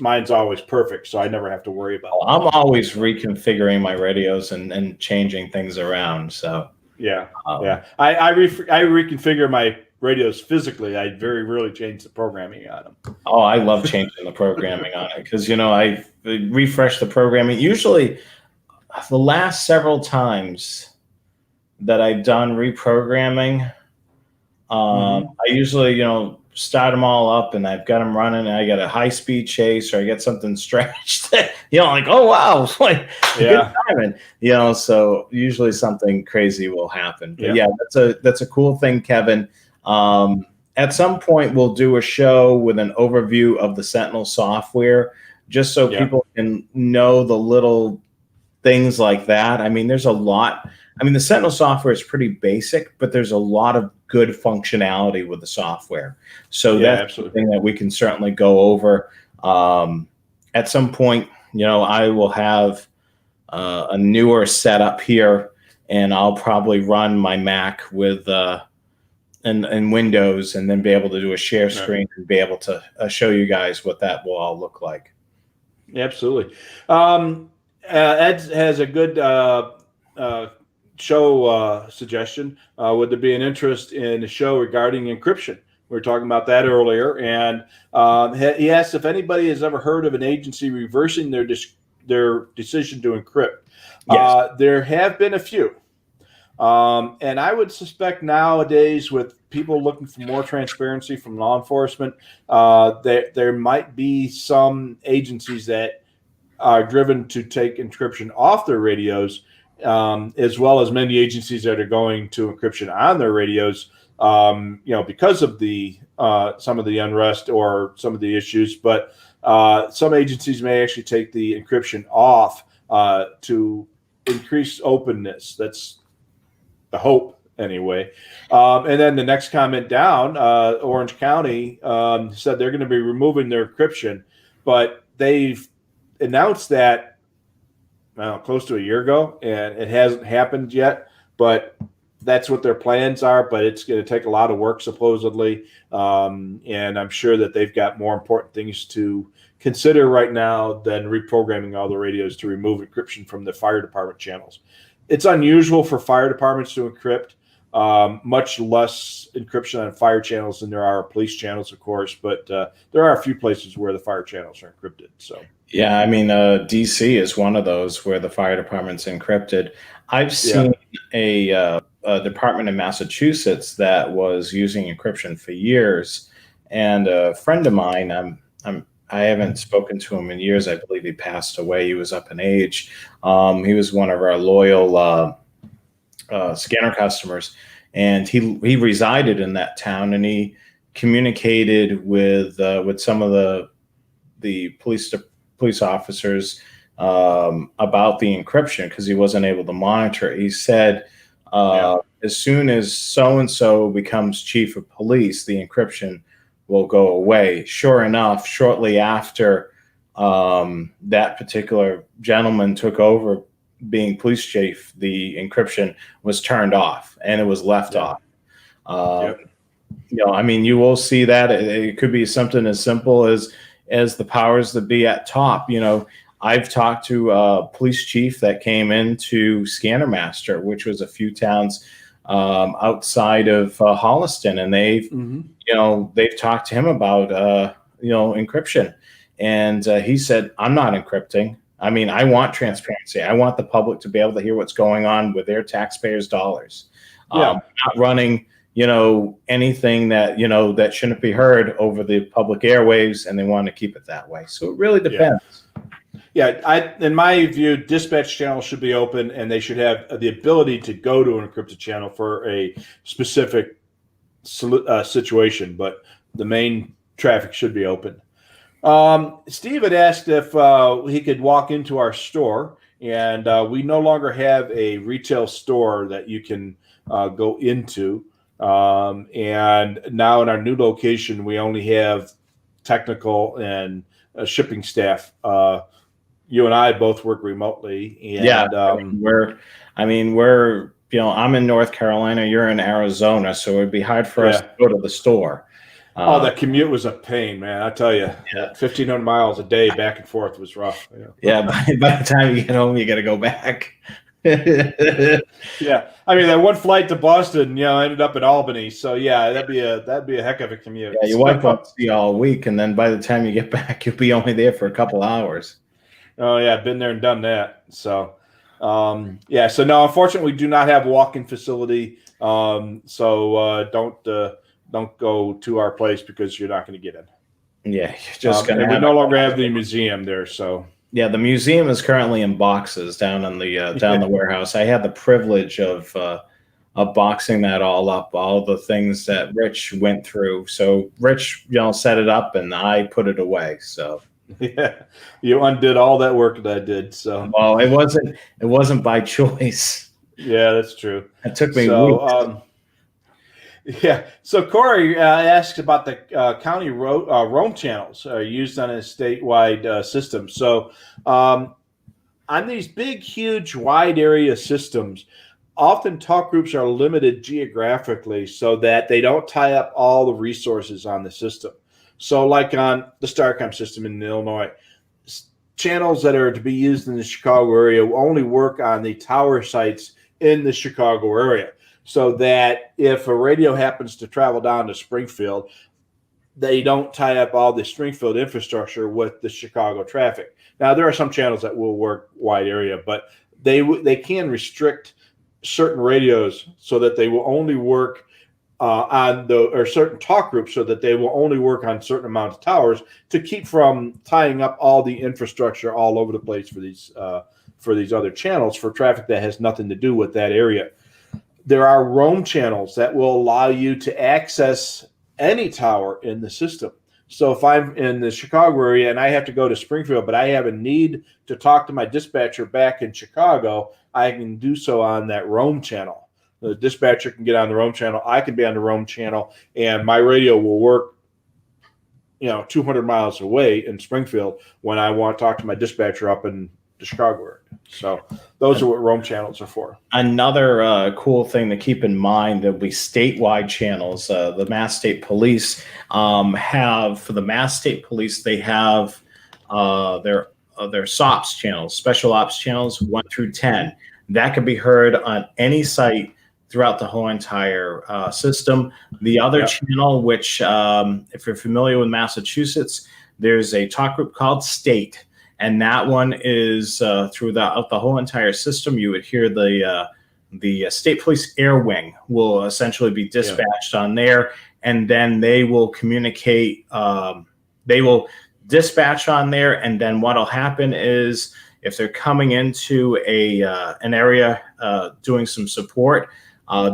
mine's always perfect. So I never have to worry about it. I'm always reconfiguring my radios and changing things around. So yeah. I reconfigure my radios physically. I very rarely change the programming on them. Oh, I love changing the programming on it because I refresh the programming. Usually, the last several times that I've done reprogramming, I usually, start them all up and I've got them running and I get a high-speed chase or I get something stretched, like, oh, wow, like, good timing, so usually something crazy will happen. But yeah, that's a cool thing, Kevin. At some point, we'll do a show with an overview of the Sentinel software just so people can know the little things like that. I mean, there's a lot. I mean, the Sentinel software is pretty basic, but there's a lot of good functionality with the software. So that's something that we can certainly go over. At some point, I will have a newer setup here, and I'll probably run my Mac with and Windows, and then be able to do a share screen and be able to show you guys what that will all look like. Absolutely. Ed has a good show suggestion. Would there be an interest in a show regarding encryption? We were talking about that earlier, and he asked if anybody has ever heard of an agency reversing their decision to encrypt. Yes. There have been a few. And I would suspect nowadays, with people looking for more transparency from law enforcement, there might be some agencies that are driven to take encryption off their radios, as well as many agencies that are going to encryption on their radios, because of the some of the unrest or some of the issues. But some agencies may actually take the encryption off to increase openness. That's the hope, anyway. And then the next comment down, Orange County said they're going to be removing their encryption, but they've announced that close to a year ago, and it hasn't happened yet. But that's what their plans are. But it's going to take a lot of work, supposedly, and I'm sure that they've got more important things to consider right now than reprogramming all the radios to remove encryption from the fire department channels. It's unusual for fire departments to encrypt, much less encryption on fire channels than there are police channels, of course. But there are a few places where the fire channels are encrypted. So yeah, I mean, DC is one of those where the fire department's encrypted. I've seen a department in Massachusetts that was using encryption for years, and a friend of mine, I haven't spoken to him in years. I believe he passed away. He was up in age. He was one of our loyal scanner customers, and he resided in that town, and he communicated with some of the police officers about the encryption because he wasn't able to monitor it. He said, as soon as so-and-so becomes chief of police, the encryption will go away. Sure enough, shortly after that particular gentleman took over being police chief, the encryption was turned off and it was left off. I mean, you will see that. It could be something as simple as the powers that be at top. I've talked to a police chief that came into Scanner Master, which was a few towns outside of Holliston, and they've talked to him about encryption, and he said, "I'm not encrypting. I mean, I want transparency. I want the public to be able to hear what's going on with their taxpayers' dollars. Not running, anything that that shouldn't be heard over the public airwaves, and they want to keep it that way. So it really depends." In my view, dispatch channels should be open, and they should have the ability to go to an encrypted channel for a specific situation, but the main traffic should be open. Steve had asked if he could walk into our store, and we no longer have a retail store that you can go into. And now in our new location, we only have technical and shipping staff. You and I both work remotely. And, we're I'm in North Carolina, you're in Arizona, so it'd be hard for us to go to the store. That commute was a pain, man. I tell you, 1,500 miles a day back and forth was rough. By the time you get home, you got to go back. I mean, that one flight to Boston, ended up in Albany. So that'd be a heck of a commute. Yeah, your wife won't see you all week, and then by the time you get back, you'll be only there for a couple hours. Oh yeah, been there and done that. So, so no, unfortunately, we do not have a walk-in facility. So don't go to our place because you're not going to get in. Yeah, you're just going to. We no longer have the museum there, so. Yeah, the museum is currently in boxes down in the the warehouse. I had the privilege of boxing that all up, all the things that Rich went through. So Rich, set it up, and I put it away. So. Yeah, you undid all that work that I did. So well, it wasn't by choice. Yeah, that's true. It took me weeks. So Corey asks about the county roam channels used on a statewide system. So on these big, huge, wide area systems, often talk groups are limited geographically so that they don't tie up all the resources on the system. So like on the Starcom system in Illinois, channels that are to be used in the Chicago area will only work on the tower sites in the Chicago area, so that if a radio happens to travel down to Springfield, they don't tie up all the Springfield infrastructure with the Chicago traffic. Now, there are some channels that will work wide area, but they can restrict certain radios so that they will only work or certain talk groups so that they will only work on certain amounts of towers to keep from tying up all the infrastructure all over the place for these other channels for traffic that has nothing to do with that area. There are roam channels that will allow you to access any tower in the system. So if I'm in the Chicago area and I have to go to Springfield, but I have a need to talk to my dispatcher back in Chicago, I can do so on that roam channel. The dispatcher can get on the roam channel. I can be on the roam channel, and my radio will work, 200 miles away in Springfield when I want to talk to my dispatcher up in the Chicago area. So those are what roam channels are for. Another cool thing to keep in mind, there'll be statewide channels. The Mass State Police for the Mass State Police, they have their SOPs channels, Special Ops channels 1 through 10. That can be heard on any site throughout the whole entire system. The other channel, which if you're familiar with Massachusetts, there's a talk group called State. And that one is throughout the whole entire system. You would hear the State Police Air Wing will essentially be dispatched on there, and then they will communicate. They will dispatch on there, and then what'll happen is if they're coming into an area doing some support,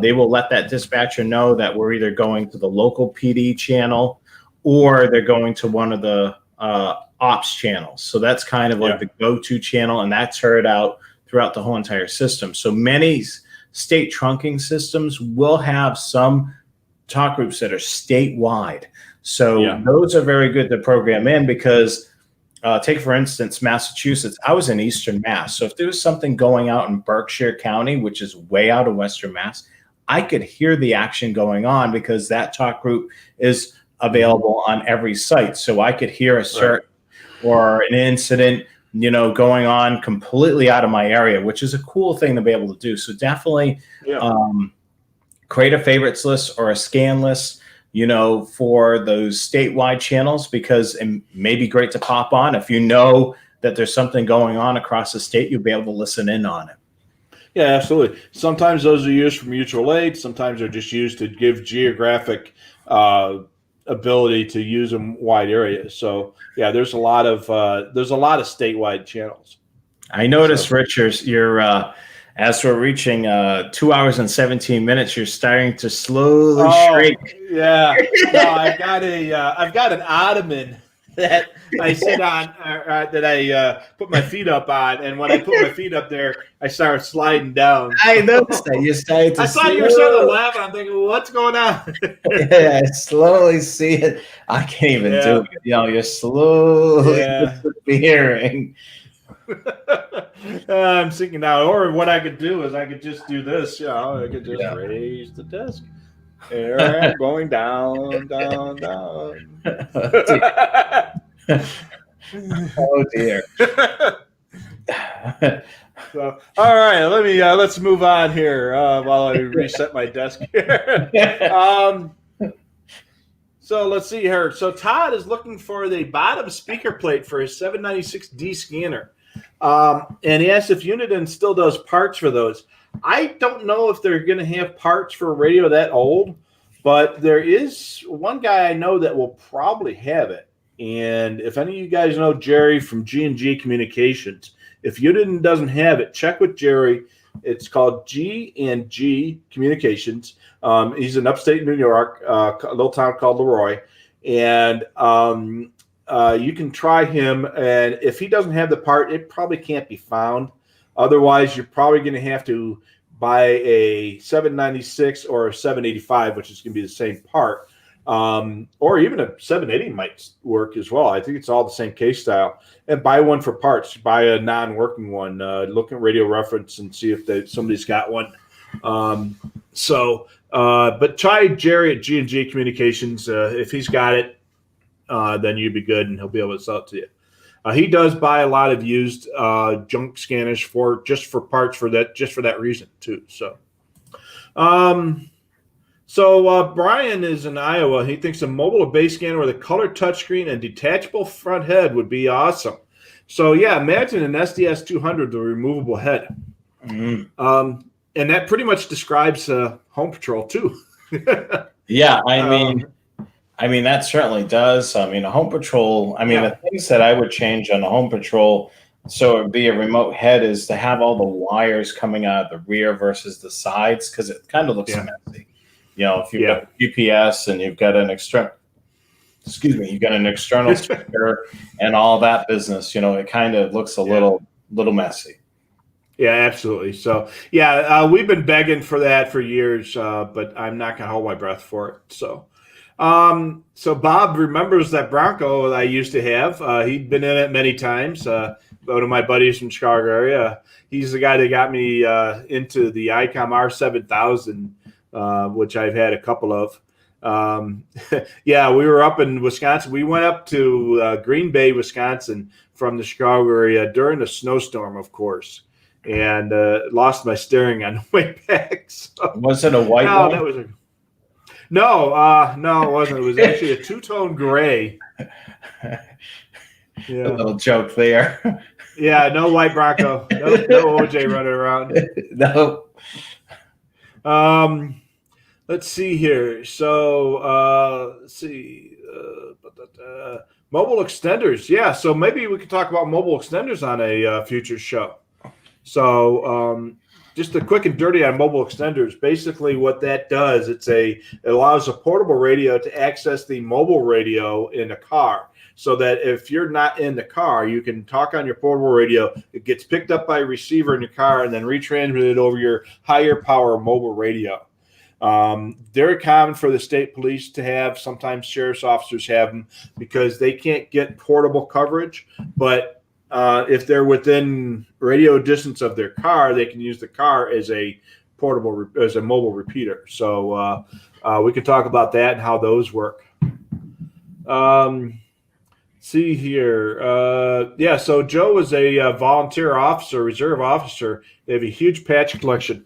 they will let that dispatcher know that we're either going to the local PD channel or they're going to one of the ops channels. So that's kind of like the go-to channel, and that's heard out throughout the whole entire system. So many state trunking systems will have some talk groups that are statewide. So those are very good to program in because take, for instance, Massachusetts. I was in Eastern Mass. So if there was something going out in Berkshire County, which is way out of Western Mass, I could hear the action going on because that talk group is available on every site. So I could hear a cert or an incident, going on completely out of my area, which is a cool thing to be able to do. So definitely create a favorites list or a scan list, for those statewide channels, because it may be great to pop on. If you know that there's something going on across the state, you'll be able to listen in on it. Yeah, absolutely. Sometimes those are used for mutual aid. Sometimes they're just used to give geographic ability to use them wide areas. So there's a lot of statewide channels. I noticed, Richard, you're as we're reaching 2 hours and 17 minutes, you're starting to slowly shrink. Yeah, no, I've got an ottoman that I sit on, that I put my feet up on, and when I put my feet up there, I start sliding down. I noticed that you started to. I thought you were starting to laugh, and I'm thinking, well, what's going on? I slowly see it. I can't even do it. You're slowly disappearing. I'm thinking now, or what I could do is I could just do this. I could just raise the desk. There I am, going down, down, down. Oh dear. So, all right, let's move on here while I reset my desk here. So let's see here. So Todd is looking for the bottom speaker plate for his 796D scanner. And he asked if Uniden still does parts for those. I don't know if they're going to have parts for a radio that old, but there is one guy I know that will probably have it. And if any of you guys know Jerry from G&G Communications, if Uniden doesn't have it, check with Jerry. It's called G&G Communications. He's in upstate New York, a little town called Leroy. And you can try him, and if he doesn't have the part, it probably can't be found. Otherwise, you're probably going to have to buy a 796 or a 785, which is going to be the same part. or even a 780 might work as well. I think it's all the same case style. And buy one for parts. Buy a non-working one. Look at Radio Reference and see if somebody's got one. But try Jerry at G&G Communications. If he's got it, then you'd be good, and he'll be able to sell it to you. He does buy a lot of used junk scanners for parts for that reason too. So Brian is in Iowa. He thinks a mobile or base scanner with a color touchscreen and detachable front head would be awesome. So yeah, imagine an SDS 200 with a removable head. And that pretty much describes Home Patrol too. Yeah, I mean that certainly does. I mean, a Home Patrol. I mean, the things that I would change on a Home Patrol, so it would be a remote head, is to have all the wires coming out of the rear versus the sides, because it kind of looks messy. If you've got UPS and you've got an external speaker and all that business, it kind of looks a little messy. Yeah, absolutely. So, we've been begging for that for years, but I'm not going to hold my breath for it. So Bob remembers that Bronco that I used to have. He'd been in it many times. One of my buddies from Chicago area. He's the guy that got me into the ICOM R7000, which I've had a couple of. We were up in Wisconsin. We went up to Green Bay, Wisconsin from the Chicago area during a snowstorm, of course, and lost my steering on the way back. So, was it a white one? That was No, it wasn't. It was actually a two-tone gray. Yeah. A little joke there. Yeah, no white Bronco. No OJ running around. No. Let's see here. So, mobile extenders. Yeah, so maybe we could talk about mobile extenders on a future show. So, just a quick and dirty on mobile extenders. Basically, what that does, it allows a portable radio to access the mobile radio in a car, so that if you're not in the car, you can talk on your portable radio. It gets picked up by a receiver in your car and then retransmitted over your higher power mobile radio. Very common for the state police to have. Sometimes sheriff's officers have them because they can't get portable coverage, but if they're within radio distance of their car, they can use the car as a mobile repeater. So we can talk about that and how those work. See here. So Joe is a volunteer officer, reserve officer. They have a huge patch collection.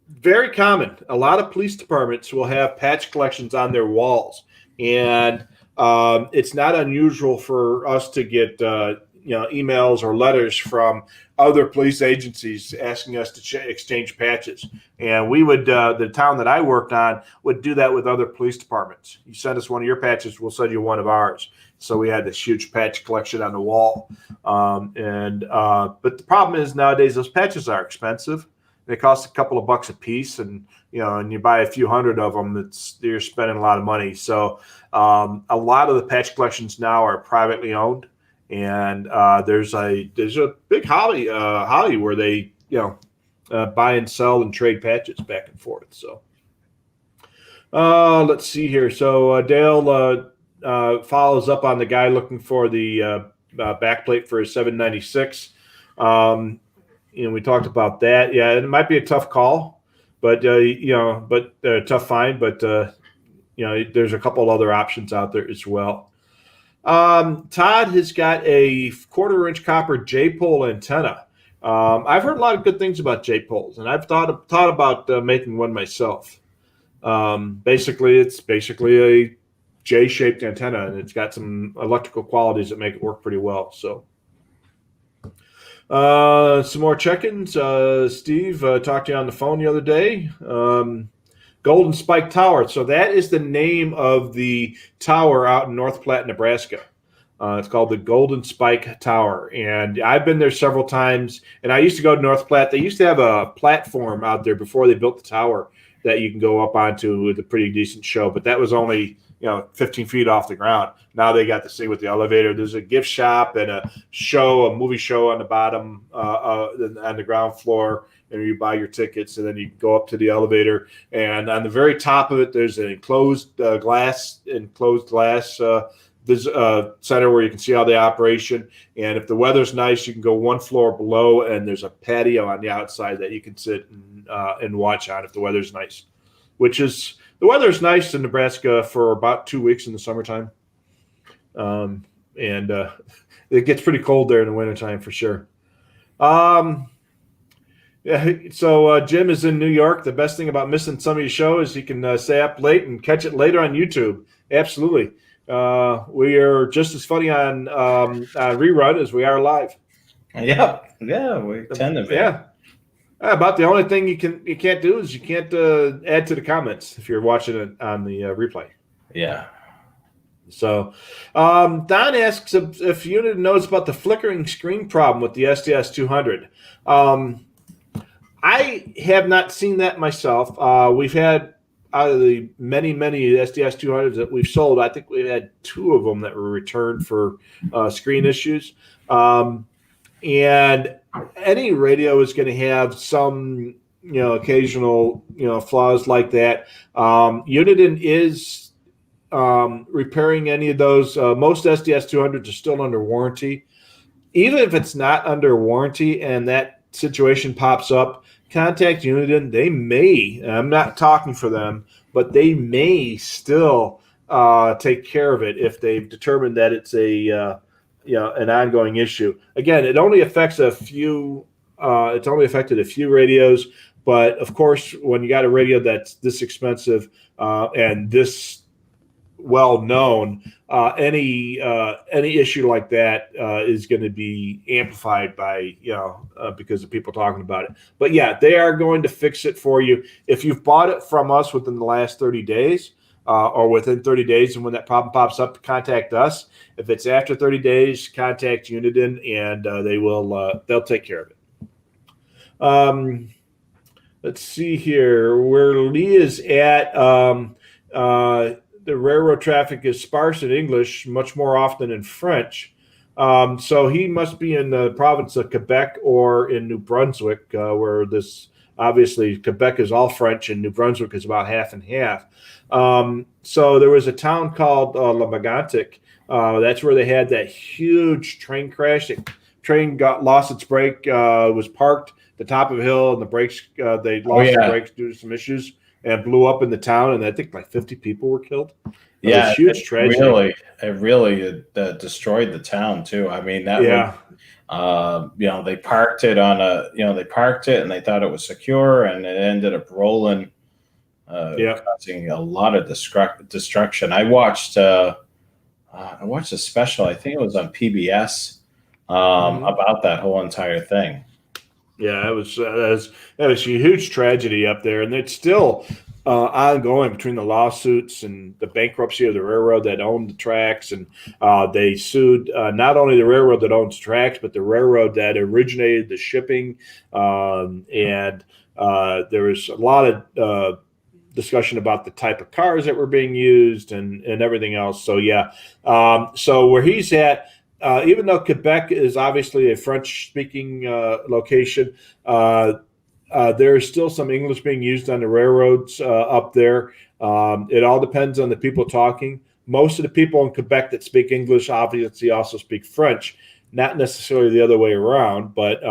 Very common. A lot of police departments will have patch collections on their walls, and it's not unusual for us to get emails or letters from other police agencies asking us to exchange patches. And we would, the town that I worked on would do that with other police departments. You send us one of your patches, we'll send you one of ours. So we had this huge patch collection on the wall. But the problem is nowadays those patches are expensive. They cost a couple of bucks a piece, and you buy a few hundred of them, you're spending a lot of money. So a lot of the patch collections now are privately owned, and there's a big hobby where they buy and sell and trade patches back and forth. So let's see here. So Dale follows up on the guy looking for the backplate for his 796. We talked about that. Yeah, it might be a tough call, but tough find. But there's a couple other options out there as well. Todd has got a 1/4-inch copper J-pole antenna. I've heard a lot of good things about J-poles, and I've thought about making one myself. It's basically a J-shaped antenna, and it's got some electrical qualities that make it work pretty well. So. Some more check-ins. Steve talked to you on the phone the other day. Golden Spike Tower. So that is the name of the tower out in North Platte, Nebraska. It's called the Golden Spike Tower. And I've been there several times. And I used to go to North Platte. They used to have a platform out there before they built the tower that you can go up onto with a pretty decent show. But that was only, 15 feet off the ground. Now they got this thing with the elevator. There's a gift shop and a movie show on the bottom, on the ground floor, and you buy your tickets, and then you go up to the elevator. And on the very top of it, there's an enclosed glass there's a center where you can see all the operation. And if the weather's nice, you can go one floor below, and there's a patio on the outside that you can sit and watch on if the weather's nice. The weather's nice in Nebraska for about 2 weeks in the summertime. And it gets pretty cold there in the wintertime for sure. So Jim is in New York. The best thing about missing some of your show is you can stay up late and catch it later on YouTube. Absolutely. We are just as funny on rerun as we are live. Yeah, we tend to be. Yeah. About the only thing you can't do is you can't add to the comments if you're watching it on the replay. Yeah. So Don asks if Unit knows about the flickering screen problem with the SDS 200. I have not seen that myself. We've had, out of the many SDS 200s that we've sold, I think we've had 2 of them that were returned for screen issues. And any radio is going to have some, occasional, flaws like that. Uniden is repairing any of those. Most SDS 200s are still under warranty. Even if it's not under warranty and that situation pops up, contact Uniden. They may, I'm not talking for them, but they may still take care of it if they've determined that it's an ongoing issue. Again, it only affects a few. It's only affected a few radios, but of course, when you got a radio that's this expensive and this well known, any issue like that is going to be amplified by because of people talking about it. But yeah, they are going to fix it for you if you've bought it from us within the last 30 days. Or within 30 days, and when that problem pops up, contact us. If it's after 30 days, contact Uniden, and they'll take care of it. Let's see here where Lee is at. The railroad traffic is sparse in English, much more often in French. So he must be in the province of Quebec or in New Brunswick, where this obviously Quebec is all French and New Brunswick is about half and half. So there was a town called La Megantic. That's where they had that huge train crash. The train lost its brake, was parked at the top of a hill, and the brakes they lost the brakes due to some issues and blew up in the town. And I think like 50 people were killed. It was a huge tragedy. It really destroyed the town too. I mean, they parked it they parked it and they thought it was secure, and it ended up rolling. Causing a lot of destruction. I watched a special, I think it was on PBS, about that whole entire thing. Yeah, it was a huge tragedy up there, and it's still ongoing between the lawsuits and the bankruptcy of the railroad that owned the tracks, and they sued not only the railroad that owns the tracks, but the railroad that originated the shipping, and there was a lot of discussion about the type of cars that were being used and everything else. So yeah, so where he's at, even though Quebec is obviously a French-speaking location, there is still some English being used on the railroads up there. It all depends on the people talking. Most of the people in Quebec that speak English obviously also speak French, not necessarily the other way around, but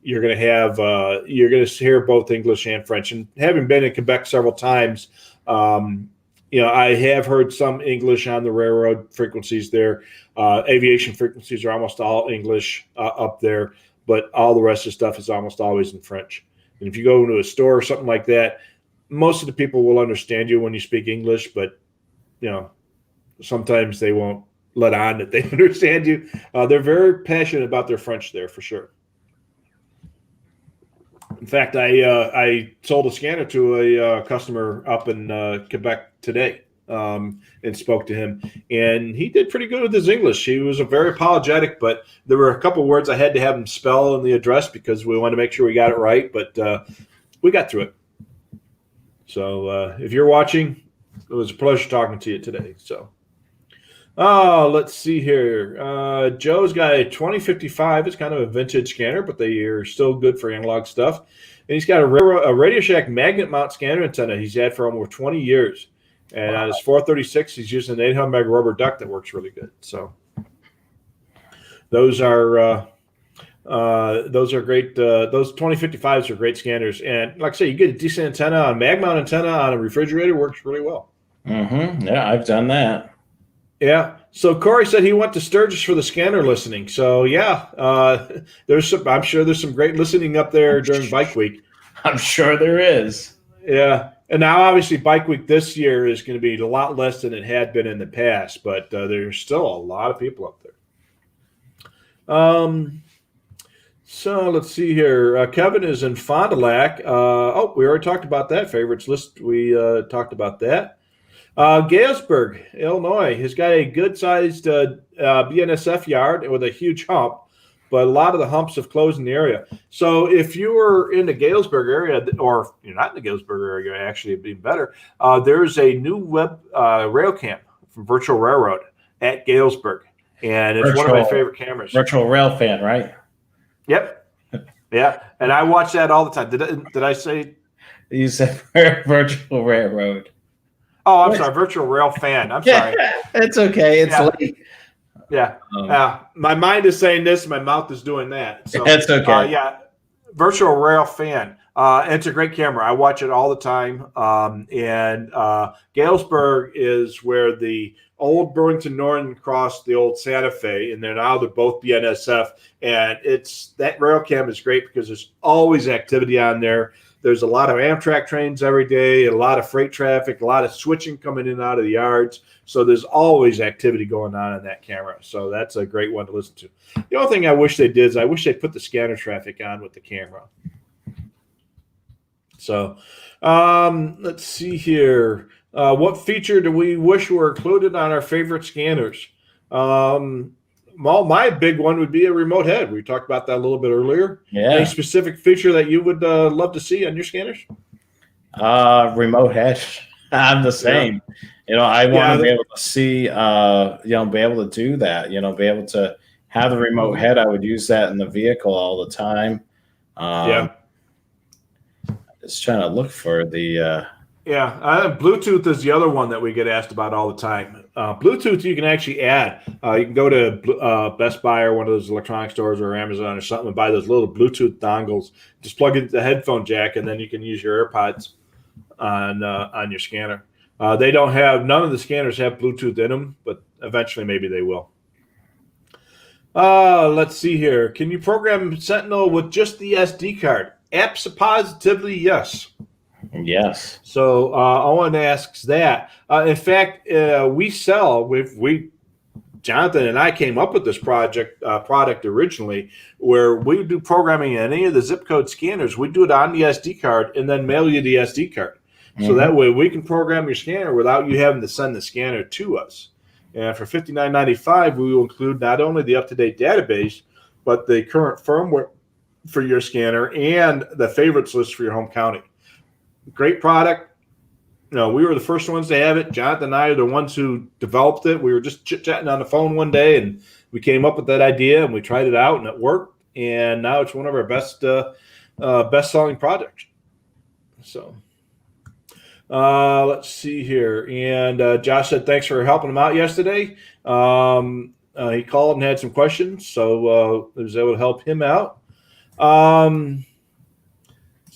you're going to hear both English and French. And having been in Quebec several times, I have heard some English on the railroad frequencies there. Aviation frequencies are almost all English up there, but all the rest of the stuff is almost always in French. And if you go into a store or something like that, most of the people will understand you when you speak English, but sometimes they won't let on that they understand you. They're very passionate about their French there for sure. In fact, I sold a scanner to a customer up in Quebec today and spoke to him. And he did pretty good with his English. He was very apologetic, but there were a couple words I had to have him spell in the address because we wanted to make sure we got it right. But we got through it. So if you're watching, It was a pleasure talking to you today. So, let's see here. Joe's got a 2055. It's kind of a vintage scanner, but they are still good for analog stuff. And he's got a Radio Shack magnet mount scanner antenna he's had for over 20 years. And on his 436, he's using an 800 meg rubber duck that works really good. So those are great. Those 2055s are great scanners. And like I say, you get a decent antenna on mag mount antenna on a refrigerator, works really well. Yeah, I've done that. Yeah. So Corey said he went to Sturgis for the scanner listening. So yeah, I'm sure there's some great listening up there during Bike Week. I'm sure there is. Yeah. And now obviously Bike Week this year is going to be a lot less than it had been in the past, but there's still a lot of people up there. So let's see here. Kevin is in Fond du Lac. We already talked about that favorites list. We talked about that. Galesburg, Illinois, has got a good-sized BNSF yard with a huge hump, but a lot of the humps have closed in the area. So if you were in the Galesburg area, or you're not in the Galesburg area, actually it'd be better, there's a new web rail cam from Virtual Railroad at Galesburg, and it's one of my favorite cameras. Virtual Rail fan, right? Yep. Yeah, and I watch that all the time. Did I say? You said Virtual Railroad. Oh, I'm sorry, Virtual Rail fan. I'm sorry. It's okay. It's late. Yeah. My mind is saying this, my mouth is doing that. So that's okay. Yeah. Virtual Rail fan. It's a great camera. I watch it all the time. And Galesburg is where the old Burlington Northern crossed the old Santa Fe, and now they're both BNSF. And that rail cam is great because there's always activity on there. There's a lot of Amtrak trains every day, a lot of freight traffic, a lot of switching coming in and out of the yards. So there's always activity going on in that camera. So that's a great one to listen to. The only thing I wish they did is I wish they put the scanner traffic on with the camera. So let's see here. What feature do we wish were included on our favorite scanners? My big one would be a remote head. We talked about that a little bit earlier. Yeah. Any specific feature that you would love to see on your scanners? Remote head. I'm the same. Yeah. I want to be able to see, be able to do that, be able to have the remote head. I would use that in the vehicle all the time. Just trying to look for the. Bluetooth is the other one that we get asked about all the time. Bluetooth you can actually add. You can go to Best Buy or one of those electronic stores or Amazon or something and buy those little Bluetooth dongles. Just plug into the headphone jack and then you can use your AirPods on your scanner. None of the scanners have Bluetooth in them, but eventually maybe they will. Let's see here. Can you program Sentinel with just the SD card? Positively, yes. Yes. So Owen asks that. In fact, Jonathan and I came up with this product originally, where we do programming in any of the zip code scanners. We do it on the SD card and then mail you the SD card. Mm-hmm. So that way we can program your scanner without you having to send the scanner to us. And for $59.95, we will include not only the up-to-date database, but the current firmware for your scanner and the favorites list for your home county. Great product. We were the first ones to have it. Jonathan and I are the ones who developed it. We were just chit-chatting on the phone one day, and we came up with that idea, and we tried it out, and it worked. And now it's one of our best-selling projects. So let's see here. And Josh said thanks for helping him out yesterday. He called and had some questions, so I was able to help him out.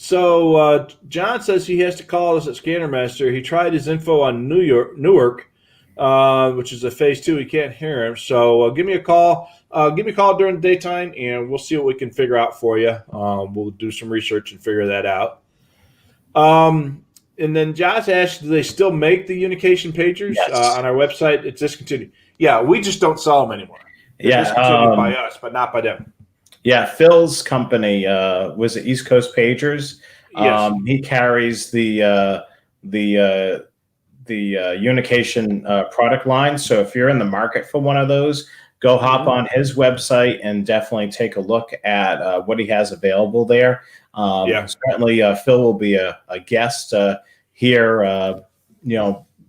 So John says he has to call us at Scanner Master. He tried his info on Newark, which is a phase 2. He can't hear him. So give me a call. Give me a call during the daytime, and we'll see what we can figure out for you. We'll do some research and figure that out. And then Josh asked, do they still make the Unication pagers on our website? It's discontinued. Yeah, we just don't sell them anymore. They're discontinued by us, but not by them. Yeah, Phil's company was it East Coast Pagers. Yes. He carries the Unication product line. So if you're in the market for one of those, go hop on his website and definitely take a look at what he has available there. Certainly Phil will be a guest here,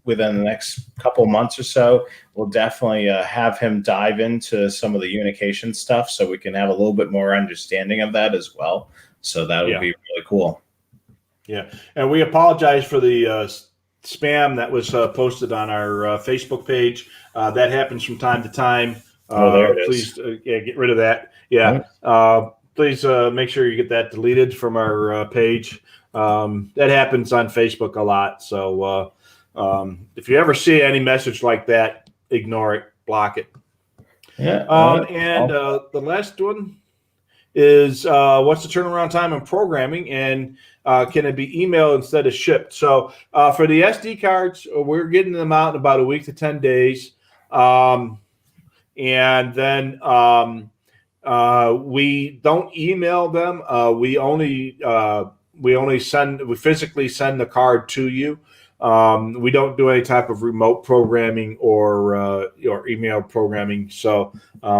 within the next couple months or so, we'll definitely have him dive into some of the unification stuff so we can have a little bit more understanding of that as well. So that would be really cool. Yeah. And we apologize for the spam that was posted on our Facebook page. That happens from time to time. There it please is. get rid of that. Yeah. Please make sure you get that deleted from our page. That happens on Facebook a lot. So if you ever see any message like that, ignore it, block it. Yeah. And the last one is what's the turnaround time on programming, and can it be emailed instead of shipped? So for the SD cards, we're getting them out in about a week to 10 days. And then we don't email them. We physically send the card to you. We don't do any type of remote programming or email programming. So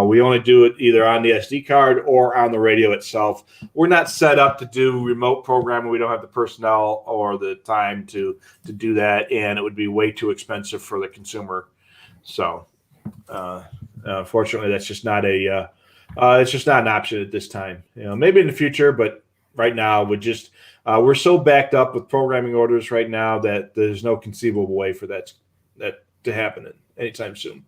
we only do it either on the SD card or on the radio itself. We're not set up to do remote programming. We don't have the personnel or the time to do that, and it would be way too expensive for the consumer. So unfortunately, that's just not it's just not an option at this time. Maybe in the future, but right now we're so backed up with programming orders right now that there's no conceivable way for that to happen anytime soon.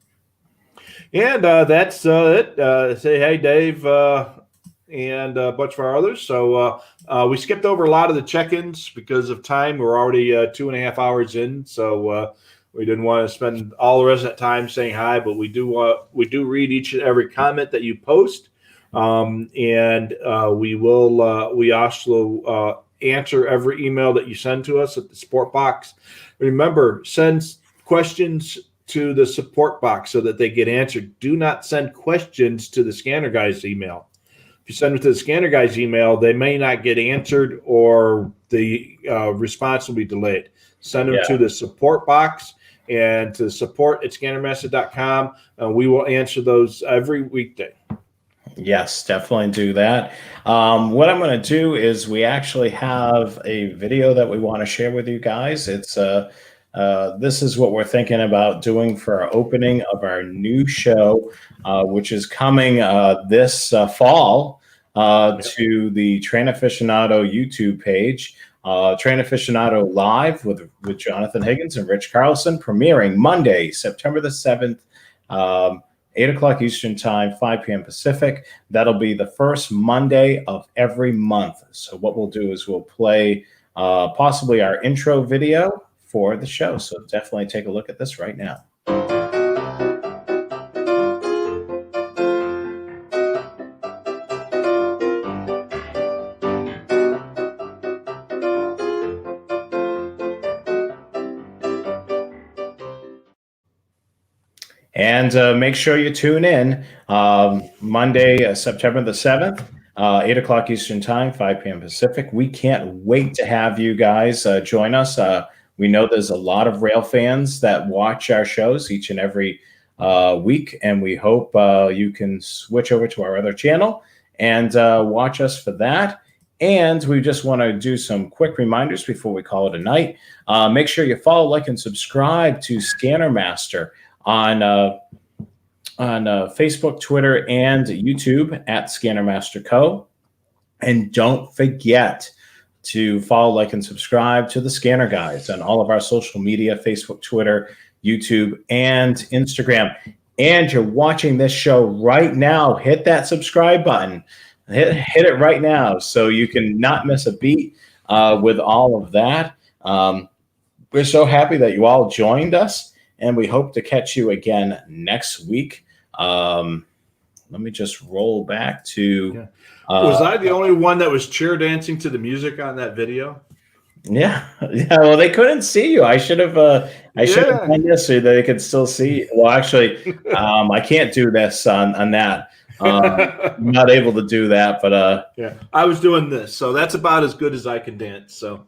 And that's it. Say hey, Dave, and a bunch of our others. So we skipped over a lot of the check-ins because of time. We're already 2.5 hours in, so we didn't want to spend all the rest of that time saying hi. But we do read each and every comment that you post, and we also answer every email that you send to us at the support box. Remember, send questions to the support box so that they get answered. Do not send questions to the Scanner Guys email. If you send them to the Scanner Guys email, they may not get answered, or the response will be delayed. Send them to the support box and to support@scannermaster.com. We will answer those every weekday. Yes, definitely do that. What I'm going to do is we actually have a video that we want to share with you guys. It's this is what we're thinking about doing for our opening of our new show, which is coming this fall to the Train Aficionado YouTube page. Train Aficionado Live with Jonathan Higgins and Rich Carlson, premiering Monday, September the 7th. 8 o'clock Eastern Time, 5 p.m. Pacific. That'll be the first Monday of every month. So what we'll do is we'll play possibly our intro video for the show. So definitely take a look at this right now. And make sure you tune in Monday, September the 7th, 8 o'clock Eastern Time, 5 p.m. Pacific. We can't wait to have you guys join us. We know there's a lot of rail fans that watch our shows each and every week, and we hope you can switch over to our other channel and watch us for that. And we just want to do some quick reminders before we call it a night. Make sure you follow, like, and subscribe to Scanner Master on Facebook, Twitter, and YouTube at Scanner Master Co. And don't forget to follow, like, and subscribe to the Scanner Guys on all of our social media, Facebook, Twitter, YouTube, and Instagram. And you're watching this show right now, hit that subscribe button. Hit it right now so you can not miss a beat with all of that. We're so happy that you all joined us, and we hope to catch you again next week. Let me just roll back to... was I the only one that was cheer dancing to the music on that video? Yeah. Well, they couldn't see you. I should have done this so that they could still see. Well, actually, I can't do this on that. I'm not able to do that, but I was doing this, so that's about as good as I can dance. So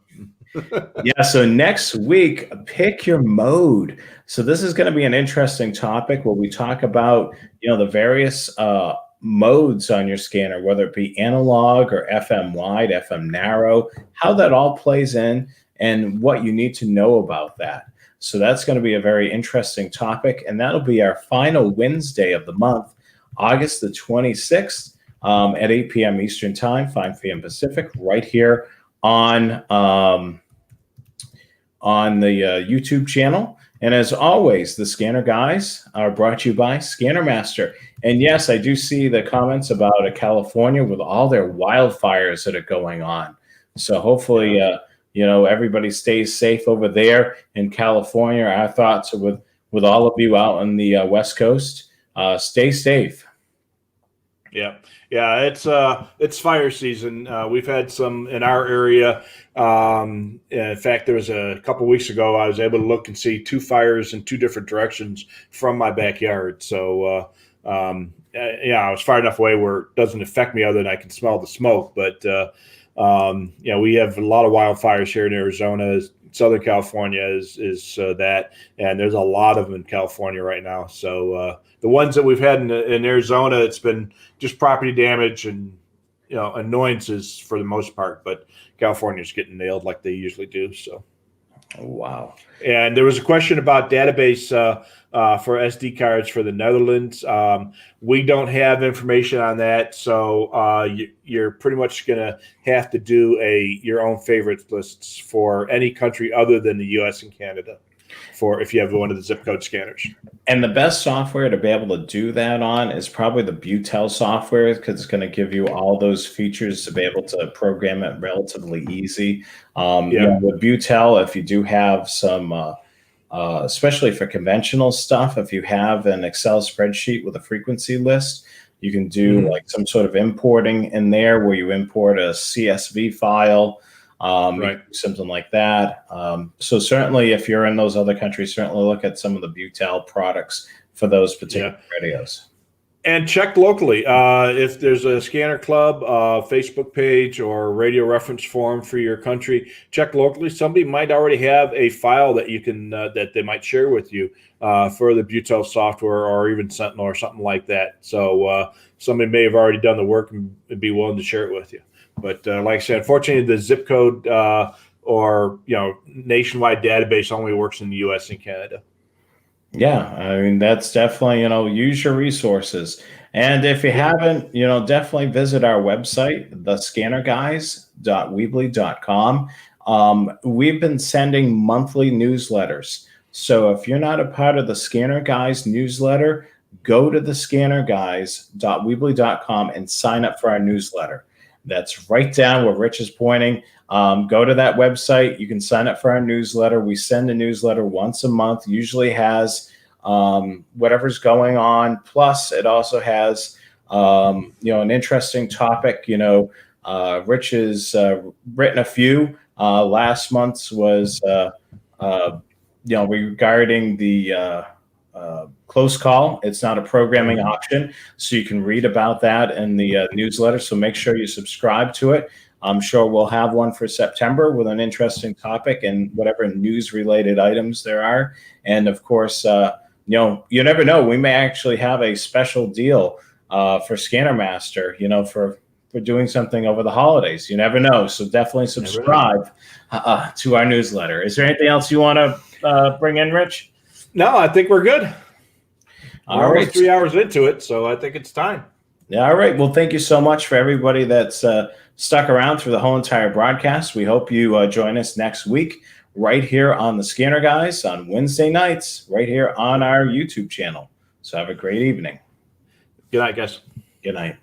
so next week, pick your mode. So this is going to be an interesting topic where we talk about the various modes on your scanner, whether it be analog or FM wide, FM narrow, how that all plays in, and what you need to know about that. So that's going to be a very interesting topic. And that'll be our final Wednesday of the month, August the 26th at 8 p.m. Eastern Time, 5 p.m. Pacific, right here on the YouTube channel. And as always, the Scanner Guys are brought to you by Scanner Master. And yes, I do see the comments about California with all their wildfires that are going on. So hopefully, everybody stays safe over there in California. Our thoughts are with all of you out on the West Coast. Stay safe. Yeah, it's fire season. We've had some in our area. In fact, there was a couple weeks ago, I was able to look and see 2 fires in 2 different directions from my backyard. So, I was far enough away where it doesn't affect me other than I can smell the smoke. But, we have a lot of wildfires here in Arizona. Southern California is that, and there's a lot of them in California right now. So the ones that we've had in Arizona, it's been just property damage and annoyances for the most part. But California's getting nailed like they usually do. So, wow. And there was a question about database for SD cards for the Netherlands. We don't have information on that, so you're pretty much going to have to do your own favorites lists for any country other than the U.S. and Canada, for if you have one of the zip code scanners. And the best software to be able to do that on is probably the Butel software, because it's going to give you all those features to be able to program it relatively easy. With Butel, if you do have some especially for conventional stuff, if you have an Excel spreadsheet with a frequency list, you can do like some sort of importing in there where you import a CSV file, something like that. So certainly if you're in those other countries, certainly look at some of the Butel products for those particular radios. And check locally. If there's a Scanner Club Facebook page or radio reference forum for your country, check locally. Somebody might already have a file that you can that they might share with you for the Butel software or even Sentinel or something like that. So somebody may have already done the work and be willing to share it with you. But like I said, unfortunately, the zip code or nationwide database only works in the U.S. and Canada. Yeah, I mean, that's definitely, use your resources. And if you haven't, definitely visit our website, thescannerguys.weebly.com. We've been sending monthly newsletters. So if you're not a part of the Scanner Guys newsletter, go to thescannerguys.weebly.com and sign up for our newsletter. That's right down where Rich is pointing. Go to that website. You can sign up for our newsletter. We send a newsletter once a month, usually has whatever's going on. Plus, it also has, an interesting topic. Rich has written a few. Last month's was, regarding the close call. It's not a programming option, so you can read about that in the newsletter. So make sure you subscribe to it. I'm sure we'll have one for September with an interesting topic and whatever news-related items there are. And of course, you never know. We may actually have a special deal for Scanner Master, for doing something over the holidays. You never know. So definitely subscribe to our newsletter. Is there anything else you want to bring in, Rich? No, I think we're good. All right. 3 hours into it, so I think it's time. Yeah, all right. Well, thank you so much for everybody that's stuck around through the whole entire broadcast. We hope you join us next week right here on the Scanner Guys on Wednesday nights, right here on our YouTube channel. So have a great evening. Good night, guys. Good night.